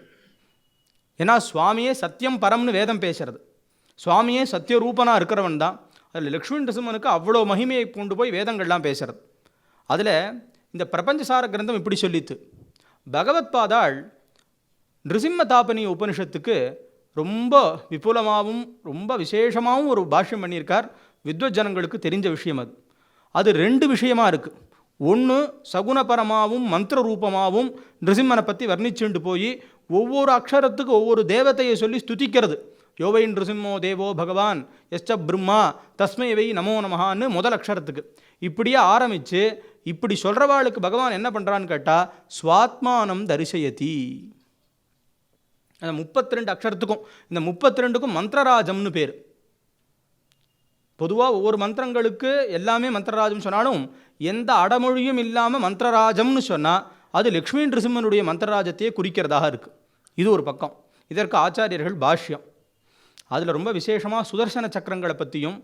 ஏன்னா சுவாமியே சத்தியம் பரம்னு வேதம் பேசுறது. சுவாமியே சத்தியரூபனாக இருக்கிறவன் தான். அதில் லக்ஷ்மி நிருசிம்மனுக்கு அவ்வளோ மகிமையை கொண்டு போய் வேதங்கள்லாம் பேசுறது. அதில் இந்த பிரபஞ்சசார கிரந்தம் இப்படி சொல்லித்து, பகவத்பாதாள் நிருசிம்ம தாபனி உபனிஷத்துக்கு ரொம்ப விபுலமாகவும் ரொம்ப விசேஷமாகவும் ஒரு பாஷ்யம் பண்ணியிருக்கார். வித்வஜனங்களுக்கு தெரிஞ்ச விஷயம் அது. அது 2 விஷயமாக இருக்குது. ஒன்று சகுணபரமாகவும் மந்திர ரூபமாகவும் நிருசிம்மனை பற்றி வர்ணிச்சுண்டு போய் ஒவ்வொரு அக்ஷரத்துக்கு ஒவ்வொரு தேவதையை சொல்லி ஸ்துதிக்கிறது. யோவை நிருசிம்மோ தேவோ பகவான் எஸ்ச பிரம்மா தஸ்மை வை நமோ நமஹான்னு முதல் அக்ஷரத்துக்கு இப்படியே ஆரம்பித்து இப்படி சொல்கிறவாளுக்கு பகவான் என்ன பண்ணுறான்னு கேட்டால் ஸ்வாத்மானம் தரிசயதி. அந்த 32 அக்ஷரத்துக்கும், இந்த 32க்கும் மந்திரராஜம்னு பேர். பொதுவாக ஒவ்வொரு மந்திரங்களுக்கு எல்லாமே மந்திரராஜம் சொன்னாலும் எந்த அடமொழியும் இல்லாமல் மந்திரராஜம்னு சொன்னால் அது லக்ஷ்மி நிருசிம்மனுடைய மந்திரராஜத்தையே குறிக்கிறதாக இருக்குது. இது ஒரு பக்கம். இதற்கு ஆச்சாரியர்கள் பாஷ்யம். அதில் ரொம்ப விசேஷமாக சுதர்சன சக்கரங்களை பற்றியும்,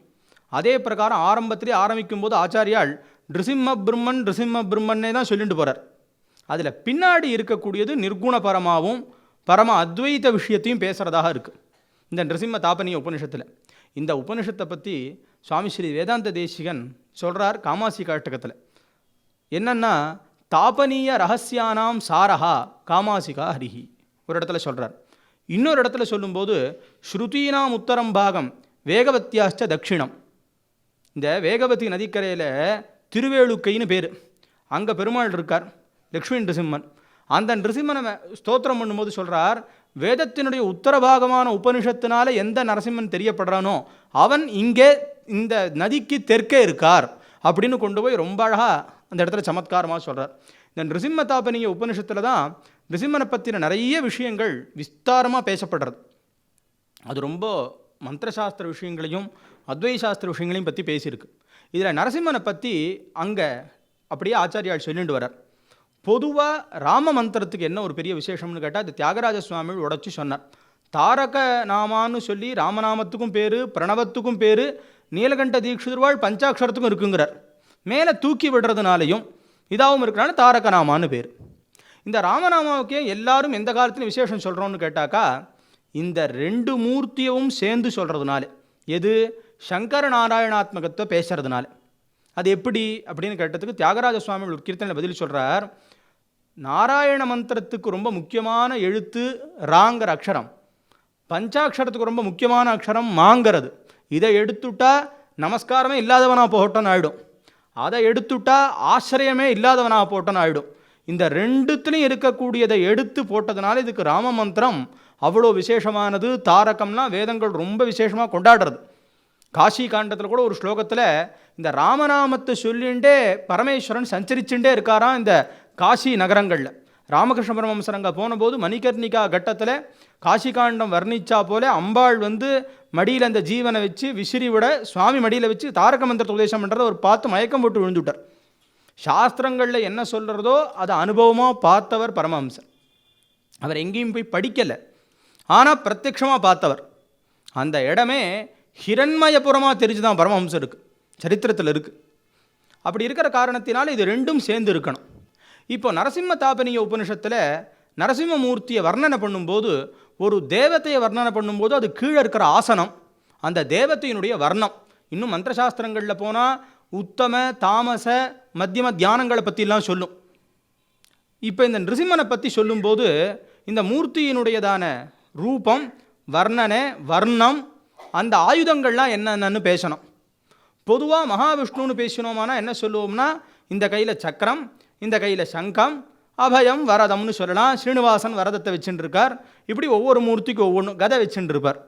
அதே பிரகாரம் ஆரம்பத்திலே ஆரம்பிக்கும் போது ஆச்சாரியால் நிருசிம்ம பிரம்மன்னே தான் சொல்லிட்டு போகிறார். அதில் பின்னாடி இருக்கக்கூடியது நிர்குணபரமாகவும் பரம அத்வைத விஷயத்தையும் பேசுகிறதாக இருக்குது இந்த நிருசிம்ம தாபனிய உபனிஷத்தில். இந்த உபனிஷத்தை பற்றி சுவாமி ஸ்ரீ வேதாந்த தேசிகன் சொல்கிறார் காமாசி காட்டகத்தில். என்னன்னா, தாபனீய ரகசியானாம் சாரஹா காமாசிகா ஹரிஹி ஒரு இடத்துல சொல்கிறார். இன்னொரு இடத்துல சொல்லும்போது ஸ்ருதீனாம் உத்தரம் பாகம் வேகவத்தியாச்ச தட்சிணம். இந்த வேகவதி நதிக்கரையில் திருவேளுக்கைன்னு பேர். அங்கே பெருமாள் இருக்கார், லக்ஷ்மி நிருசிம்மன். அந்த நிருசிம்மனை ஸ்தோத்திரம் பண்ணும்போது சொல்கிறார், வேதத்தினுடைய உத்தரபாகமான உபனிஷத்தினால எந்த நரசிம்மன் தெரியப்படுறானோ அவன் இங்கே இந்த நதிக்கு தெற்கே இருக்கார் அப்படின்னு கொண்டு போய் ரொம்ப அழகாக அந்த இடத்துல சமத்காரமாக சொல்கிறார். இந்த நிருசிம்ம தாபனிய உபனிஷத்தில் தான் நிருசிம்மனை பற்றின நிறைய விஷயங்கள் விஸ்தாரமாக பேசப்படுறது. அது ரொம்ப மந்திரசாஸ்திர விஷயங்களையும் அத்வைத சாஸ்திர விஷயங்களையும் பற்றி பேசியிருக்கு. இதில் நரசிம்மனை பற்றி அங்கே அப்படியே ஆச்சாரியால் சொல்லிட்டு வரார். பொதுவாக ராம மந்திரத்துக்கு என்ன ஒரு பெரிய விசேஷம்னு கேட்டால், அது தியாகராஜ சுவாமிகள் உடச்சி சொன்னார். தாரக நாமான்னு சொல்லி ராமநாமத்துக்கும் பேர், பிரணவத்துக்கும் பேர், நீலகண்ட தீட்சிதர்வாள் பஞ்சாட்சரத்துக்கும் இருக்குங்கிறார். மேலே தூக்கி விடுறதுனாலையும் இதாகவும் இருக்கிறனால தாரக நாமான்னு பேர். இந்த ராமநாமாவுக்கே எல்லாரும் எந்த காலத்துலையும் விசேஷம் சொல்கிறோன்னு கேட்டாக்கா, இந்த ரெண்டு மூர்த்தியவும் சேர்ந்து சொல்கிறதுனால, எது சங்கர நாராயணாத்மகத்தை பேசுறதுனால. அது எப்படி அப்படின்னு கேட்டதுக்கு தியாகராஜ சுவாமிகள் ஒரு கீர்த்தனையில் பதில் சொல்கிறார். நாராயண மந்திரத்துக்கு ரொம்ப முக்கியமான எழுத்து ராங்கிற அக்ஷரம், பஞ்சாட்சரத்துக்கு ரொம்ப முக்கியமான அக்ஷரம் மாங்கிறது. இதை எடுத்துட்டா நமஸ்காரமே இல்லாதவனாக போகட்டோன்னு ஆகிடும், அதை எடுத்துட்டா ஆசிரியமே இல்லாதவனாக போட்டோன்னு ஆகிடும். இந்த ரெண்டுத்துலையும் இருக்கக்கூடியதை எடுத்து போட்டதுனால இதுக்கு ராம மந்திரம் அவ்வளோ விசேஷமானது. தாரகம்னா வேதங்கள் ரொம்ப விசேஷமாக கொண்டாடுறது. காசி காண்டத்தில் கூட ஒரு ஸ்லோகத்தில் இந்த ராமநாமத்தை சொல்லிகிட்டே பரமேஸ்வரன் சஞ்சரிச்சுட்டே இருக்காராம் இந்த காசி நகரங்களில். ராமகிருஷ்ண பரமஹம்சர் அங்கே போனபோது மணிகர்ணிகா கட்டத்தில் காசி காண்டம் வர்ணிச்சா போல அம்பாள் மடியில் அந்த ஜீவனை வச்சு விசிறி விட சுவாமி மடியில் வச்சு தாரக மந்திரத்தை உபதேசம் பண்ணுறதை அவர் பார்த்து மயக்கம் போட்டு விழுந்துட்டார். சாஸ்திரங்களில் என்ன சொல்கிறதோ அதை அனுபவமாக பார்த்தவர் பரமஹம்சர். அவர் எங்கேயும் போய் படிக்கலை, ஆனால் பிரத்யட்சமாக பார்த்தவர். அந்த இடமே ஹிரண்மயபுரமாக தெரிஞ்சு தான் பரமஹம்சருக்கு சரித்திரத்தில் இருக்குது. அப்படி இருக்கிற காரணத்தினால இது ரெண்டும் சேர்ந்து இருக்கணும். இப்போ நரசிம்ம தாபனிய உபனிஷத்தில் நரசிம்மமூர்த்தியை வர்ணனை பண்ணும்போது, ஒரு தேவத்தையை வர்ணனை பண்ணும்போது அது கீழே இருக்கிற ஆசனம், அந்த தேவத்தையினுடைய வர்ணம். இன்னும் மந்திரசாஸ்திரங்களில் போனால் உத்தம தாமச மத்தியம தியானங்களை பற்றிலாம் சொல்லும். இப்போ இந்த நிருசிம்மனை பற்றி சொல்லும்போது இந்த மூர்த்தியினுடையதான ரூபம், வர்ணனை, வர்ணம், அந்த ஆயுதங்கள்லாம் என்னென்னு பேசணும். பொதுவாக மகாவிஷ்ணுன்னு பேசினோமானா என்ன சொல்லுவோம்னா, இந்த கையில் சக்கரம், இந்த கையில் சங்கம், அபயம் வரதம்னு சொல்லலாம். ஸ்ரீனிவாசன் வரதத்தை வச்சுட்டுருக்கார். இப்படி ஒவ்வொரு மூர்த்திக்கும் ஒவ்வொன்று கதை வச்சுட்டுருப்பார்.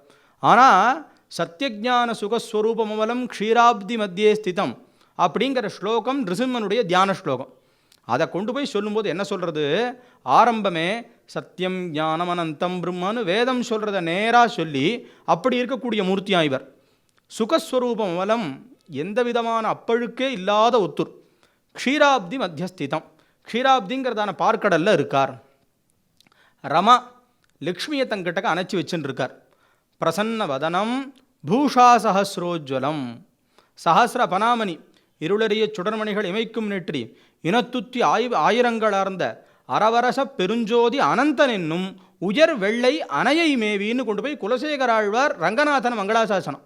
ஆனால் சத்யஜான சுகஸ்வரூபமவலம் க்ஷீராப்தி மத்தியே ஸ்திதம் அப்படிங்கிற ஸ்லோகம் நிருசிம்மனுடைய தியான ஸ்லோகம். அதை கொண்டு போய் சொல்லும்போது என்ன சொல்கிறது, ஆரம்பமே சத்தியம் ஞானம் அனந்தம் பிரம்மன்னு வேதம் சொல்கிறத நேராக சொல்லி அப்படி இருக்கக்கூடிய மூர்த்தியாக இவர். சுகஸ்வரூபம் மூலம் எந்த விதமான அப்பழுக்கே இல்லாத ஒத்துர். க்ஷீராப்தி மத்தியஸ்திதம், க்ஷீராப்திங்கிறதான பார்க்கடலில் இருக்கார். ரமா லக்ஷ்மியை தங்கிட்டக்க அணைச்சி வச்சுன்னு இருக்கார். பிரசன்ன வதனம் பூஷா சஹஸ்ரோஜ்வலம், சஹசிர பனாமணி இருளறிய சுடர்மணிகள் இமைக்கும் நெற்றி இனத்துத்தி ஆயிரங்களார்ந்த அரவரச பெருஞ்சோதி அனந்தன் என்னும் உயர் வெள்ளை அணையை மேவின்னு கொண்டு போய் குலசேகராழ்வார் ரங்கநாதன் மங்களாசாசனம்.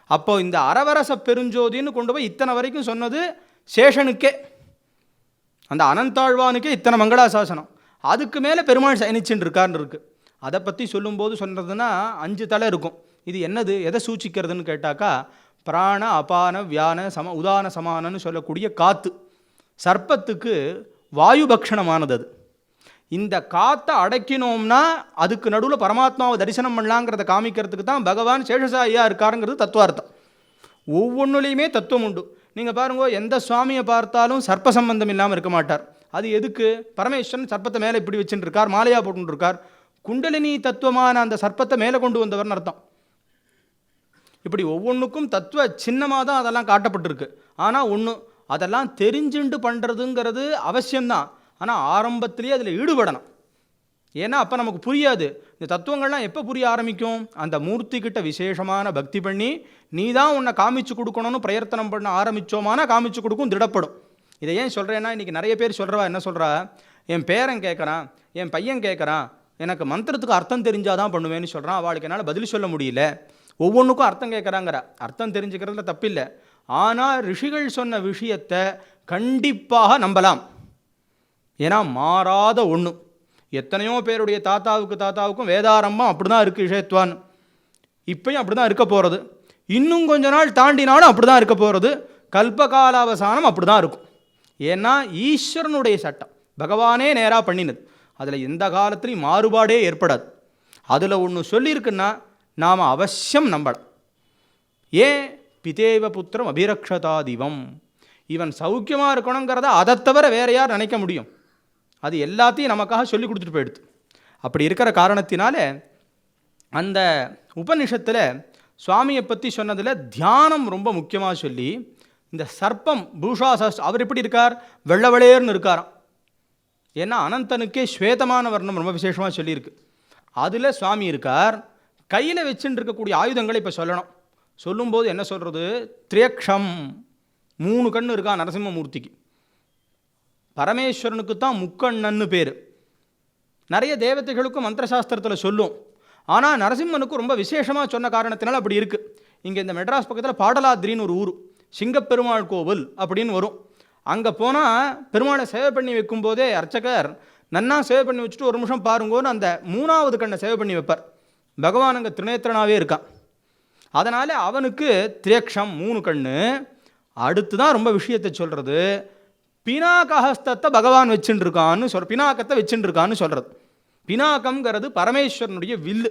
அப்போது இந்த அரவரச பெருஞ்சோதின்னு கொண்டு போய் இத்தனை வரைக்கும் சொன்னது சேஷனுக்கே, அந்த அனந்தாழ்வானுக்கே இத்தனை மங்களாசாசனம். அதுக்கு மேலே பெருமாள் சயனிச்சுன்னு இருக்கார்னு இருக்குது. அதை பற்றி சொல்லும்போது சொன்னதுன்னா 5 தலை இருக்கும். இது என்னது, எதை சூச்சிக்கிறதுன்னு கேட்டாக்கா, பிராண அபான வியான உதான சமானன்னு சொல்லக்கூடிய காற்று. சர்ப்பத்துக்கு வாயு பக்ஷணமானது அது. இந்த காற்றை அடக்கினோம்னா அதுக்கு நடுவில் பரமாத்மாவை தரிசனம் பண்ணலாங்கிறத காமிக்கிறதுக்கு தான் பகவான் சேஷசாயியாக இருக்காருங்கிறது தத்துவார்த்தம். ஒவ்வொன்றுலேயுமே தத்துவம் உண்டு. நீங்கள் பாருங்க, எந்த சுவாமியை பார்த்தாலும் சர்ப்ப சம்பந்தம் இல்லாமல் இருக்க மாட்டார். அது எதுக்கு, பரமேஸ்வரன் சர்ப்பத்தை மேலே இப்படி வச்சுட்டு இருக்கார், மாலையாக போட்டுருக்கார். குண்டலினி தத்துவமான அந்த சர்ப்பத்தை மேலே கொண்டு வந்தவர்னு அர்த்தம். இப்படி ஒவ்வொன்றுக்கும் தத்துவ சின்னமாக தான் அதெல்லாம் காட்டப்பட்டிருக்கு. ஆனால் ஒன்று, அதெல்லாம் தெரிஞ்சுண்டு பண்ணுறதுங்கிறது அவசியம்தான். ஆனால் ஆரம்பத்திலேயே அதில் ஈடுபடணும். ஏன்னா அப்போ நமக்கு புரியாது. இந்த தத்துவங்கள்லாம் எப்போ புரிய ஆரம்பிக்கும், அந்த மூர்த்திக்கிட்ட விசேஷமான பக்தி பண்ணி நீ தான் உன்னை காமிச்சு கொடுக்கணும்னு பிரயத்தனம் பண்ண ஆரம்பித்தோமானா காமிச்சு கொடுக்கும், திடப்படும். இதை ஏன் சொல்கிறேன்னா, இன்றைக்கி நிறைய பேர் சொல்கிறவா என்ன சொல்கிறா, என் பேரன் கேட்குறான், என் பையன் கேட்குறான், எனக்கு மந்திரத்துக்கு அர்த்தம் தெரிஞ்சாதான் பண்ணுவேன்னு சொல்கிறான். அவளுக்கு என்னால் பதில் சொல்ல முடியல. ஒவ்வொன்றுக்கும் அர்த்தம் கேட்குறாங்கிற, அர்த்தம் தெரிஞ்சுக்கிறதுல தப்பில்லை. ஆனால் ரிஷிகள் சொன்ன விஷயத்தை கண்டிப்பாக நம்பலாம். ஏன்னா மாறாத ஒன்று. எத்தனையோ பேருடைய தாத்தாவுக்கும் வேதாரம்பம் அப்படி தான் இருக்குது, விஷயத்வான். இப்பயும் அப்படி தான் இருக்க போகிறது. இன்னும் கொஞ்ச நாள் தாண்டினாலும் அப்படி தான் இருக்க போகிறது. கல்பகாலாவசானம் அப்படி தான் இருக்கும். ஏன்னா ஈஸ்வரனுடைய சட்டம், பகவானே நேராக பண்ணினது. அதில் எந்த காலத்துலையும் மாறுபாடே ஏற்படாது. அதில் ஒன்று சொல்லியிருக்குன்னா நாம் அவசியம் நம்பலாம். ஏன்? பிதேவ புத்திரம் அபிரக்ஷதாதிவம். இவன் சௌக்கியமாக இருக்கணுங்கிறத அதை தவிர வேற யார் நினைக்க முடியும்? அது எல்லாத்தையும் நமக்காக சொல்லி கொடுத்துட்டு போயிடுது. அப்படி இருக்கிற காரணத்தினால அந்த உபநிஷத்தில் சுவாமியை பற்றி சொன்னதில் தியானம் ரொம்ப முக்கியமாக சொல்லி, இந்த சர்ப்பம் பூஷாசாஸ்ட் அவர் எப்படி இருக்கார்? வெள்ளவெளேர்னு இருக்காராம். ஏன்னா அனந்தனுக்கே ஸ்வேதமான வர்ணம் ரொம்ப விசேஷமாக சொல்லியிருக்கு. அதில் சுவாமி இருக்கார். கையில் வச்சுட்டு இருக்கக்கூடிய ஆயுதங்களை இப்போ சொல்லணும். சொல்லும்போது என்ன சொல்கிறது? திரியக்ஷம், 3 கண்ணு இருக்கா நரசிம்மமூர்த்திக்கு. பரமேஸ்வரனுக்கு தான் முக்கண்ணன்னு பேர். நிறைய தேவதைகளுக்கும் மந்திரசாஸ்திரத்தில் சொல்லும். ஆனால் நரசிம்மனுக்கு ரொம்ப விசேஷமாக சொன்ன காரணத்தினால அப்படி இருக்குது. இங்கே இந்த மெட்ராஸ் பக்கத்தில் பாடலாத்ரின்னு ஒரு ஊர், சிங்கப்பெருமாள் கோவில் அப்படின்னு வரும். அங்கே போனால் பெருமாளை சேவை பண்ணி வைக்கும்போதே அர்ச்சகர் நன்னா சேவை பண்ணி வச்சுட்டு ஒரு நிமிஷம் பாருங்கன்னு அந்த 3வது கண்ணை சேவை பண்ணி வைப்பார். பகவான் அங்கே திரிநேத்திரனாகவே இருக்கான். அதனால் அவனுக்கு திரியக்ஷம் 3 கண்ணு. அடுத்து தான் ரொம்ப விஷயத்தை சொல்கிறது. பினாகஹஸ்தத்தை பகவான் வச்சுட்டுருக்கான்னு பினாக்கத்தை வச்சுட்டுருக்கான்னு சொல்கிறது. பினாக்கம்ங்கிறது பரமேஸ்வரனுடைய வில்லு.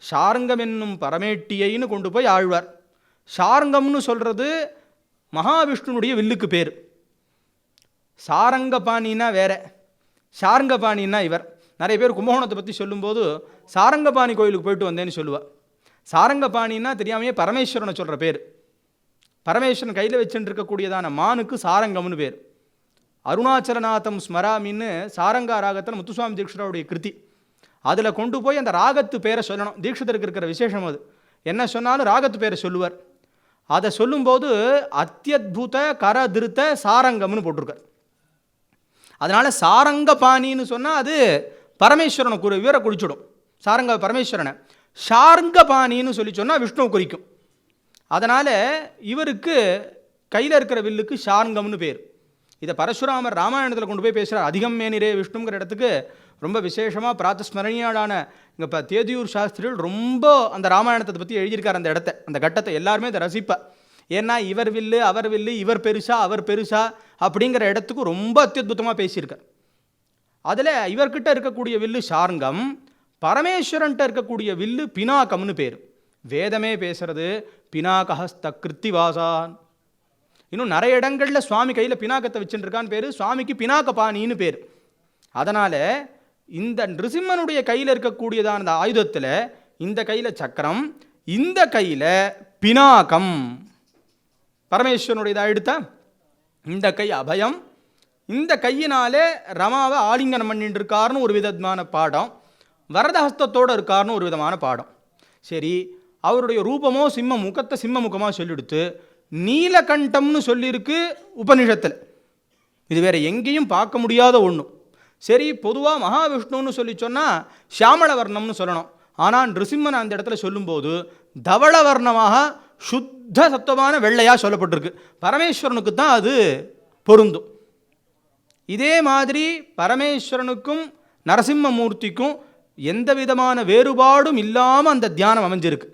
ஷார்ங்கம் என்னும் பரமேட்டியைன்னு கொண்டு போய் ஆழ்வார். ஷார்ங்கம்னு சொல்கிறது மகாவிஷ்ணுனுடைய வில்லுக்கு பேர். சாரங்கபாணின்னா வேற, ஷார்ங்கபாணின்னா இவர். நிறைய பேர் கும்பகோணத்தை பற்றி சொல்லும்போது சாரங்கபாணி கோயிலுக்கு போயிட்டு வந்தேன்னு சொல்லுவாள். சாரங்கபாணின்னா தெரியாமையே பரமேஸ்வரனை சொல்கிற பேர். பரமேஸ்வரன் கையில் வச்சுட்டு இருக்கக்கூடியதான மானுக்கு சாரங்கம்னு பேர். அருணாச்சலநாதம் ஸ்மராமின்னு சாரங்கா ராகத்தில் முத்துசுவாமி தீட்சிதருடைய கிருதி. அதில் கொண்டு போய் அந்த ராகத்து பேரை சொல்லணும். தீட்சிதருக்கு இருக்கிற விசேஷம் அது. என்ன சொன்னாலும் ராகத்து பேரை சொல்லுவார். அதை சொல்லும்போது அத்தியுத கரதிருத்த சாரங்கம்னு போட்டிருக்கார். அதனால் சாரங்கபாணின்னு சொன்னால் அது பரமேஸ்வரனை இவரை குறிச்சிடும், சாரங்க பரமேஸ்வரனை. ஷார்ங்கபாணின்னு சொல்லி சொன்னால் விஷ்ணுவை குறிக்கும். அதனால் இவருக்கு கையில் இருக்கிற வில்லுக்கு ஷார்ங்கம்னு பேர். இதை பரசுராமர் ராமாயணத்தில் கொண்டு போய் பேசுகிறார். அதிகம் மேனிரே விஷ்ணுங்கிற இடத்துக்கு ரொம்ப விசேஷமாக பிராத்தஸ்மரணியாளான இங்கே இப்போ தேதியூர் சாஸ்திரிகள் ரொம்ப அந்த ராமாயணத்தை பற்றி எழுதியிருக்கார். அந்த இடத்த, அந்த கட்டத்தை எல்லாருமே அதை ரசிப்பார். ஏன்னா இவர் வில்லு அவர் வில்லு, இவர் பெருசா அவர் பெருசா அப்படிங்கிற இடத்துக்கு ரொம்ப அத்தியுதமாக பேசியிருக்கார். அதில் இவர்கிட்ட இருக்கக்கூடிய வில்லு ஷார்ங்கம், பரமேஸ்வரன்ட்ட இருக்கக்கூடிய வில்லு பினாக்கம்னு பேர். வேதமே பேசுறது பினாகஹஸ்த கிருத்திவாசான். இன்னும் நிறைய இடங்களில் சுவாமி கையில் பினாக்கத்தை வச்சுருக்கான்னு பேர். சுவாமிக்கு பினாக்கபாணின்னு பேர். அதனால் இந்த நிருசிம்மனுடைய கையில் இருக்கக்கூடியதான அந்த ஆயுதத்தில் இந்த கையில் சக்கரம், இந்த கையில் பினாக்கம். பரமேஸ்வரனுடைய இதாக எடுத்தா இந்த கை அபயம். இந்த கையினாலே ரமாவை ஆலிங்கனம் பண்ணிட்டு இருக்காருன்னு ஒரு விதமான பாடம், வரதஹஸ்தத்தோடு இருக்காருன்னு ஒரு விதமான பாடம். சரி, அவருடைய ரூபமோ சிம்ம முகத்தை சிம்ம முகமாக சொல்லிடுத்து நீலகண்டம்னு சொல்லியிருக்கு உபனிஷத்தில். இது வேறு எங்கேயும் பார்க்க முடியாத ஒன்று. சரி, பொதுவாக மகாவிஷ்ணுன்னு சொல்லி சொன்னால் சியாமள வர்ணம்னு சொல்லணும். ஆனால் நிருசிம்மன் அந்த இடத்துல சொல்லும்போது தவள வர்ணமாக சுத்த சத்துவமான வெள்ளையாக சொல்லப்பட்டிருக்கு. பரமேஸ்வரனுக்கு தான் அது பொருந்தும். இதே மாதிரி பரமேஸ்வரனுக்கும் நரசிம்மமூர்த்திக்கும் எந்த விதமான வேறுபாடும் இல்லாமல் அந்த தியானம் அமைஞ்சிருக்கு.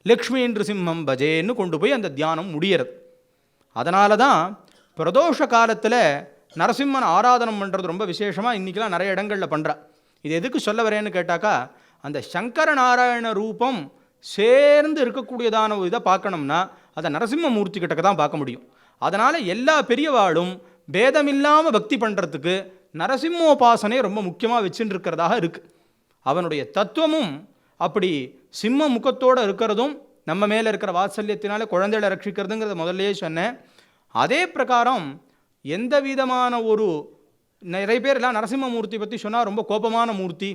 லக்ஷ்மி நிருசிம்மம் பஜேன்னு கொண்டு போய் அந்த தியானம் முடியறது. அதனால தான் பிரதோஷ காலத்தில் நரசிம்மன் ஆராதனம் பண்ணுறது ரொம்ப விசேஷமாக இன்றைக்கெலாம் நிறைய இடங்களில் பண்ணுறா. இது எதுக்கு சொல்ல வரேன்னு கேட்டாக்கா, அந்த சங்கர நாராயண ரூபம் சேர்ந்து இருக்கக்கூடியதான ஒரு இதை பார்க்கணும்னா அதை நரசிம்மமூர்த்தி கிட்டக்க தான் பார்க்க முடியும். அதனால் எல்லா பெரியவாளும் பேதமில்லாமல் பக்தி பண்ணுறதுக்கு நரசிம்மோபாசனை ரொம்ப முக்கியமாக வச்சுட்டு இருக்கிறதாக இருக்குது. அவனுடைய தத்துவமும் அப்படி சிம்ம முகத்தோடு இருக்கிறதும் நம்ம மேலே இருக்கிற வாத்சல்யத்தினால குழந்தைகளை ரட்சிக்கிறதுங்கிறத முதல்லையே சொன்னேன். அதே பிரகாரம் எந்த விதமான ஒரு நிறைய பேர் எல்லாம் நரசிம்மமூர்த்தி பற்றி சொன்னால் ரொம்ப கோபமான மூர்த்தி,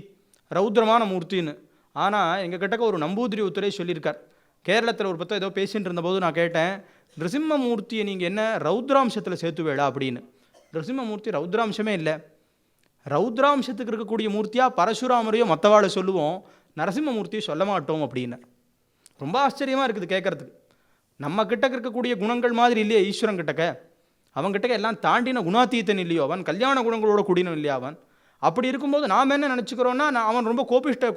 ரௌத்ரமான மூர்த்தின்னு. ஆனால் எங்கள் கிட்டக்க ஒரு நம்பூதிரி ஒருத்தரே சொல்லியிருக்கார். கேரளத்தில் ஒரு பற்றி ஏதோ பேசிகிட்டு இருந்தபோது நான் கேட்டேன், நிருசிம்மமூர்த்தியை நீங்கள் என்ன ரௌத்ராம்சத்தில் சேர்த்துவேடா அப்படின்னு. நிருசிம்மமூர்த்தி ரௌத்ராம்சமே இல்லை. ரௌத்ராம்சத்துக்கு இருக்கக்கூடிய மூர்த்தியாக பரசுராமரையோ மற்றவாளை சொல்லுவோம், நரசிம்மமூர்த்தியை சொல்ல மாட்டோம் அப்படின்னு. ரொம்ப ஆச்சரியமாக இருக்குது கேட்குறதுக்கு. நம்ம கிட்டக்க இருக்கக்கூடிய குணங்கள் மாதிரி இல்லையே ஈஸ்வரன் கிட்டக்க. அவன்கிட்ட எல்லாம் தாண்டின குணாத்தீத்தன் இல்லையோ, அவன் கல்யாண குணங்களோட கூடினவன் இல்லையா அவன். அப்படி இருக்கும்போது நாம் என்ன நினச்சிக்கிறோன்னா, அவன் ரொம்ப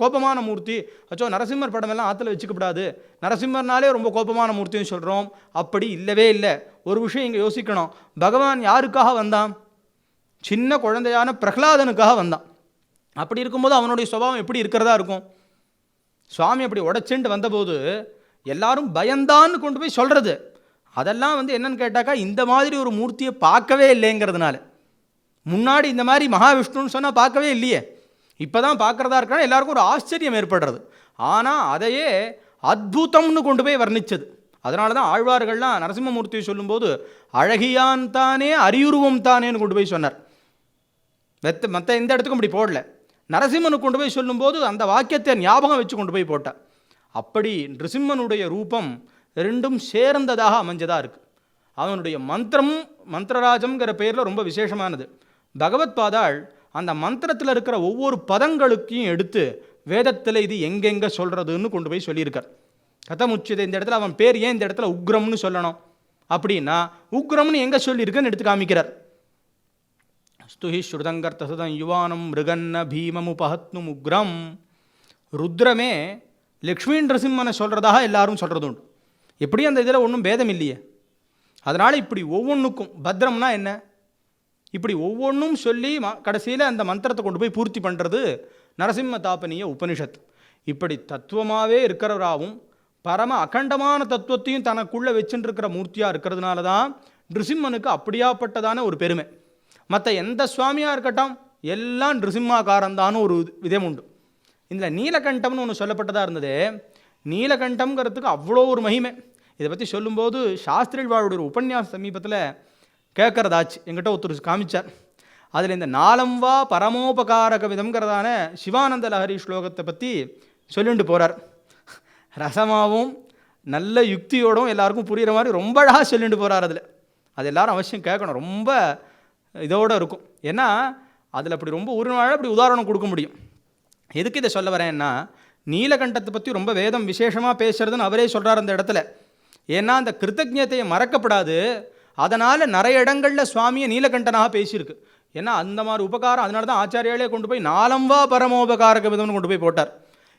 கோபமான மூர்த்தி, அச்சோ நரசிம்மர் படமெல்லாம் ஆற்றுல வச்சுக்கப்படாது, நரசிம்மர்னாலே ரொம்ப கோபமான மூர்த்தின்னு சொல்கிறோம். அப்படி இல்லவே இல்லை. ஒரு விஷயம் இங்கே யோசிக்கணும். பகவான் யாருக்காக வந்தான்? சின்ன குழந்தையான பிரகலாதனுக்காக வந்தான். அப்படி இருக்கும்போது அவனுடைய சுபாவம் எப்படி இருக்கிறதா இருக்கும்? சுவாமி அப்படி உடைச்சுண்டு வந்தபோது எல்லாரும் பயந்தான்னு கொண்டு போய் சொல்கிறது. அதெல்லாம் என்னன்னு கேட்டாக்கா, இந்த மாதிரி ஒரு மூர்த்தியை பார்க்கவே இல்லைங்கிறதுனால. முன்னாடி இந்த மாதிரி மகாவிஷ்ணுன்னு சொன்னால் பார்க்கவே இல்லையே, இப்போ தான் பார்க்குறதா இருக்கா, எல்லாருக்கும் ஒரு ஆச்சரியம் ஏற்படுறது. ஆனால் அதையே அத்புதம்னு கொண்டு போய் வர்ணிச்சது. அதனால தான் ஆழ்வார்கள்லாம் நரசிம்மமூர்த்தியை சொல்லும்போது அழகியான் தானே அரியுருவம் தானேன்னு கொண்டு போய் சொன்னார். மற்ற எந்த இடத்துக்கும் இப்படி போடல. நரசிம்மனுக்கு கொண்டு போய் சொல்லும்போது அந்த வாக்கியத்தை ஞாபகம் வச்சு கொண்டு போய் போட்டார். அப்படி நிருசிம்மனுடைய ரூபம் ரெண்டும் சேர்ந்ததாக அமைஞ்சதாக இருக்குது. அவனுடைய மந்திரராஜம்ங்கிற பேரில் ரொம்ப விசேஷமானது. பகவத் பாதாள் அந்த மந்திரத்தில் இருக்கிற ஒவ்வொரு பதங்களுக்கையும் எடுத்து வேதத்தில் இது எங்கெங்கே சொல்கிறதுன்னு கொண்டு போய் சொல்லியிருக்கார். கதமுச்சியதை இந்த இடத்துல அவன் பேர் ஏன் இந்த இடத்துல உக்ரம்னு சொல்லணும் அப்படின்னா, உக்ரம்னு எங்கே சொல்லியிருக்குன்னு எடுத்து காமிக்கிறார். ஸ்துஹி ஸ்ருதங்கர் தசதம் யுவானம் மிருகன்ன பீமமுபஹத்னு உக்ரம். ருத்ரமே லக்ஷ்மி நரசிம்மனை சொல்கிறதாக எல்லாரும் சொல்கிறது உண்டு. எப்படி அந்த இதில் ஒன்றும் பேதம் இல்லையே. அதனால் இப்படி ஒவ்வொன்றுக்கும் பத்ரம்னா என்ன, இப்படி ஒவ்வொன்றும் சொல்லி கடைசியில் அந்த மந்திரத்தை கொண்டு போய் பூர்த்தி பண்ணுறது நரசிம்ம தாபனிய உபனிஷத். இப்படி தத்துவமாகவே இருக்கிறவராகவும் பரம அகண்டமான தத்துவத்தையும் தனக்குள்ளே வச்சுருக்கிற மூர்த்தியாக இருக்கிறதுனால தான் நிருசிம்மனுக்கு அப்படியாப்பட்டதான ஒரு பெருமை. மற்ற எந்த சுவாமியாக இருக்கட்டும் எல்லாம் நிருசிம்மாக்காரந்தான்னு ஒரு விதம் உண்டு. இதில் நீலகண்டம்னு ஒன்று சொல்லப்பட்டதாக இருந்தது. நீலகண்டம்ங்கிறதுக்கு அவ்வளோ ஒரு மகிமை. இதை பற்றி சொல்லும்போது சாஸ்திரிவாளுடைய உபன்யாச சமீபத்தில் கேட்குறதாச்சு. எங்கிட்ட ஒருத்தர் காமிச்சார். அதில் இந்த நாலம்வா பரமோபகாரக விதம்ங்கிறதான சிவானந்த லஹரி ஸ்லோகத்தை பற்றி சொல்லிட்டு போகிறார். ரசமாகவும் நல்ல யுக்தியோடும் எல்லாருக்கும் புரிகிற மாதிரி ரொம்ப அழகாக சொல்லிட்டு போகிறார். அது எல்லாரும் அவசியம் கேட்கணும். ரொம்ப இதோடு இருக்கும். ஏன்னா அதில் அப்படி ரொம்ப ஒரு நாள் அப்படி உதாரணம் கொடுக்க முடியும். எதுக்கு இதை சொல்ல வரேன்னா, நீலகண்டத்தை பற்றி ரொம்ப வேதம் விசேஷமாக பேசுறதுன்னு அவரே சொல்கிறார் அந்த இடத்துல. ஏன்னா அந்த கிருத்தஜ்ஞத்தையை மறக்கப்படாது. அதனால் நிறைய இடங்களில் சுவாமியை நீலகண்டனாக பேசியிருக்கு. ஏன்னா அந்த மாதிரி உபகாரம். அதனால தான் ஆச்சாரியாலே கொண்டு போய் நாலம்வா பரமோபகாரக விதம்னு கொண்டு போய் போட்டார்.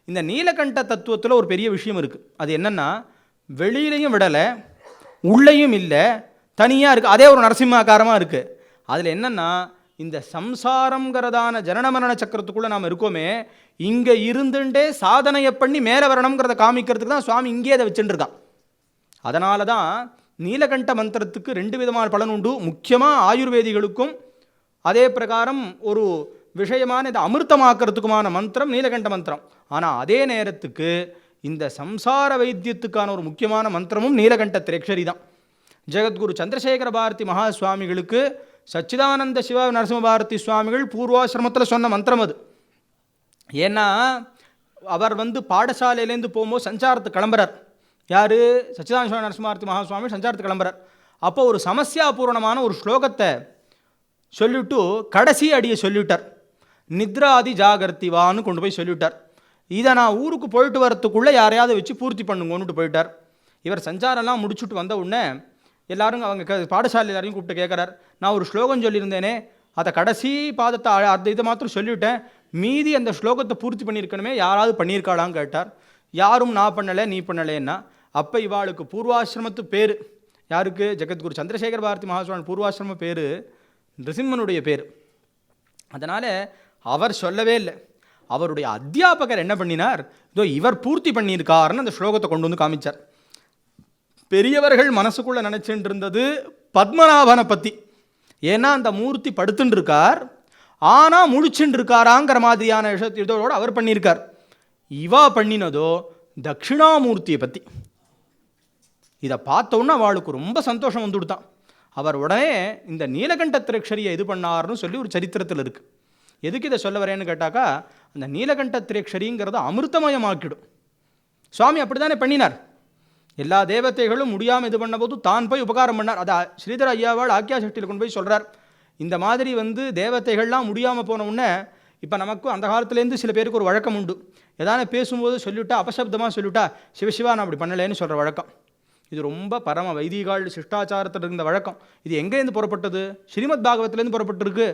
இந்த நீலகண்ட தத்துவத்தில் ஒரு பெரிய விஷயம் இருக்குது. அது என்னென்னா, வெளியிலையும் விடலை, உள்ளேயும் இல்லை, தனியாக இருக்குது. அதே ஒரு நரசிம்மாக்காரமாக இருக்குது. அதில் என்னென்னா, இந்த சம்சாரங்கிறதான ஜனன மரண சக்கரத்துக்குள்ளே நாம் இருக்கோமே, இங்கே இருந்துட்டே சாதனையை பண்ணி மேலே வரணுங்கிறத காமிக்கிறதுக்கு தான் சுவாமி இங்கே அதை வச்சுட்டுருக்கான். அதனால தான் நீலகண்ட மந்திரத்துக்கு 2 விதமான பலன் உண்டு. முக்கியமாக ஆயுர்வேதிகளுக்கும் அதே பிரகாரம் ஒரு விஷயமான இதை அமிர்தமாக்கிறதுக்குமான மந்திரம் நீலகண்ட மந்திரம். ஆனால் அதே நேரத்துக்கு இந்த சம்சார வைத்தியத்துக்கான ஒரு முக்கியமான மந்திரமும் நீலகண்ட திரேக்ஷரி தான். ஜெகத்குரு சந்திரசேகர பாரதி மகா சுவாமிகளுக்கு சச்சிதானந்த சிவ நரசிம்ம பாரதி சுவாமிகள் பூர்வாசிரமத்தில் சொன்ன மந்திரம் அது. ஏன்னா அவர் பாடசாலையிலேருந்து போகும்போது சஞ்சாரத்துக்கு கிளம்புறார். யார்? சச்சிதானந்த சிவ நரசிம்ம பாரதி மகா சுவாமி சஞ்சாரத்துக்கு கிளம்புறார். அப்போ ஒரு சமஸ்யாபூர்ணமான ஒரு ஸ்லோகத்தை சொல்லிவிட்டு கடைசி அடியை சொல்லிவிட்டார். நித்ராதி ஜாகர்த்திவான்னு கொண்டு போய் சொல்லிவிட்டார். இதை நான் ஊருக்கு போயிட்டு வரத்துக்குள்ளே யாரையாவது வச்சு பூர்த்தி பண்ணுங்கன்னுட்டு போயிட்டார். இவர் சஞ்சாரம்லாம் முடிச்சுட்டு வந்த உடனே எல்லாரும் அவங்க பாடசாலை எல்லாரையும் கூப்பிட்டு கேட்குறார், நான் ஒரு ஸ்லோகம் சொல்லியிருந்தேனே, அதை கடைசி பாதத்தை அந்த இதை மாத்திரம் சொல்லிவிட்டேன், மீதி அந்த ஸ்லோகத்தை பூர்த்தி பண்ணியிருக்கணுமே, யாராவது பண்ணியிருக்காளான்னு கேட்டார். யாரும் நான் பண்ணலை நீ பண்ணலேன்னா. அப்போ இவாளுக்கு பூர்வாசிரமத்து பேர் யாருக்கு? ஜெகத்குரு சந்திரசேகர பாரதி மகாசுவாமி பூர்வாசிரம பேர் நிருசிம்மனுடைய பேர். அதனால் அவர் சொல்லவே இல்லை. அவருடைய அத்தியாபகர் என்ன பண்ணினார், இதோ இவர் பூர்த்தி பண்ணியிருக்காருன்னு அந்த ஸ்லோகத்தை கொண்டு வந்து காமிச்சார். பெரியவர்கள் மனசுக்குள்ளே நினச்சிட்டு இருந்தது பத்மநாபனை பற்றி. ஏன்னா அந்த மூர்த்தி படுத்துட்டு இருக்கார், ஆனால் முழிச்சுட்டு இருக்காராங்கிற மாதிரியான இதோடு அவர் பண்ணியிருக்கார். இவா பண்ணினதோ தட்சிணாமூர்த்தியை பற்றி. இதை பார்த்தோன்னா அவளுக்கு ரொம்ப சந்தோஷம் வந்து கொடுத்தான். அவர் உடனே இந்த நீலகண்ட திரேக்ஷரியை இது பண்ணார்னு சொல்லி ஒரு சரித்திரத்தில் இருக்குது. எதுக்கு இதை சொல்ல வரேன்னு கேட்டாக்கா, அந்த நீலகண்ட திரேக்ஷரிங்கிறத அமிர்தமயமாக்கிடும். சுவாமி அப்படி தானே பண்ணினார். எல்லா தேவதைகளும் முடியாமல் இது பண்ண போது தான் போய் உபகாரம் பண்ணார். அதை ஸ்ரீதர ஐயாவாள் ஆக்கியா சஷ்டியில் கொண்டு போய் சொல்கிறார். இந்த மாதிரி தேவதைகள்லாம் முடியாமல் போன உடனே, இப்போ நமக்கும் அந்த காலத்துலேருந்து சில பேருக்கு ஒரு வழக்கம் உண்டு. எதான பேசும்போது சொல்லிவிட்டா, அபசப்தமாக சொல்லிவிட்டா, சிவசிவா நான் அப்படி பண்ணலேன்னு சொல்கிற வழக்கம். இது ரொம்ப பரம வைதிகால் சிஷ்டாச்சாரத்தில் இருந்த வழக்கம். இது எங்கேருந்து புறப்பட்டது? ஸ்ரீமத் பாகவத்திலேருந்து புறப்பட்டுருக்கு.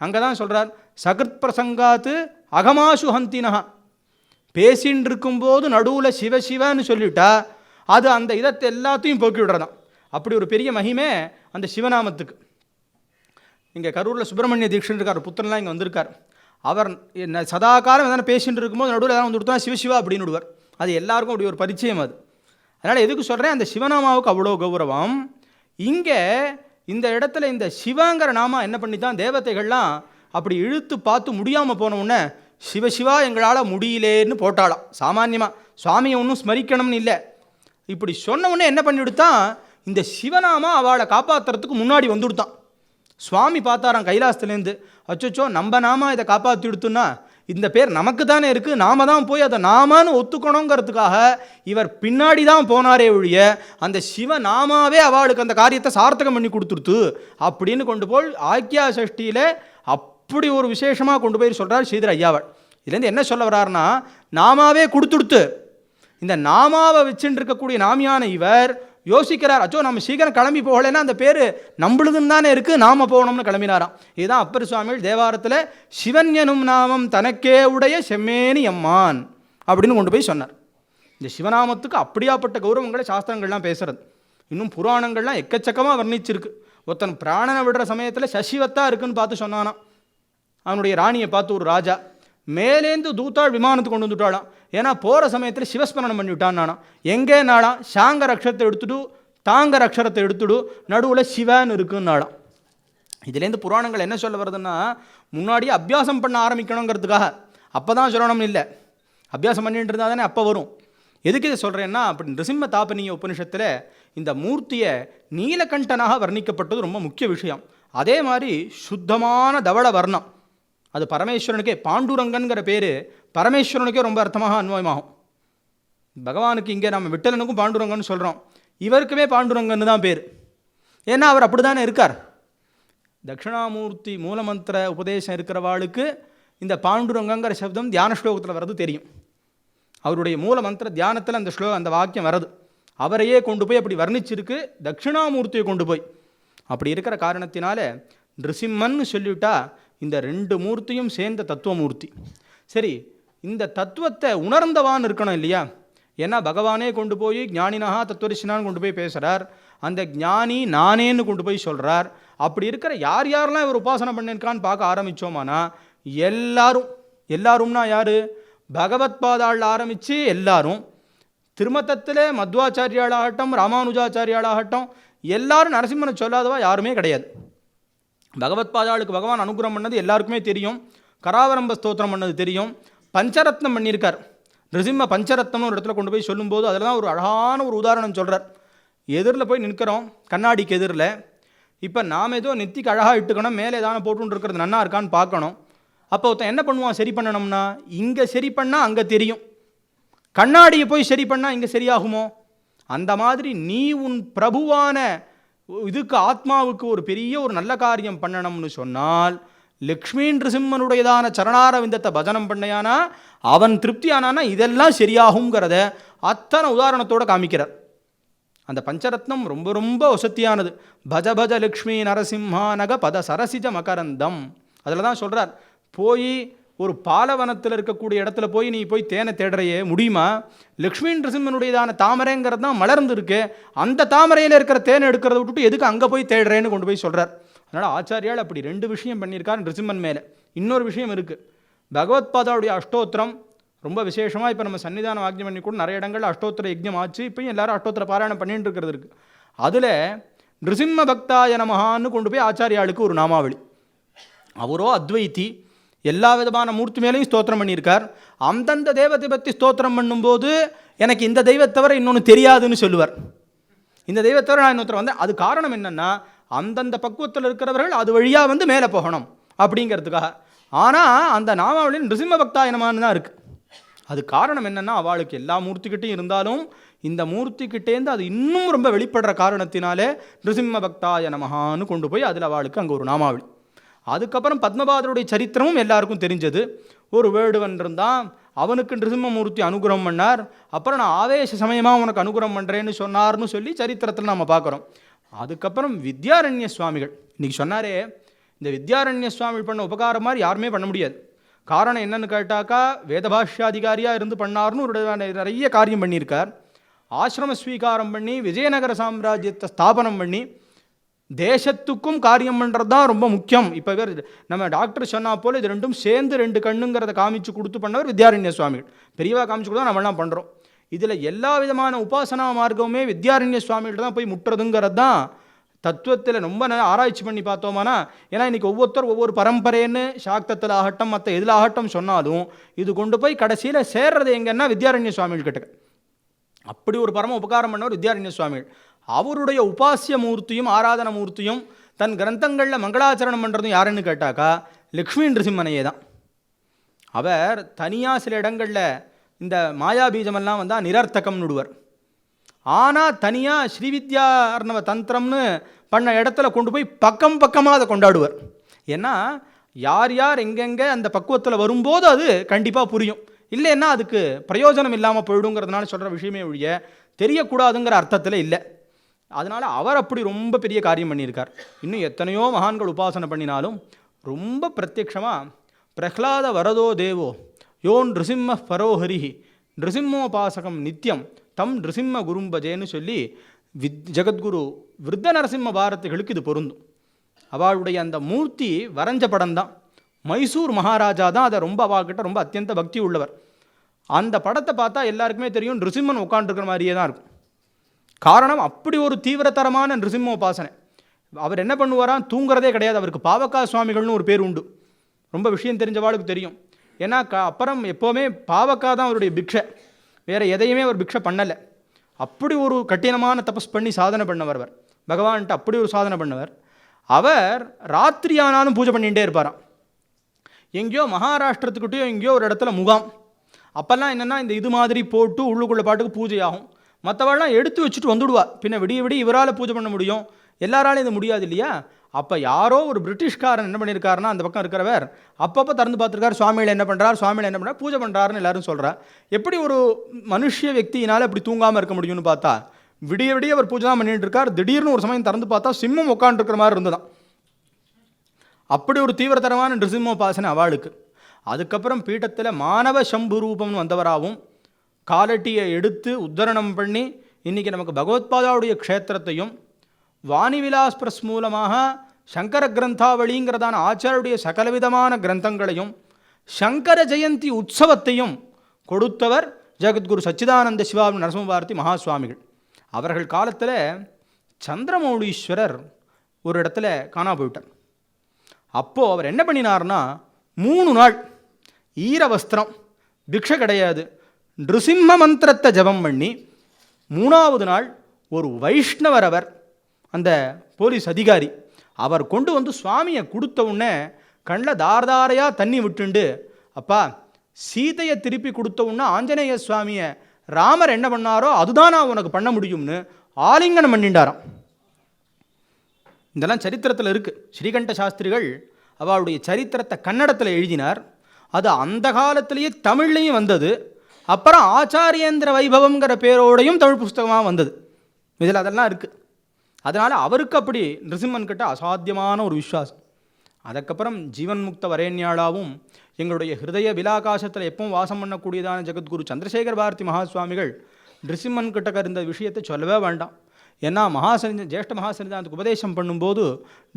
அங்கே தான் சொல்கிறார், சகிருத் பிரசங்காத்து அகமாசு ஹந்தினஹா. பேசின்னு இருக்கும்போது நடுவில் சிவசிவன்னு சொல்லிவிட்டா அது அந்த இதத்தை எல்லாத்தையும் போக்கி விடுறதான். அப்படி ஒரு பெரிய மகிமே அந்த சிவநாமத்துக்கு. இங்கே கரூரில் சுப்பிரமணிய தீட்சன் இருக்கார், புத்திரன்லாம் இங்கே வந்திருக்கார். அவர் என்ன சதா காலம் எதனா பேசிட்டு இருக்கும்போது நடுவில் எதாவது வந்து கொடுத்தா சிவசிவா அப்படின்னு விடுவார். அது எல்லாருக்கும் அப்படி ஒரு பரிச்சயம் அது. அதனால் எதுக்கு சொல்கிறேன், அந்த சிவநாமாவுக்கு அவ்வளோ கௌரவம். இங்கே இந்த இடத்துல இந்த சிவங்கிற நாமா என்ன பண்ணி தான் தேவதைகள்லாம் அப்படி இழுத்து பார்த்து முடியாமல் போன உடனே சிவசிவா எங்களால் முடியலேன்னு போட்டாளாம். சாமான்யமாக சுவாமியை ஒன்றும் ஸ்மரிக்கணும்னு இல்லை. இப்படி சொன்ன உடனே என்ன பண்ணிவிடுத்தான், இந்த சிவநாமா அவளை காப்பாற்றுறதுக்கு முன்னாடி வந்துவிடுத்தான். சுவாமி பார்த்தாராம் கைலாசத்துலேருந்து, அச்சோ நம்ம நாமா இதை காப்பாற்றி விடுத்துன்னா இந்த பேர் நமக்கு தானே இருக்குது, நாம தான் போய் அதை நாமான்னு ஒத்துக்கணுங்கிறதுக்காக இவர் பின்னாடி தான் போனாரே ஒழிய அந்த சிவநாமாவே அவளுக்கு அந்த காரியத்தை சார்த்தகம் பண்ணி கொடுத்துருத்து அப்படின்னு கொண்டு போய் ஆக்கியா சஷ்டியில் அப்படி ஒரு விசேஷமாக கொண்டு போய் சொல்கிறார் ஸ்ரீதர் ஐயாவள். இதுலேருந்து என்ன சொல்ல வர்றாருன்னா, நாமாவே கொடுத்துடுத்து இந்த நாமாவை வச்சுட்டு இருக்கக்கூடிய நாமியான இவர் யோசிக்கிறார், அச்சோ நம்ம சீக்கிரம் கிளம்பி போகலைன்னா அந்த பேர் நம்மளுதுன்னு தானே இருக்குது, நாம போகணும்னு கிளம்பினாராம். இதுதான் அப்பர் சுவாமிகள் தேவாரத்தில் சிவன் எனும் நாமம் தனக்கே உடைய செம்மேனி அம்மான் அப்படின்னு கொண்டு போய் சொன்னார். இந்த சிவநாமத்துக்கு அப்படியாப்பட்ட கௌரவங்களை சாஸ்திரங்கள்லாம் பேசுறது. இன்னும் புராணங்கள்லாம் எக்கச்சக்கமாக வர்ணிச்சிருக்கு. ஒருத்தன் பிராணனை விடுற சமயத்தில் சசிவத்தா இருக்குன்னு பார்த்து சொன்னானா. அவனுடைய ராணியை பார்த்து ஒரு ராஜா மேலேந்து தூத்தாள் விமானத்துக்கு கொண்டு வந்துட்டாளாம். ஏன்னா போகிற சமயத்தில் சிவஸ்மரணம் பண்ணிவிட்டான் நானா. எங்கே நாளாம் ஷாங்கர் அக்ஷரத்தை எடுத்துடு தாங்கர் அக்ஷரத்தை எடுத்துடு நடுவில் சிவன் இருக்குன்னாலாம். இதுலேருந்து புராணங்கள் என்ன சொல்ல வருதுன்னா, முன்னாடியே அபியாசம் பண்ண ஆரம்பிக்கணுங்கிறதுக்காக. அப்போ தான் சொல்லணும்னு இல்லை, அபியாசம் பண்ணிட்டு இருந்தால் தானே அப்போ வரும். எதுக்கு இதை சொல்கிறேன்னா, அப்படி நிருசிம்ம தாபனீய உபனிஷத்தில் இந்த மூர்த்தியை நீலகண்டனாக வர்ணிக்கப்பட்டது ரொம்ப முக்கிய விஷயம். அதே மாதிரி சுத்தமான தவள வர்ணம், அது பரமேஸ்வரனுக்கே பாண்டுரங்கன்கிற பேர் பரமேஸ்வரனுக்கே ரொம்ப அர்த்தமாக அன்வயமாகும். பகவானுக்கு இங்கே நம்ம விட்டலனுக்கும் பாண்டுரங்கன்னு சொல்கிறோம், இவருக்குமே பாண்டுரங்கன்னு தான் பேர். ஏன்னா அவர் அப்படி தானே இருக்கார். தட்சிணாமூர்த்தி மூலமந்திர உபதேசம் இருக்கிறவாளுக்கு இந்த பாண்டுரங்கங்கிற சப்தம் தியான ஸ்லோகத்தில் வர்றது தெரியும். அவருடைய மூல மந்திர தியானத்தில் அந்த அந்த வாக்கியம் வர்றது அவரையே கொண்டு போய் அப்படி வர்ணிச்சிருக்கு, தட்சிணாமூர்த்தியை கொண்டு போய். அப்படி இருக்கிற காரணத்தினால நிருசிம்மன்னு சொல்லிவிட்டா இந்த ரெண்டு மூர்த்தியும் சேர்ந்த தத்துவமூர்த்தி. சரி, இந்த தத்துவத்தை உணர்ந்தவான் இருக்கணும் இல்லையா? ஏன்னா பகவானே கொண்டு போய் ஞானினஹா தத்துவரிஷினான்னு கொண்டு போய் பேசுகிறார். அந்த ஞானி நானேன்னு கொண்டு போய் சொல்கிறார். அப்படி இருக்கிற யார் யாரெல்லாம் இவர் உபாசனை பண்ணியிருக்கான்னு பார்க்க ஆரம்பித்தோமானா எல்லாரும்னா யார்? பகவத் பாதாள் ஆரம்பித்து எல்லாரும், திருமத்தத்தில் மத்வாச்சாரியாளாகட்டும் ராமானுஜாச்சாரியாளாகட்டும் எல்லாரும் நரசிம்மனை சொல்லாதவா யாருமே கிடையாது. பகவத் பாதாளுக்கு பகவான் அனுகிரகம் பண்ணது எல்லாருக்குமே தெரியும். கராவரம்ப ஸ்தோத்திரம் பண்ணது தெரியும். பஞ்சரத்னம் பண்ணியிருக்கார். நிருசிம்ம பஞ்சரத்னம்னு ஒரு இடத்துல கொண்டு போய் சொல்லும்போது அதில் தான் ஒரு அழகான ஒரு உதாரணம் சொல்கிறார். எதிரில் போய் நிற்கிறோம், கண்ணாடிக்கு எதிரில். இப்போ நாம் ஏதோ நெத்திக்கு அழகாக இட்டுக்கணும், மேலே ஏதான போட்டுன்னு இருக்கிறது நன்னா இருக்கான்னு பார்க்கணும். அப்போ ஒருத்தன் என்ன பண்ணுவான், சரி பண்ணணும்னா இங்கே சரி பண்ணால் அங்கே தெரியும், கண்ணாடியை போய் சரி பண்ணால் இங்கே சரியாகுமோ? அந்த மாதிரி நீ உன் பிரபுவான இதுக்கு ஆத்மாவுக்கு ஒரு பெரிய ஒரு நல்ல காரியம் பண்ணணும்னு சொன்னால் லக்ஷ்மி நிருசிம்மனுடையதான சரணாரவிந்தத்தை பஜனம் பண்ணையானா அவன் திருப்தி ஆனானா இதெல்லாம் சரியாகுங்கிறத அத்தனை உதாரணத்தோடு காமிக்கிறார். அந்த பஞ்சரத்னம் ரொம்ப ரொம்ப வசத்தியானது. பஜ பஜ லக்ஷ்மி நரசிம்ஹா நக பத சரசிஜ மகரந்தம். அதில் தான் சொல்கிறார், போய் ஒரு பாலவனத்தில் இருக்கக்கூடிய இடத்துல போய் நீ போய் தேனை தேடுறையே முடியுமா? லக்ஷ்மி நிருசிம்மனுடையதான தாமரைங்கிறது தான் மலர்ந்து இருக்கு, அந்த தாமரையில் இருக்கிற தேனை எடுக்கிறத விட்டுட்டு எதுக்கு அங்கே போய் தேடுறேன்னு கொண்டு போய் சொல்கிறார். அதனால் ஆச்சாரியால் அப்படி ரெண்டு விஷயம் பண்ணியிருக்கார் நிருசிம்மன் மேலே. இன்னொரு விஷயம் இருக்குது, பகவத் பாதாவுடைய அஷ்டோத்திரம் ரொம்ப விசேஷமாக இப்போ நம்ம சன்னிதானம் ஆக்ஞம் பண்ணி கூட நிறைய இடங்கள் அஷ்டோத்திர யஜ்ஞம் ஆச்சு. இப்போயும் எல்லாரும் அஷ்டோத்திர பாராயணம் பண்ணிட்டு இருக்கிறது இருக்குது. அதில் நிருசிம்ம பக்தாய நமஹான்னு கொண்டு போய் ஆச்சாரியாளுக்கு ஒரு நாமாவளி. அவரோ அத்வைத்தி, எல்லா விதமான மூர்த்தி மேலேயும் ஸ்தோத்திரம் பண்ணியிருக்கார். அந்தந்த தெய்வத்தை பற்றி ஸ்தோத்திரம் பண்ணும்போது எனக்கு இந்த தெய்வத்தவரை இன்னொன்று தெரியாதுன்னு சொல்லுவார். இந்த தெய்வத்தவரை நான் இன்னொருத்தர் வந்தேன். அது காரணம் என்னென்னா அந்தந்த பக்குவத்தில் இருக்கிறவர்கள் அது வழியாக வந்து மேலே போகணும் அப்படிங்கிறதுக்காக. ஆனால் அந்த நாமாவளியில் நிருசிம்ம பக்தாயனமானு தான் இருக்குது. அது காரணம் என்னென்னா அவளுக்கு எல்லா மூர்த்திக்கிட்டையும் இருந்தாலும் இந்த மூர்த்திக்கிட்டேருந்து அது இன்னும் ரொம்ப வெளிப்படுற காரணத்தினாலே நிருசிம்ம பக்தாய நமஹான்னு கொண்டு போய் அதில் அவளுக்கு அங்கே ஒரு நாமாவளி. அதுக்கப்புறம் பத்மபாதருடைய சரித்திரமும் எல்லாருக்கும் தெரிஞ்சது. ஒரு வேடுவன் இருந்தான், அவனுக்கு நிருசிம்மமூர்த்தி அனுகிரகம் பண்ணார். அப்புறம் நான் ஆவேச சமயமாக உனக்கு அனுகிரகம் பண்ணுறேன்னு சொன்னார்னு சொல்லி சரித்திரத்தில் நம்ம பார்க்குறோம். அதுக்கப்புறம் வித்யாரண்ய சுவாமிகள் இன்றைக்கி சொன்னாரே, இந்த வித்யாரண்ய சுவாமி பண்ண உபகாரம் மாதிரி யாருமே பண்ண முடியாது. காரணம் என்னன்னு கேட்டாக்கா, வேதபாஷ்யாதிகாரியாக இருந்து பண்ணார்னு ஒரு நிறைய காரியம் பண்ணியிருக்கார். ஆசிரம ஸ்வீகாரம் பண்ணி விஜயநகர சாம்ராஜ்யத்தை ஸ்தாபனம் பண்ணி தேசத்துக்கும் காரியம் பண்ணுறது தான் ரொம்ப முக்கியம். இப்போ வேறு நம்ம டாக்டர் சொன்னா போல் இது ரெண்டும் சேர்ந்து 2 கண்ணுங்கிறத காமிச்சு கொடுத்து பண்ணவர் வித்யாரண்ய சுவாமிகள். பெரியவா காமிச்சு கொடுத்தா நம்மளாம் பண்ணுறோம். இதில் எல்லா விதமான உபாசனா மார்க்கமுமே வித்யாரண்ய சுவாமிகிட்ட தான் போய் முட்டுறதுங்கிறது தான் தத்துவத்தில் ரொம்ப ஆராய்ச்சி பண்ணி பார்த்தோமானா. ஏன்னா இன்றைக்கி ஒவ்வொருத்தர் ஒவ்வொரு பரம்பரைன்னு சாக்தத்தில் ஆகட்டும் மற்ற இதில் ஆகட்டும் சொன்னாலும் இது கொண்டு போய் கடைசியில் சேர்றது எங்கன்னா வித்யாரண்ய சுவாமிகள் கிட்ட. அப்படி ஒரு பரம உபகாரம் பண்ணவர் வித்யாரண்ய சுவாமிகள். அவருடைய உபாசிய மூர்த்தியும் ஆராதன மூர்த்தியும் தன் கிரந்தங்களில் மங்களாச்சரணம் பண்ணுறதும் யாருன்னு கேட்டாக்கா லக்ஷ்மி நிருசிம்மனையே தான். அவர் தனியாக சில இடங்களில் இந்த மாயா பீஜமெல்லாம் வந்தால் நிரர்த்தகம்னு விடுவார். ஆனால் தனியாக ஸ்ரீவித்யா அர்ணவ தந்திரம்னு பண்ண இடத்துல கொண்டு போய் பக்கமாக அதை கொண்டாடுவார். ஏன்னா யார் யார் எங்கெங்கே அந்த பக்குவத்தில் வரும்போது அது கண்டிப்பாக புரியும். இல்லைன்னா அதுக்கு பிரயோஜனம் இல்லாமல் போயிடுங்கிறதுனால சொல்கிற விஷயமே ஒழிய தெரியக்கூடாதுங்கிற அர்த்தத்தில் இல்லை. அதனால் அவர் அப்படி ரொம்ப பெரிய காரியம் பண்ணியிருக்கார். இன்னும் எத்தனையோ மகான்கள் உபாசனை பண்ணினாலும் ரொம்ப பிரத்யக்ஷமாக பிரஹ்லாத வரதோ தேவோ யோ நிருசிம்ம பரோஹரிஹி நிருசிம்மோபாசகம் நித்தியம் தம் நிருசிம்ம குரும்பஜேன்னு சொல்லி ஜெகத்குரு விருத்த நரசிம்ம பாரதிகளுக்கு இது பொருந்தும். அவளுடைய அந்த மூர்த்தி வரைஞ்ச படம் தான். மைசூர் மகாராஜா தான் அதை ரொம்ப அவகிட்ட ரொம்ப அத்தியந்த பக்தி உள்ளவர். அந்த படத்தை பார்த்தா எல்லாருக்குமே தெரியும் நிருசிம்மன் உட்காண்டிருக்கிற மாதிரியே தான் இருக்கும். காரணம் அப்படி ஒரு தீவிரத்தரமான நிருசிம்ம உபாசனை. அவர் என்ன பண்ணுவாராம், தூங்குறதே கிடையாது. அவருக்கு பாவக்கா சுவாமிகள்னு ஒரு பேர் உண்டு. ரொம்ப விஷயம் தெரிஞ்சவாளுக்கு தெரியும். ஏன்னா அப்புறம் எப்போவுமே பாவக்கா தான் அவருடைய பிக்ஷை, வேறு எதையுமே அவர் பிக்ஷை பண்ணலை. அப்படி ஒரு கடினமான தபஸ் பண்ணி சாதனை பண்ணவர் அவர். பகவான்கிட்ட அப்படி ஒரு சாதனை பண்ணவர். அவர் ராத்திரி ஆனாலும் பூஜை பண்ணிகிட்டே இருப்பாராம். எங்கேயோ மகாராஷ்டிரத்துக்கிட்டேயோ எங்கேயோ ஒரு இடத்துல முகாம். அப்போல்லாம் என்னென்னா இந்த இது மாதிரி போட்டு உள்ளுக்குள்ள பாட்டுக்கு பூஜை ஆகும். மற்றவாள்லாம் எடுத்து வச்சுட்டு வந்துடுவா. பின்ன விடிய இவரால் பூஜை பண்ண முடியும், எல்லாராலும் இது முடியாது இல்லையா. அப்போ யாரோ ஒரு பிரிட்டிஷ்காரன் என்ன பண்ணியிருக்காருன்னா அந்த பக்கம் இருக்கிறவர் அப்பப்போ திறந்து பார்த்துருக்காரு, சுவாமிகள் என்ன பண்ணுறார், சுவாமிகள் என்ன பண்ணுறார், பூஜை பண்ணுறாருன்னு எல்லாரும் சொல்கிறார். எப்படி ஒரு மனுஷ వ్యక్తిயினால் அப்படி தூங்காமல் இருக்க முடியும்னு பார்த்தா விடிய அவர் பூஜை தான் பண்ணிட்டு இருக்கார். திடீர்னு ஒரு சமயம் திறந்து பார்த்தா சிம்மம் உட்காந்துருக்கிற மாதிரி இருந்துதான். அப்படி ஒரு தீவிரத்தரமான நிருசிம்மோபாசனை அவளுக்கு. அதுக்கப்புறம் பீட்டத்தில் மானவ சம்பு ரூபம்னு வந்தவராகவும் காலட்டியை எடுத்து உத்தரணம் பண்ணி இன்றைக்கி நமக்கு பகவத்பாதாவுடைய க்ஷேத்திரத்தையும் வாணிவிலாஸ் பிரஸ் மூலமாக சங்கர கிரந்தாவளிங்கிறதான ஆச்சாரியுடைய சகலவிதமான கிரந்தங்களையும் சங்கர ஜெயந்தி உற்சவத்தையும் கொடுத்தவர் ஜெகத்குரு சச்சிதானந்த சிவா நரசிம்ம பாரதி மகாசுவாமிகள். அவர்கள் காலத்தில் சந்திரமௌலீஸ்வரர் ஒரு இடத்துல காணா போயிட்டார். அப்போது அவர் என்ன பண்ணினார்னா 3 நாள் ஈர வஸ்திரம், பிக்ஷை கிடையாது, நிருசிம்ம மந்திரத்தை ஜபம் பண்ணி 3ஆவது நாள் ஒரு வைஷ்ணவர், அவர் அந்த போலீஸ் அதிகாரி, அவர் கொண்டு வந்து சுவாமியை கொடுத்த உடனே கண்ணில் தாரதாரையாக தண்ணி விட்டுண்டு, அப்பா சீதையை திருப்பி கொடுத்த உடனே ஆஞ்சநேய சுவாமியை ராமர் என்ன பண்ணாரோ அதுதான் நான் உனக்கு பண்ண முடியும்னு ஆலிங்கனம் பண்ணிண்டாராம். இதெல்லாம் சரித்திரத்தில் இருக்குது. ஸ்ரீகண்ட சாஸ்திரிகள் அவளுடைய சரித்திரத்தை கன்னடத்தில் எழுதினார். அது அந்த காலத்திலேயே தமிழ்லையும் வந்தது. அப்புறம் ஆச்சாரியேந்திர வைபவங்கிற பேரோடையும் தமிழ் புஸ்தகமாக வந்தது. இதில் அதெல்லாம் இருக்குது. அதனால் அவருக்கு அப்படி நிருசிம்மன் கிட்ட அசாத்தியமான ஒரு விஸ்வாசம். அதுக்கப்புறம் ஜீவன் முக்த வரேண்யாளாவும் எங்களுடைய ஹிருதய விலாகாசத்தில் எப்பவும் வாசம் பண்ணக்கூடியதான ஜெகத்குரு சந்திரசேகர் பாரதி மகாசுவாமிகள் நிருசிம்மன் கிட்ட இருந்த விஷயத்தை சொல்லவே வேண்டாம். ஏன்னா ஜேஷ்ட மகாசன்னிதானத்துக்கு உபதேசம் பண்ணும்போது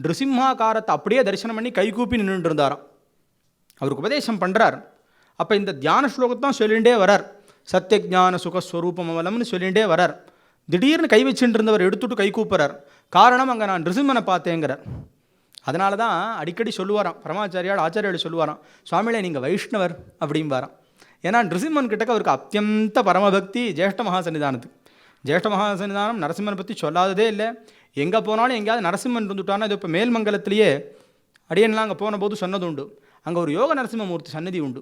நிருசிம்மாகாரத்தை அப்படியே தரிசனம் பண்ணி கைகூப்பி நின்றுட்டு இருந்தாராம். அவருக்கு உபதேசம் பண்ணுறார். அப்போ இந்த தியான ஸ்லோகத்தான் சொல்லிகிட்டே வரார். சத்தியஜான சுகஸ்வரூபம் அவலம்னு சொல்லிகிட்டே வரார். திடீர்னு கை வச்சுட்டு இருந்தவர் எடுத்துட்டு கை கூப்புறார். காரணம் அங்கே நான் நிருசிம்மனை பார்த்தேங்கிறார். அதனால தான் அடிக்கடி சொல்லுவாராம் பரமாச்சாரியால் ஆச்சாரியால் சொல்லுவாராம், சுவாமிகளே நீங்கள் வைஷ்ணவர் அப்படிம்பாராம். ஏன்னா நிருசிம்மன் கிட்டக்க அவருக்கு அத்தியந்த பரமபக்தி ஜேஷ்ட மகாசன்னிதானத்துக்கு. ஜேஷ்ட மகாசன்னிதானம் நரசிம்மனை பற்றி சொல்லாததே இல்லை. எங்கே போனாலும் எங்கேயாவது நரசிம்மன் இருந்துட்டானா, இது இப்போ மேல்மங்கலத்திலேயே அடியன்லாம் அங்கே போன போது சொன்னது உண்டு. அங்கே ஒரு யோக நரசிம்மமூர்த்தி சன்னதி உண்டு.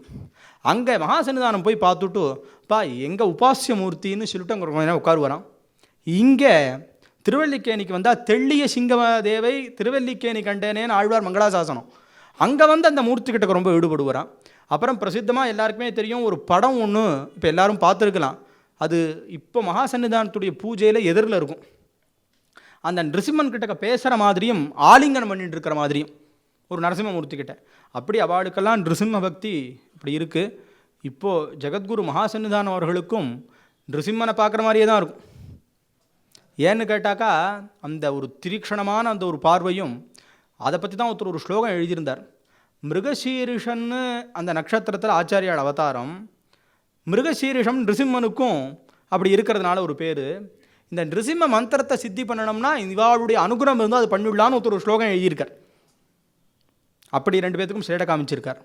அங்கே மகாசன்னிதானம் போய் பார்த்துட்டு பா எங்கள் உபாசிய மூர்த்தின்னு சொல்லிட்டு அங்கே கொஞ்ச நேரம் உட்காருவாராம். இங்கே திருவல்லிக்கேணிக்கு வந்தால் தெள்ளிய சிங்கம தேவை திருவல்லிக்கேணி கண்டேனேன்னு ஆழ்வார் மங்களாசாசனம். அங்கே வந்து அந்த மூர்த்திக்கிட்ட ரொம்ப ஈடுபடுவாராம். அப்புறம் பிரசித்தமாக எல்லாருக்குமே தெரியும் ஒரு படம் ஒன்று இப்போ எல்லோரும் பார்த்துருக்கலாம். அது இப்போ மகாசன்னிதானத்துடைய பூஜையில் எதிரில் இருக்கும். அந்த நிருசிம்மன் கிட்ட பேசுகிற மாதிரியும் ஆலிங்கனம் பண்ணிட்டு இருக்கிற மாதிரியும் ஒரு நரசிம்மமூர்த்தி கிட்ட. அப்படி அவளுக்கெல்லாம் நிருசிம்ம பக்தி இப்படி இருக்குது. இப்போது ஜெகத்குரு மகாசன்னிதானம் அவர்களுக்கும் நிருசிம்மனை பார்க்குற மாதிரியே தான் இருக்கும். ஏன்னு கேட்டாக்கா அந்த ஒரு திரீக்ஷணமான அந்த ஒரு பார்வையும், அதை பற்றி தான் ஒருத்தர் ஒரு ஸ்லோகம் எழுதியிருந்தார். மிருகசீரிஷன்னு அந்த நட்சத்திரத்தில் ஆச்சாரியால் அவதாரம். மிருகசீரிஷம் நிருசிம்மனுக்கும் அப்படி இருக்கிறதுனால ஒரு பேர். இந்த நிருசிம்ம மந்திரத்தை சித்தி பண்ணணும்னா இவாளுடைய அனுகிரகம் இருந்தால் அது பண்ணிவிடலான்னு ஒருத்தர் ஒரு ஸ்லோகம் எழுதியிருக்கார். அப்படி 2 பேத்துக்கும் சேட காமிச்சிருக்கார்.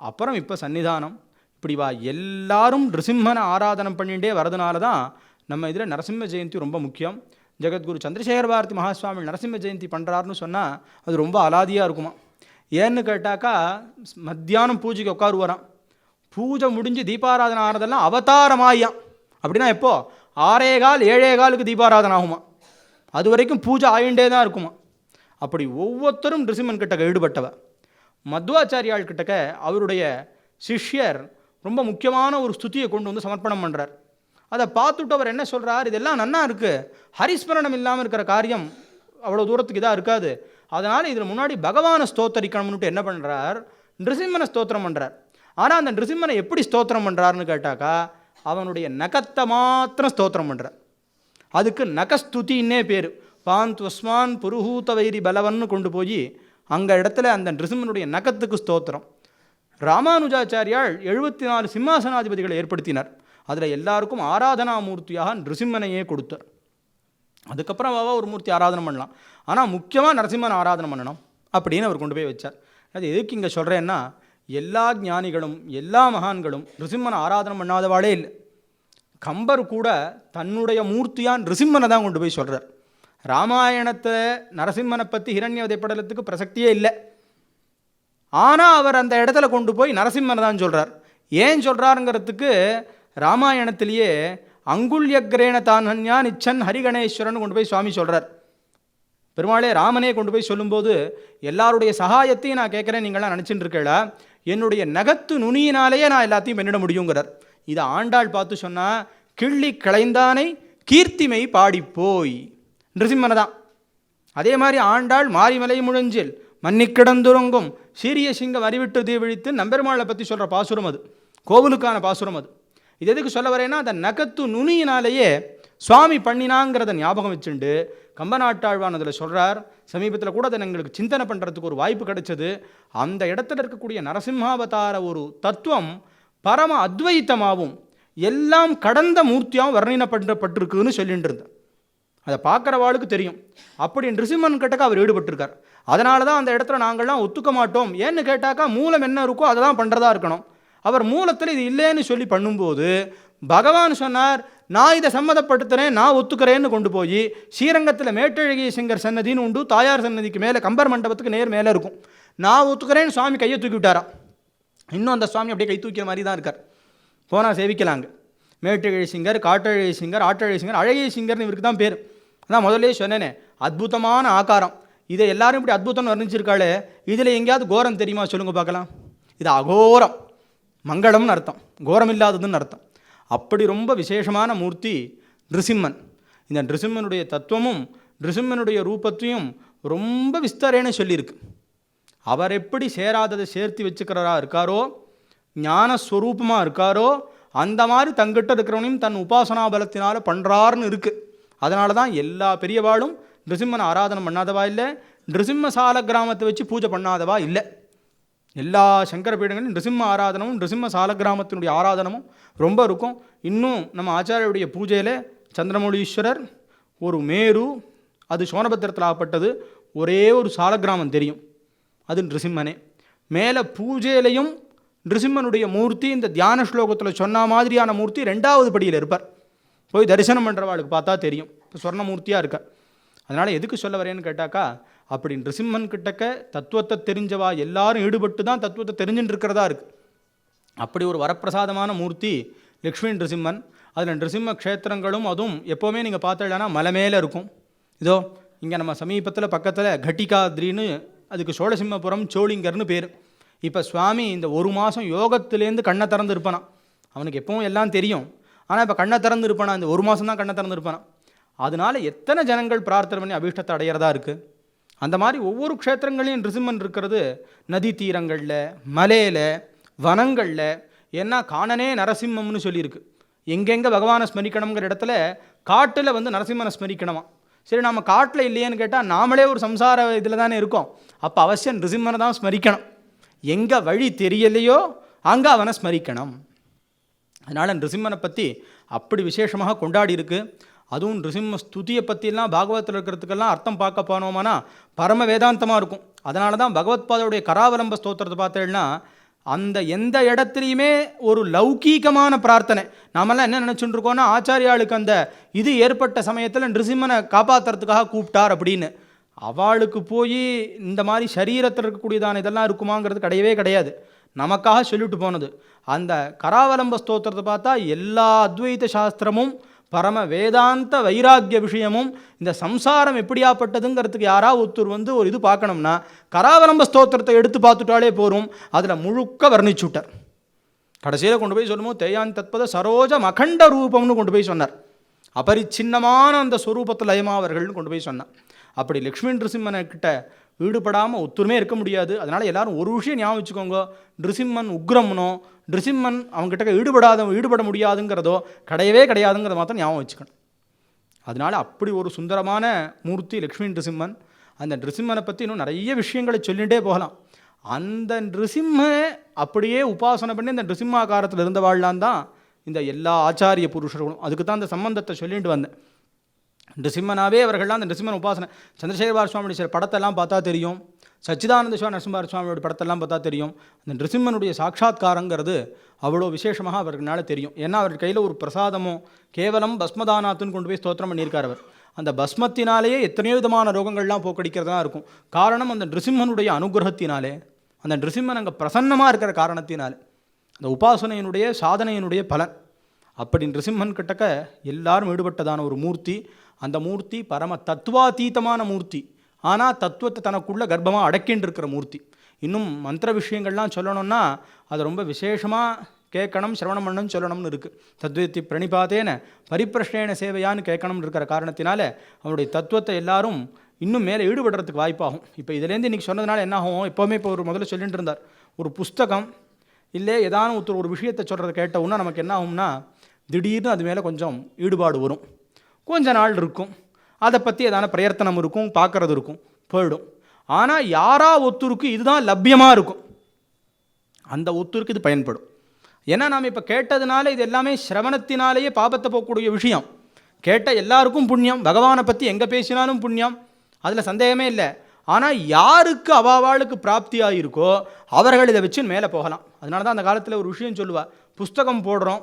அப்புறம் இப்போ சன்னிதானம் இப்படி வா எல்லாரும் நிருசிம்மனை ஆராதனம் பண்ணிகிட்டே வரதுனால தான் நம்ம இதில் நரசிம்ம ஜெயந்தி ரொம்ப முக்கியம். ஜெகத்குரு சந்திரசேகர் பாரதி மகாஸ்வாமி நரசிம்ம ஜெயந்தி பண்ணுறாருன்னு சொன்னால் அது ரொம்ப அலாதியாக இருக்குமா. ஏன்னு கேட்டாக்கா மத்தியானம் பூஜைக்கு உட்காருவாராம். பூஜை முடிஞ்சு தீபாராதனை ஆனதெல்லாம் அவதாரமாயாம். அப்படின்னா எப்போ 6:15 7:15 தீபாராதனை ஆகுமா. அது வரைக்கும் பூஜை ஆயிண்டே தான் இருக்குமா. அப்படி ஒவ்வொருத்தரும் நிருசிம்மன் கிட்டக்க ஈடுபட்டவ. மத்வாச்சாரியால் கிட்டக்க அவருடைய சிஷ்யர் ரொம்ப முக்கியமான ஒரு ஸ்துதியை கொண்டு வந்து சமர்ப்பணம் பண்ணுறார். அதை பார்த்துட்டு அவர் என்ன சொல்கிறார், இதெல்லாம் நன்னா இருக்குது, ஹரிஸ்மரணம் இல்லாமல் இருக்கிற காரியம் அவ்வளோ தூரத்துக்கு இதாக இருக்காது, அதனால் இதில் முன்னாடி பகவானை ஸ்தோத்தரிக்கணும்னுட்டு என்ன பண்ணுறார், நிருசிம்மனை ஸ்தோத்திரம் பண்ணுறார். ஆனால் அந்த நிருசிம்மனை எப்படி ஸ்தோத்திரம் பண்ணுறாருன்னு கேட்டாக்கா அவனுடைய நகத்தை மாத்திரம் ஸ்தோத்திரம் பண்ணுறார். அதுக்கு நகஸ்துதின்னே பேர். பாந்த்வஸ்மான் புருஹூத வைரி பலவன்னு கொண்டு போய் அங்கே இடத்துல அந்த நிருசிம்மனுடைய நகத்துக்கு ஸ்தோத்திரம். ராமானுஜாச்சாரியால் 74 சிம்மாசனாதிபதிகளை ஏற்படுத்தினார். அதில் எல்லாருக்கும் ஆராதனாமூர்த்தியாக நிருசிம்மனையே கொடுத்தார். அதுக்கப்புறம் ஒரு மூர்த்தி ஆராதனை பண்ணலாம், ஆனால் முக்கியமாக நரசிம்மன் ஆராதனை பண்ணணும் அப்படின்னு அவர் கொண்டு போய் வச்சார். அது எதுக்கு இங்கே சொல்கிறேன்னா, எல்லா ஞானிகளும் எல்லா மகான்களும் நிருசிம்மனை ஆராதனை பண்ணாதவாளே இல்லை. கம்பர் கூட தன்னுடைய மூர்த்தியான் நிருசிம்மனை தான் கொண்டு போய் சொல்கிறார். ராமாயணத்தை நரசிம்மனை பற்றி ஹிரண்யவதை படலத்துக்கு பிரசக்தியே இல்லை, ஆனால் அவர் அந்த இடத்துல கொண்டு போய் நரசிம்மனை தான் சொல்கிறார். ஏன் சொல்கிறாருங்கிறதுக்கு ராமாயணத்திலேயே அங்குல்யக்ரேண தான்ஹன்யா நிச்சன் ஹரிகணேஸ்வரன் கொண்டு போய் சுவாமி சொல்கிறார். பெருமாளே ராமனே கொண்டு போய் சொல்லும்போது எல்லாருடைய சகாயத்தையும் நான் கேட்குறேன், நீங்களாம் நினச்சிட்டு இருக்கேளா, என்னுடைய நகத்து நுனியினாலேயே நான் எல்லாத்தையும் பண்ணிட முடியுங்கிறார். இதை ஆண்டாள் பார்த்து சொன்னால் கிள்ளி களைந்தானை கீர்த்திமை பாடிப்போய் நிருசிம்மனை தான். அதே மாதிரி ஆண்டாள் மாரிமலை முழஞ்சில் மன்னி கிடந்துறங்கும் சீரிய சிங்கம் அறிவிட்டு தீவிழித்து நம்பெருமாளை பற்றி சொல்கிற பாசுரம் அது, கோவிலுக்கான பாசுரம் அது. இது எதுக்கு சொல்ல வரேன்னா, அந்த நகத்து நுனியினாலேயே சுவாமி பண்ணினாங்கிறத ஞாபகம் வச்சுண்டு கம்பநாட்டாழ்வான் அதில் சொல்கிறார். சமீபத்தில் கூட அதை எங்களுக்கு சிந்தனை பண்ணுறதுக்கு ஒரு வாய்ப்பு கிடைச்சது. அந்த இடத்துல இருக்கக்கூடிய நரசிம்மாவதார ஒரு தத்துவம் பரம அத்வைத்தமாகவும் எல்லாம் கடந்த மூர்த்தியாகவும் வர்ணனைப்பட்டிருக்குன்னு சொல்லிட்டு இருந்தேன். அதை பார்க்குறவாளுக்கு தெரியும். அப்படி நிருசிம்மன் கிட்டக்க அவர் ஈடுபட்டிருக்கார். அதனால தான் அந்த இடத்துல நாங்கள்லாம் ஒத்துக்க மாட்டோம். ஏன்னு கேட்டாக்கா மூலம் என்ன இருக்கோ அதை தான் பண்ணுறதா இருக்கணும். அவர் மூலத்தில் இது இல்லைன்னு சொல்லி பண்ணும்போது பகவான் சொன்னார், நான் இதை சம்மதப்படுத்துகிறேன், நான் ஒத்துக்கிறேன்னு கொண்டு போய் ஸ்ரீரங்கத்தில் மேட்டழகிய சிங்கர் சன்னதின்னு உண்டு, தாயார் சன்னதிக்கு மேலே கம்பர் மண்டபத்துக்கு நேர் மேலே இருக்கும். நான் ஒத்துக்கிறேன்னு சுவாமி கையை தூக்கி விட்டாரா. இன்னும் அந்த சுவாமி அப்படியே கை தூக்கிற மாதிரி தான் இருக்கார். போனால் சேவிக்கலாங்க. மேட்டழகி சிங்கர், காட்டழகி சிங்கர், ஆட்டழகி சிங்கர், அழகிய சிங்கர்னு இவருக்கு தான் பேர். அதான் முதல்லே சொன்னேனே, அற்புதமான ஆகாரம். இதை எல்லாரும் இப்படி அற்புதம்னு வர்ணிச்சிருக்காளே, இதில் எங்கேயாவது கோரம் தெரியுமா சொல்லுங்க பார்க்கலாம். இது அகோரம், மங்களம்னு அர்த்தம், கோரம் இல்லாததுன்னு அர்த்தம். அப்படி ரொம்ப விசேஷமான மூர்த்தி நிருசிம்மன். இந்த நிருசிம்மனுடைய தத்துவமும் நிருசிம்மனுடைய ரூபத்தையும் ரொம்ப விஸ்தரேன்னு சொல்லியிருக்கு. அவர் எப்படி சேராததை சேர்த்து வச்சுக்கிறவரா இருக்காரோ, ஞானஸ்வரூபமாக இருக்காரோ, அந்த மாதிரி தங்கிட்ட இருக்கிறவனையும் தன் உபாசனா பலத்தினால் பண்ணுறாருன்னு இருக்குது. அதனால தான் எல்லா பெரியவாளும் நிருசிம்மனை ஆராதனை பண்ணாதவா இல்லை, நிருசிம்ம சால கிராமத்தை வச்சு பூஜை பண்ணாதவா இல்லை. எல்லா சங்கர பீடங்களும் நிருசிம்ம ஆராதனமும் நிருசிம்ம சால கிராமத்தினுடைய ஆராதனமும் ரொம்ப இருக்கும். இன்னும் நம்ம ஆச்சாரியுடைய பூஜையில் சந்திரமௌலீஸ்வரர், ஒரு மேரு, அது சோனபத்திரத்தில் ஆகப்பட்டது, ஒரே ஒரு சால கிராமம் தெரியும், அது நிருசிம்மனே. மேலே பூஜையிலையும் நிருசிம்மனுடைய மூர்த்தி இந்த தியான ஸ்லோகத்தில் சொன்ன மாதிரியான மூர்த்தி 2வது படியில் இருப்பார். போய் தரிசனம் பண்ணுறவாளுக்கு பார்த்தா தெரியும், இப்போ சொர்ணமூர்த்தியாக இருக்கார். அதனால் எதுக்கு சொல்ல வரேன்னு கேட்டாக்கா, அப்படி நிருசிம்மன் கிட்டக்க தத்துவத்தை தெரிஞ்சவா எல்லாரும் ஈடுபட்டு தான் தத்துவத்தை தெரிஞ்சுட்டு இருக்கிறதா இருக்குது. அப்படி ஒரு வரப்பிரசாதமான மூர்த்தி லக்ஷ்மி நிருசிம்மன். அதில் நிருசிம்ம க்ஷேத்திரங்களும் அதுவும் எப்போவுமே நீங்கள் பார்த்தீங்கன்னா மலை மேலே இருக்கும். இதோ இங்கே நம்ம சமீபத்தில் பக்கத்தில் கட்டிகாத்ரின்னு, அதுக்கு சோழசிம்மபுரம் சோழிங்கர்னு பேர். இப்போ சுவாமி இந்த 1 மாதம் யோகத்துலேருந்து கண்ணை திறந்து இருப்பானா. அவனுக்கு எப்பவும் எல்லாம் தெரியும், ஆனால் இப்போ கண்ணை திறந்து இருப்பானா, இந்த 1 மாதம் தான் கண்ணை திறந்து இருப்பானா. அதனால் எத்தனை ஜனங்கள் பிரார்த்தனை பண்ணி அபீஷ்டத்தை அடையிறதா இருக்குது. அந்த மாதிரி ஒவ்வொரு க்ஷேத்திரங்களையும் நிருசிம்மன் இருக்கிறது நதி தீரங்களில், மலையில், வனங்களில். ஏன்னா காணனே நரசிம்மம்னு சொல்லியிருக்கு. எங்கெங்கே பகவானை ஸ்மரிக்கணுங்கிற இடத்துல காட்டில் வந்து நரசிம்மனை ஸ்மரிக்கணுமா. சரி, நம்ம காட்டில் இல்லையேன்னு கேட்டால் நாமளே ஒரு சம்சார இதில் தானே இருக்கோம். அப்போ அவசியம் நிருசிம்மனை தான் ஸ்மரிக்கணும். எங்கே வழி தெரியலையோ அங்கே அவனை ஸ்மரிக்கணும். அதனால் நிருசிம்மனை பற்றி அப்படி விசேஷமாக கொண்டாடி இருக்கு. அதுவும் நிருசிம்ம ஸ்துதியை பற்றிலாம் பாகவத்தில் இருக்கிறதுக்கெல்லாம் அர்த்தம் பார்க்க போனோம்னா பரம வேதாந்தமாக இருக்கும். அதனால தான் பகவத்பாதோடைய கராவலம்ப ஸ்தோத்திரத்தை பார்த்தேன்னா அந்த எந்த இடத்துலையுமே ஒரு லௌகீகமான பிரார்த்தனை. நாமெல்லாம் என்ன நினச்சிட்டு இருக்கோன்னா ஆச்சாரியாளுக்கு அந்த இது ஏற்பட்ட சமயத்தில் நிருசிம்மனை காப்பாற்றுறதுக்காக கூப்பிட்டார் அப்படின்னு. அவளுக்கு போய் இந்த மாதிரி சரீரத்தில் இருக்கக்கூடியதான இதெல்லாம் இருக்குமாங்கிறது கிடையவே கிடையாது. நமக்காக சொல்லிட்டு போனது. அந்த கராவலம்ப ஸ்தோத்திரத்தை பார்த்தா எல்லா அத்வைத சாஸ்திரமும் பரம வேதாந்த வைராக்கிய விஷயமும் இந்த சம்சாரம் எப்படியாப்பட்டதுங்கிறதுக்கு யாராவது ஒருத்தர் வந்து ஒரு இது பார்க்கணும்னா கராவலம்ப ஸ்தோத்திரத்தை எடுத்து பார்த்துட்டாலே போரும். அதில் முழுக்க வர்ணிச்சுட்டார். கடைசியில் கொண்டு போய் சொல்லும்போது தேயான் தத்பத சரோஜம் அகண்ட ரூபம்னு கொண்டு போய் சொன்னார். அபரிச்சின்னமான அந்த ஸ்வரூபத்தில் லயமாவர்கள்னு கொண்டு போய் சொன்னார். அப்படி லக்ஷ்மி நிருசிம்மனை கிட்ட ஈடுபடாமல் ஒத்துருமே இருக்க முடியாது. அதனால் எல்லாரும் ஒரு விஷயம் ஞாபகம் வச்சுக்கோங்க, நிருசிம்மன் உக்ரம்னோ நிருசிம்மன் அவங்ககிட்ட ஈடுபட முடியாதுங்கிறதோ கிடையவே கிடையாதுங்கிறத மாத்திரம் ஞாபகம் வச்சுக்கணும். அதனால் அப்படி ஒரு சுந்தரமான மூர்த்தி லக்ஷ்மி நிருசிம்மன். அந்த நிருசிம்மனை பற்றி இன்னும் நிறைய விஷயங்களை சொல்லிகிட்டே போகலாம். அந்த நிருசிம்மனை அப்படியே உபாசனை பண்ணி அந்த நிருசிம்மாகாரத்தில் இருந்தவாழ்லாம் தான் இந்த எல்லா ஆச்சாரிய புருஷர்களும். அதுக்கு தான் அந்த சம்பந்தத்தை சொல்லிட்டு வந்தேன். நிருசிம்மனாவே அவர்கள்லாம் அந்த நிருசிம்மன் உபாசனை. சந்திரசேகர் சுவாமியுடைய சில படத்தெல்லாம் பார்த்தா தெரியும். சச்சிதானந்த சிவா நரசிம்ம சுவாமியோட படத்தெல்லாம் பார்த்தா தெரியும். அந்த நிருசிம்மனுடைய சாட்சாத்காரங்கிறது அவ்வளோ விசேஷமாக அவர்களால தெரியும். ஏன்னா அவர் கையில் ஒரு பிரசாதமோ கேவலம் பஸ்மதானாத்துன்னு கொண்டு போய் ஸ்தோத்திரம் பண்ணியிருக்கார் அவர். அந்த பஸ்மத்தினாலேயே எத்தனையோ விதமான ரோகங்கள்லாம் போக்கடிக்கிறதா இருக்கும். காரணம் அந்த நிருசிம்மனுடைய அனுகிரகத்தினாலே, அந்த நிருசிம்மன் அங்கே பிரசன்னமாக இருக்கிற காரணத்தினாலே, அந்த உபாசனையினுடைய சாதனையினுடைய பலன். அப்படி நிருசிம்மன் கிட்டக்க எல்லாரும் ஈடுபட்டதான ஒரு மூர்த்தி. அந்த மூர்த்தி பரம தத்துவாதீதமான மூர்த்தி. ஆனால் தத்துவத்தை தனக்குள்ள கர்ப்பமாக அடக்கின்னு இருக்கிற மூர்த்தி. இன்னும் மந்திர விஷயங்கள்லாம் சொல்லணும்னா அதை ரொம்ப விசேஷமாக கேட்கணும், சிரவணம் பண்ணணும்னு சொல்லணும்னு இருக்குது. தத்வத்தி பிரணிபாதேன பரிப்பிரஷ்னேன சேவையான்னு கேட்கணும்னு இருக்கிற காரணத்தினால அவனுடைய தத்துவத்தை எல்லாரும் இன்னும் மேலே ஈடுபடுறதுக்கு வாய்ப்பாகும். இப்போ இதுலேருந்து இன்றைக்கி சொன்னதுனால என்ன ஆகும், எப்போவுமே இப்போ ஒரு முதல்ல சொல்லிட்டு இருந்தார், ஒரு புஸ்தகம் இல்லை ஏதான ஒருத்தர் ஒரு விஷயத்தை சொல்கிறத கேட்டவுன்னா நமக்கு என்ன ஆகும்னா திடீர்னு அது மேலே கொஞ்சம் ஈடுபாடு வரும். கொஞ்ச நாள் இருக்கும், அதை பற்றி ஏதான பிரயத்தனம் இருக்கும், பார்க்குறது இருக்கும், போயிடும். ஆனால் யாரா ஒத்துருக்கு இதுதான் லப்யமாக இருக்கும், அந்த ஒத்துருக்கு இது பயன்படும். ஏன்னா நாம் இப்போ கேட்டதுனால இது எல்லாமே சிரவணத்தினாலேயே பாபத்தை போகக்கூடிய விஷயம். கேட்ட எல்லாருக்கும் புண்ணியம், பகவானை பற்றி எங்கே பேசினாலும் புண்ணியம், அதில் சந்தேகமே இல்லை. ஆனால் யாருக்கு அவாவாளுக்கு பிராப்தியாக இருக்கோ அவர்கள் இதை வச்சு மேலே போகலாம். அதனால தான் அந்த காலத்தில் ஒரு விஷயம் சொல்லுவாள், புஸ்தகம் போடுறோம்,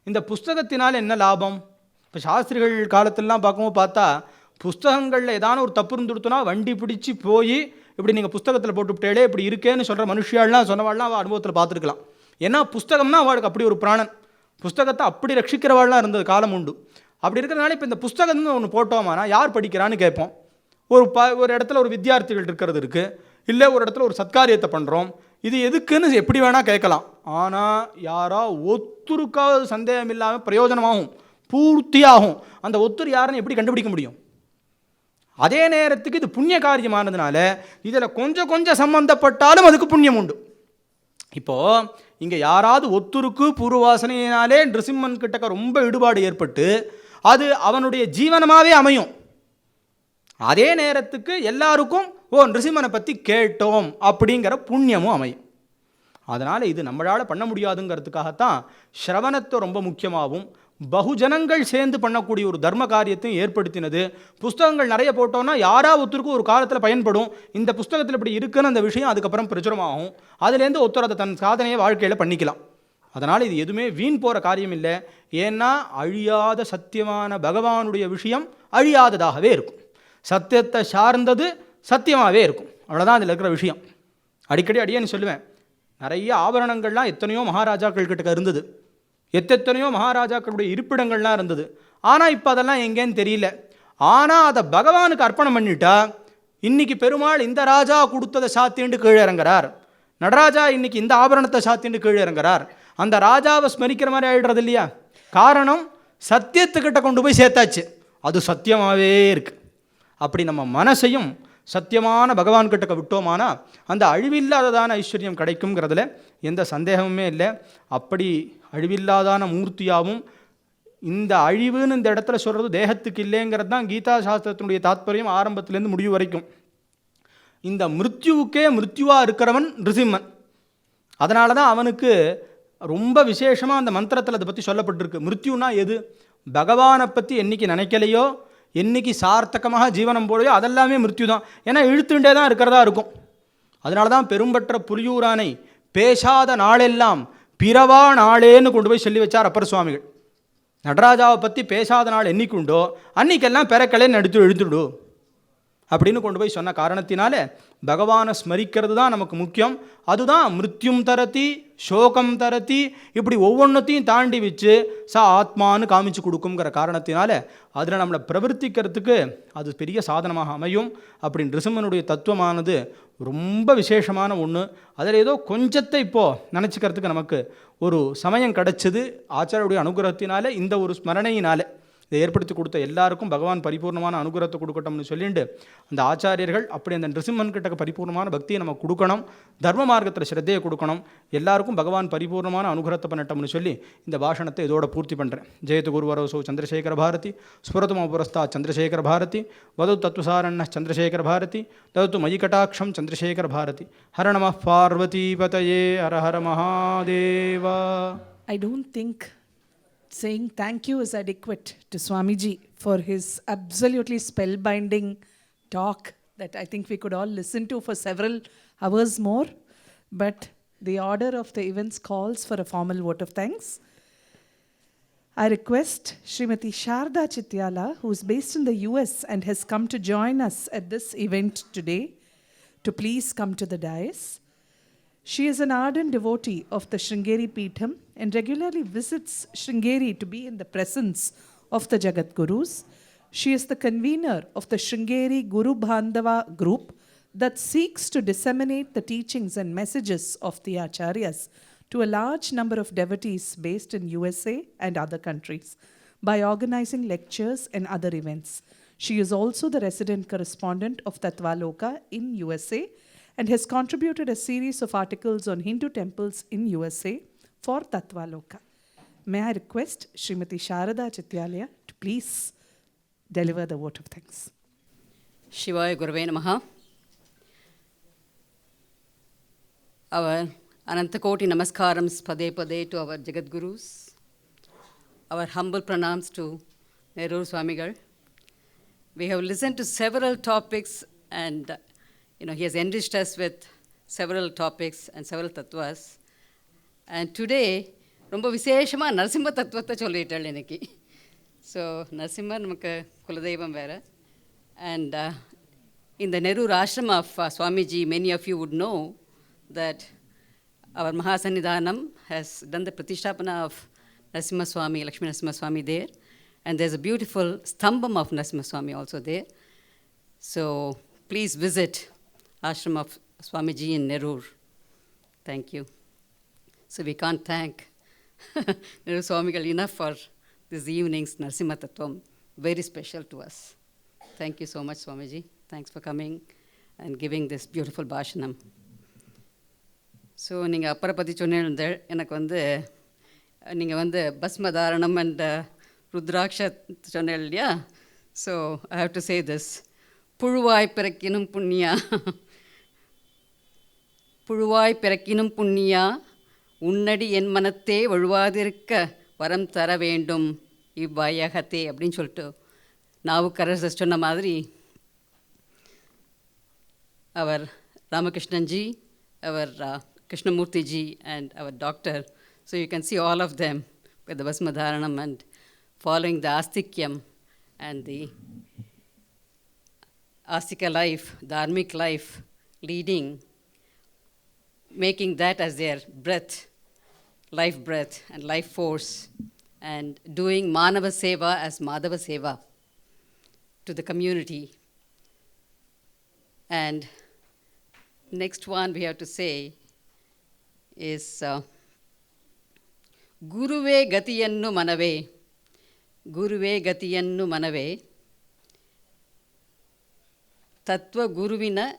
இந்த புஸ்தகத்தினால் என்ன லாபம். இப்போ சாஸ்திரிகள் காலத்திலலாம் பார்க்கும்போது பார்த்தா புஸ்தகங்களில் ஏதான ஒரு தப்பு இருந்துடுத்துனா வண்டி பிடிச்சி போய் இப்படி நீங்கள் புஸ்தகத்தில் போட்டுவிட்டேலே இப்படி இருக்கேன்னு சொல்கிற மனுஷியாலாம் சொன்னவாள்லாம் அவள் அனுபவத்தில் பார்த்துருக்கலாம். ஏன்னா புஸ்தகம்னா அவளுக்கு அப்படி ஒரு பிராணன், புஸ்தகத்தை அப்படி ரட்சிக்கிறவாள்லாம் இருந்தது காலம் உண்டு. அப்படி இருக்கிறதுனால இப்போ இந்த புஸ்தகம்னு ஒன்று போட்டோமானா யார் படிக்கிறான்னு கேட்போம். ஒரு இடத்துல ஒரு வித்தியார்த்திகள் இருக்கிறது இருக்குது, இல்லை ஒரு இடத்துல ஒரு சத்காரியத்தை பண்ணுறோம், இது எதுக்குன்னு எப்படி வேணால் கேட்கலாம். ஆனால் யாரா ஒத்துருக்காவது சந்தேகம் இல்லாமல் பிரயோஜனமாகும், பூர்த்தியாகும். அந்த ஒத்துரு யாருன்னு எப்படி கண்டுபிடிக்க முடியும்? அதே நேரத்துக்கு இது புண்ணிய காரியமானதுனால இதில் கொஞ்சம் கொஞ்சம் சம்பந்தப்பட்டாலும் அதுக்கு புண்ணியம் உண்டு. இப்போது இங்கே யாராவது ஒத்துருக்கு பூர்வவாசனையினாலே நிருசிம்மன் கிட்டக்க ரொம்ப ஈடுபாடு ஏற்பட்டு அது அவனுடைய ஜீவனமாகவே அமையும். அதே நேரத்துக்கு எல்லாருக்கும் நிருசிம்மனை பற்றி கேட்டோம் அப்படிங்கிற புண்ணியமும் அமையும். அதனால் இது நம்மளால் பண்ண முடியாதுங்கிறதுக்காகத்தான் ஸ்ரவணத்தை ரொம்ப முக்கியமாகவும் பகுஜனங்கள் சேர்ந்து பண்ணக்கூடிய ஒரு தர்ம காரியத்தையும் ஏற்படுத்தினது. புஸ்தகங்கள் நிறைய போட்டோன்னா யாராவது ஒருத்தருக்கும் ஒரு காலத்தில் பயன்படும். இந்த புஸ்தகத்தில் இப்படி இருக்குன்னு அந்த விஷயம் அதுக்கப்புறம் பிரச்சுரமாகும். அதுலேருந்து ஒருத்தர் அதை தன் சாதனையை வாழ்க்கையில் பண்ணிக்கலாம். அதனால் இது எதுவுமே வீண் போகிற காரியம் இல்லை. ஏன்னா அழியாத சத்தியமான பகவானுடைய விஷயம் அழியாததாகவே இருக்கும். சத்தியத்தை சார்ந்தது சத்தியமாகவே இருக்கும். அவ்வளோதான் அதில் இருக்கிற விஷயம். அடிக்கடி அடியேன்னு சொல்லுவேன், நிறைய ஆபரணங்கள்லாம் எத்தனையோ மகாராஜாக்கள் கிட்ட இருந்தது, எத்தனையோ மகாராஜாக்களுடைய இருப்பிடங்கள்லாம் இருந்தது. ஆனால் இப்போ அதெல்லாம் எங்கேன்னு தெரியல. ஆனால் அதை பகவானுக்கு அர்ப்பணம் பண்ணிட்டா இன்றைக்கி பெருமாள் இந்த ராஜா கொடுத்ததை சாத்திண்டு கீழே இறங்குறார், நடராஜா இன்றைக்கி இந்த ஆபரணத்தை சாத்திண்டு கீழே இறங்குறார். அந்த ராஜாவை ஸ்மரிக்கிற மாதிரி ஆகிடுறது இல்லையா? காரணம் சத்தியத்துக்கிட்ட கொண்டு போய் சேர்த்தாச்சு, அது சத்தியமாகவே இருக்குது. அப்படி நம்ம மனசையும் சத்தியமான பகவான்கிட்ட விட்டோமானா அந்த அழிவில்லாததான ஐஸ்வர்யம் கிடைக்குங்கிறதுல எந்த சந்தேகமுமே இல்லை. அப்படி அழிவில்லாதான மூர்த்தியாகவும் இந்த அழிவுன்னு இந்த இடத்துல சொல்கிறது தேகத்துக்கு இல்லைங்கிறது தான் கீதா சாஸ்திரத்தினுடைய தாத்பரியம் ஆரம்பத்துலேருந்து முடிவு வரைக்கும். இந்த மிருத்யுவுக்கே மிருத்யுவாக இருக்கிறவன் நிருசிம்மன். அதனால தான் அவனுக்கு ரொம்ப விசேஷமாக அந்த மந்திரத்தில் அதை பற்றி சொல்லப்பட்டிருக்கு. மிருத்யுனா எது? பகவானை பற்றி என்றைக்கு நினைக்கலையோ, என்றைக்கு சார்த்தகமாக ஜீவனம் போலையோ அதெல்லாமே மிருத்யு தான். ஏன்னா இழுத்துண்டே தான் இருக்கிறதா இருக்கும். அதனால தான் பெரும்பற்ற புலியூரானை பேசாத நாளெல்லாம் பிறவா நாளேன்னு கொண்டு போய் சொல்லி வச்சார் அப்பர் சுவாமிகள். நடராஜாவை பற்றி பேசாத நாள் என்னைக்குண்டோ அன்றைக்கெல்லாம் பிறக்கலைன்னு எழுத்துடு அப்படின்னு கொண்டு போய் சொன்ன காரணத்தினால பகவானை ஸ்மரிக்கிறது தான் நமக்கு முக்கியம். அதுதான் மிருத்யும் தரத்தி, சோகம் தரத்தி, இப்படி ஒவ்வொன்றத்தையும் தாண்டி வச்சு ஆத்மானு காமிச்சு கொடுக்குங்கிற காரணத்தினால அதில் நம்மளை பிரவர்த்திக்கிறதுக்கு அது பெரிய சாதனமாக அமையும். அப்படி நிருசிம்மனுடைய தத்துவமானது ரொம்ப விசேஷமான ஒன்று. அதில் ஏதோ கொஞ்சத்தை இப்போது நினச்சிக்கிறதுக்கு நமக்கு ஒரு சமயம் கிடச்சிது ஆச்சாரியுடைய அனுகிரகத்தினால. இந்த ஒரு ஸ்மரணையினால இதை ஏற்படுத்தி கொடுத்த எல்லாருக்கும் பகவான் பரிபூர்ணமான அனுகிரகத்தை கொடுக்கட்டும்னு சொல்லிட்டு அந்த ஆச்சாரியர்கள் அப்படி அந்த நிருசிம்மன் கிட்ட பரிபூர்ணமான பக்தியை நம்ம கொடுக்கணும், தர்ம மார்க்கத்தில் ஸ்ரத்தையை கொடுக்கணும், எல்லாருக்கும் பகவான் பரிபூர்ணமான அனுகிரகத்தை பண்ணட்டோம்னு சொல்லி இந்த பாஷணத்தை இதோட பூர்த்தி பண்ணுறேன். ஜெயத்து குருவரவசோ சந்திரசேகர பாரதி, ஸ்புரதும புரஸ்தா சந்திரசேகர பாரதி, வதௌ தத்துசாரண்ண சந்திரசேகர பாரதி, ததத்து மயி கட்டாட்சம் சந்திரசேகர பாரதி. ஹர நம Parvati பதயே, Hara Hara Mahadeva. I don't think saying thank you is adequate to Swamiji for his absolutely spellbinding talk that I think we could all listen to for several hours more. But the order of the events calls for a formal vote of thanks. I request Srimati Sharda Chityala, who is based in the US and has come to join us at this event today, to please come to the dais. She is an ardent devotee of the Sringeri Peetham and regularly visits Sringeri to be in the presence of the Jagat Gurus. She is the convener of the Sringeri Guru Bandhava group that seeks to disseminate the teachings and messages of the Acharyas to a large number of devotees based in USA and other countries by organizing lectures and other events. She is also the resident correspondent of Tattvaloka in USA and has contributed a series of articles on Hindu temples in USA for Tattvaloka. May I request Srimati Sharada Chityalaya to please deliver the vote of thanks. Shivaya Gurave Namaha. Our Anantakoti Namaskarams Pade Pade to our Jagat Gurus. Our humble pranams to Nerur Swamigal. We have listened to several topics and he has enriched us with several topics and several tattvas. And today, ரொம்ப விசேஷமாக நரசிம்ம தத்துவத்தை சொல்லிட்டாள் இன்னைக்கு. So Narasimhar நமக்கு குலதெய்வம் வேறு. And in the Nerur ashram of Swamiji, many of you would know that our Mahasannidhanam has done the Pratisthapana of Narasimha Swami, Lakshmi Narasimha Swami there. And there's a beautiful stambam of Narasimha Swami also there. So please visit ashram of Swamiji in Nerur. Thank you. So we can't thank Nerur Swamigal enough for this evening's Narasimha Tattvam. Very special to us. Thank you so much, Swamiji. Thanks for coming and giving this beautiful bhashanam. So நீங்கள் அப்பரை பற்றி சொன்னேன். எனக்கு நீங்கள் பஸ்மதாரணம் and rudraksha சொன்னேன் இல்லையா? So I have to say this. புழுவாய் பிறக்கினும் புண்ணியா, புழுவாய் பிறக்கினும் புண்ணியா, உன்னடி என் மனத்தே வழுவாதிருக்க வரம் தர வேண்டும் இவ்வையகத்தே அப்படின்னு சொல்லிட்டு நாவுக்கரசர் சொன்ன மாதிரி our Ramakrishnan ji, our Krishnamurthy ji, and our doctor. So you can see all of them with the Bhasmadharanam and following the Astikyam and the Astika life, dharmic life, leading, making that as their breath, life breath and life force, and doing Manava Seva as Madhava Seva to the community. And next one we have to say is Guruve Gatiyannu Manave. Guruve Gatiyannu Manave. Tattva Guruvina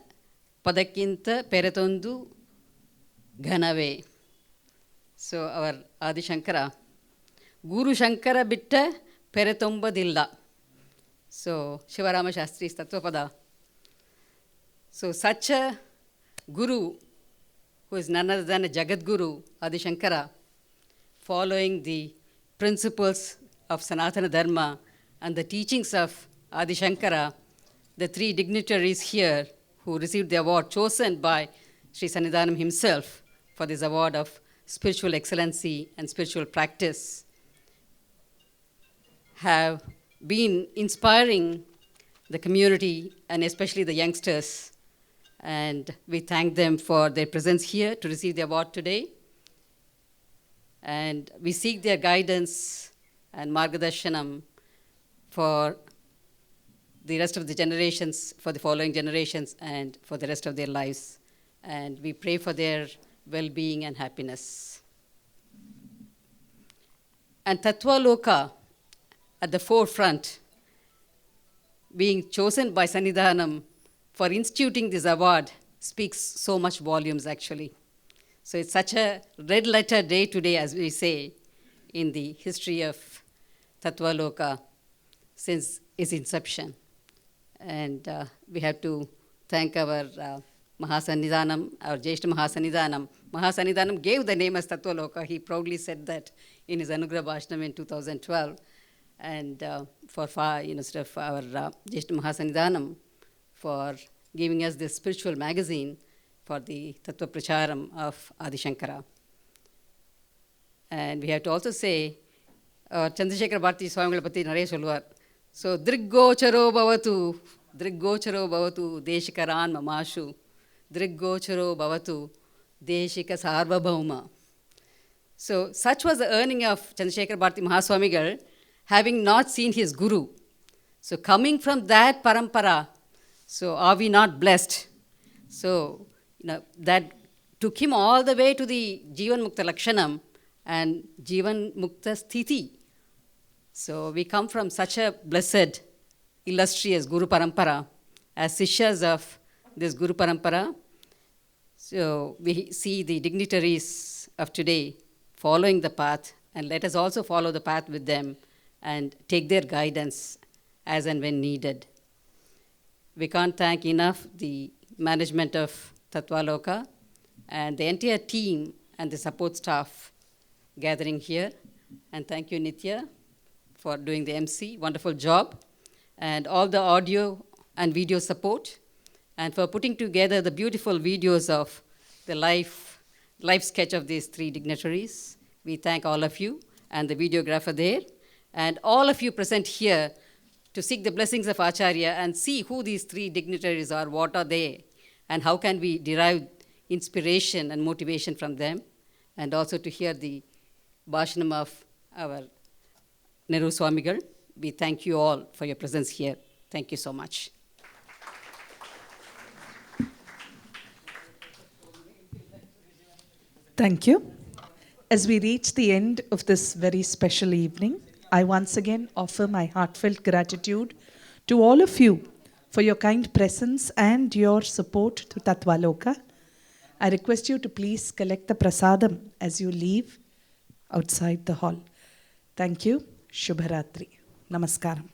Padakinta Peretondu Ganave. So our Adi Shankara Guru Shankara bitta peretumbadilla. So, Shivarama Shastri's Tattvapada. So, such a Guru, who is none other than a Jagat Guru, Adi Shankara, following the principles of Sanatana Dharma and the teachings of Adi Shankara, the three dignitaries here who received the award chosen by Sri Sannidhanam himself for this award of spiritual excellency and spiritual practice, have been inspiring the community and especially the youngsters. And we thank them for their presence here to receive the award today. And we seek their guidance and margadarshanam for the rest of the generations, for the following generations, and for the rest of their lives. And we pray for their well-being and happiness. And Tattvaloka at the forefront, being chosen by Sannidhanam for instituting this award, speaks so much volumes actually. So it's such a red letter day today, as we say, in the history of Tattvaloka since its inception. And we have to thank our Mahasannidhanam, our Jeshta Mahasannidhanam. Mahasannidhanam gave the name as Tattvaloka. He proudly said that in his Anugrah Bhashanam in 2012. And for our Jeshta Mahasannidhanam for giving us this spiritual magazine for the Tattva Pracharam of Adi Shankara. And we have to also say, Chandrashekhar Bharati Swamigala Patti Nare Solvar. So, Driggocharo Bhavatu, Deshikaran Mamashu, Driggocharo Bhavatu, Deshika Sarvabhauma. So, such was the earning of Chandrashekhar Bharati Mahaswamigal, having not seen his Guru. So, coming from that parampara, so are we not blessed? So, that took him all the way to the Jivan Mukta Lakshanam and Jivan Mukta Sthiti. So we come from such a blessed, illustrious Guru Parampara, as Sishyas of this Guru Parampara. So we see the dignitaries of today following the path, and let us also follow the path with them and take their guidance as and when needed. We can't thank enough the management of Tattvaloka and the entire team and the support staff gathering here. And thank you, Nitya, for doing the MC. Wonderful job. And all the audio and video support. And for putting together the beautiful videos of the life sketch of these three dignitaries. We thank all of you and the videographer there. And all of you present here to seek the blessings of Acharya and see who these three dignitaries are, what are they, and how can we derive inspiration and motivation from them, and also to hear the Bhashanam of our Nerur Swamigal. We thank you all for your presence here. Thank you so much. Thank you. As we reach the end of this very special evening, I once again offer my heartfelt gratitude to all of you for your kind presence and your support to Tattvaloka. I request you to please collect the prasadam as you leave outside the hall. Thank you. Shubharatri. Namaskaram.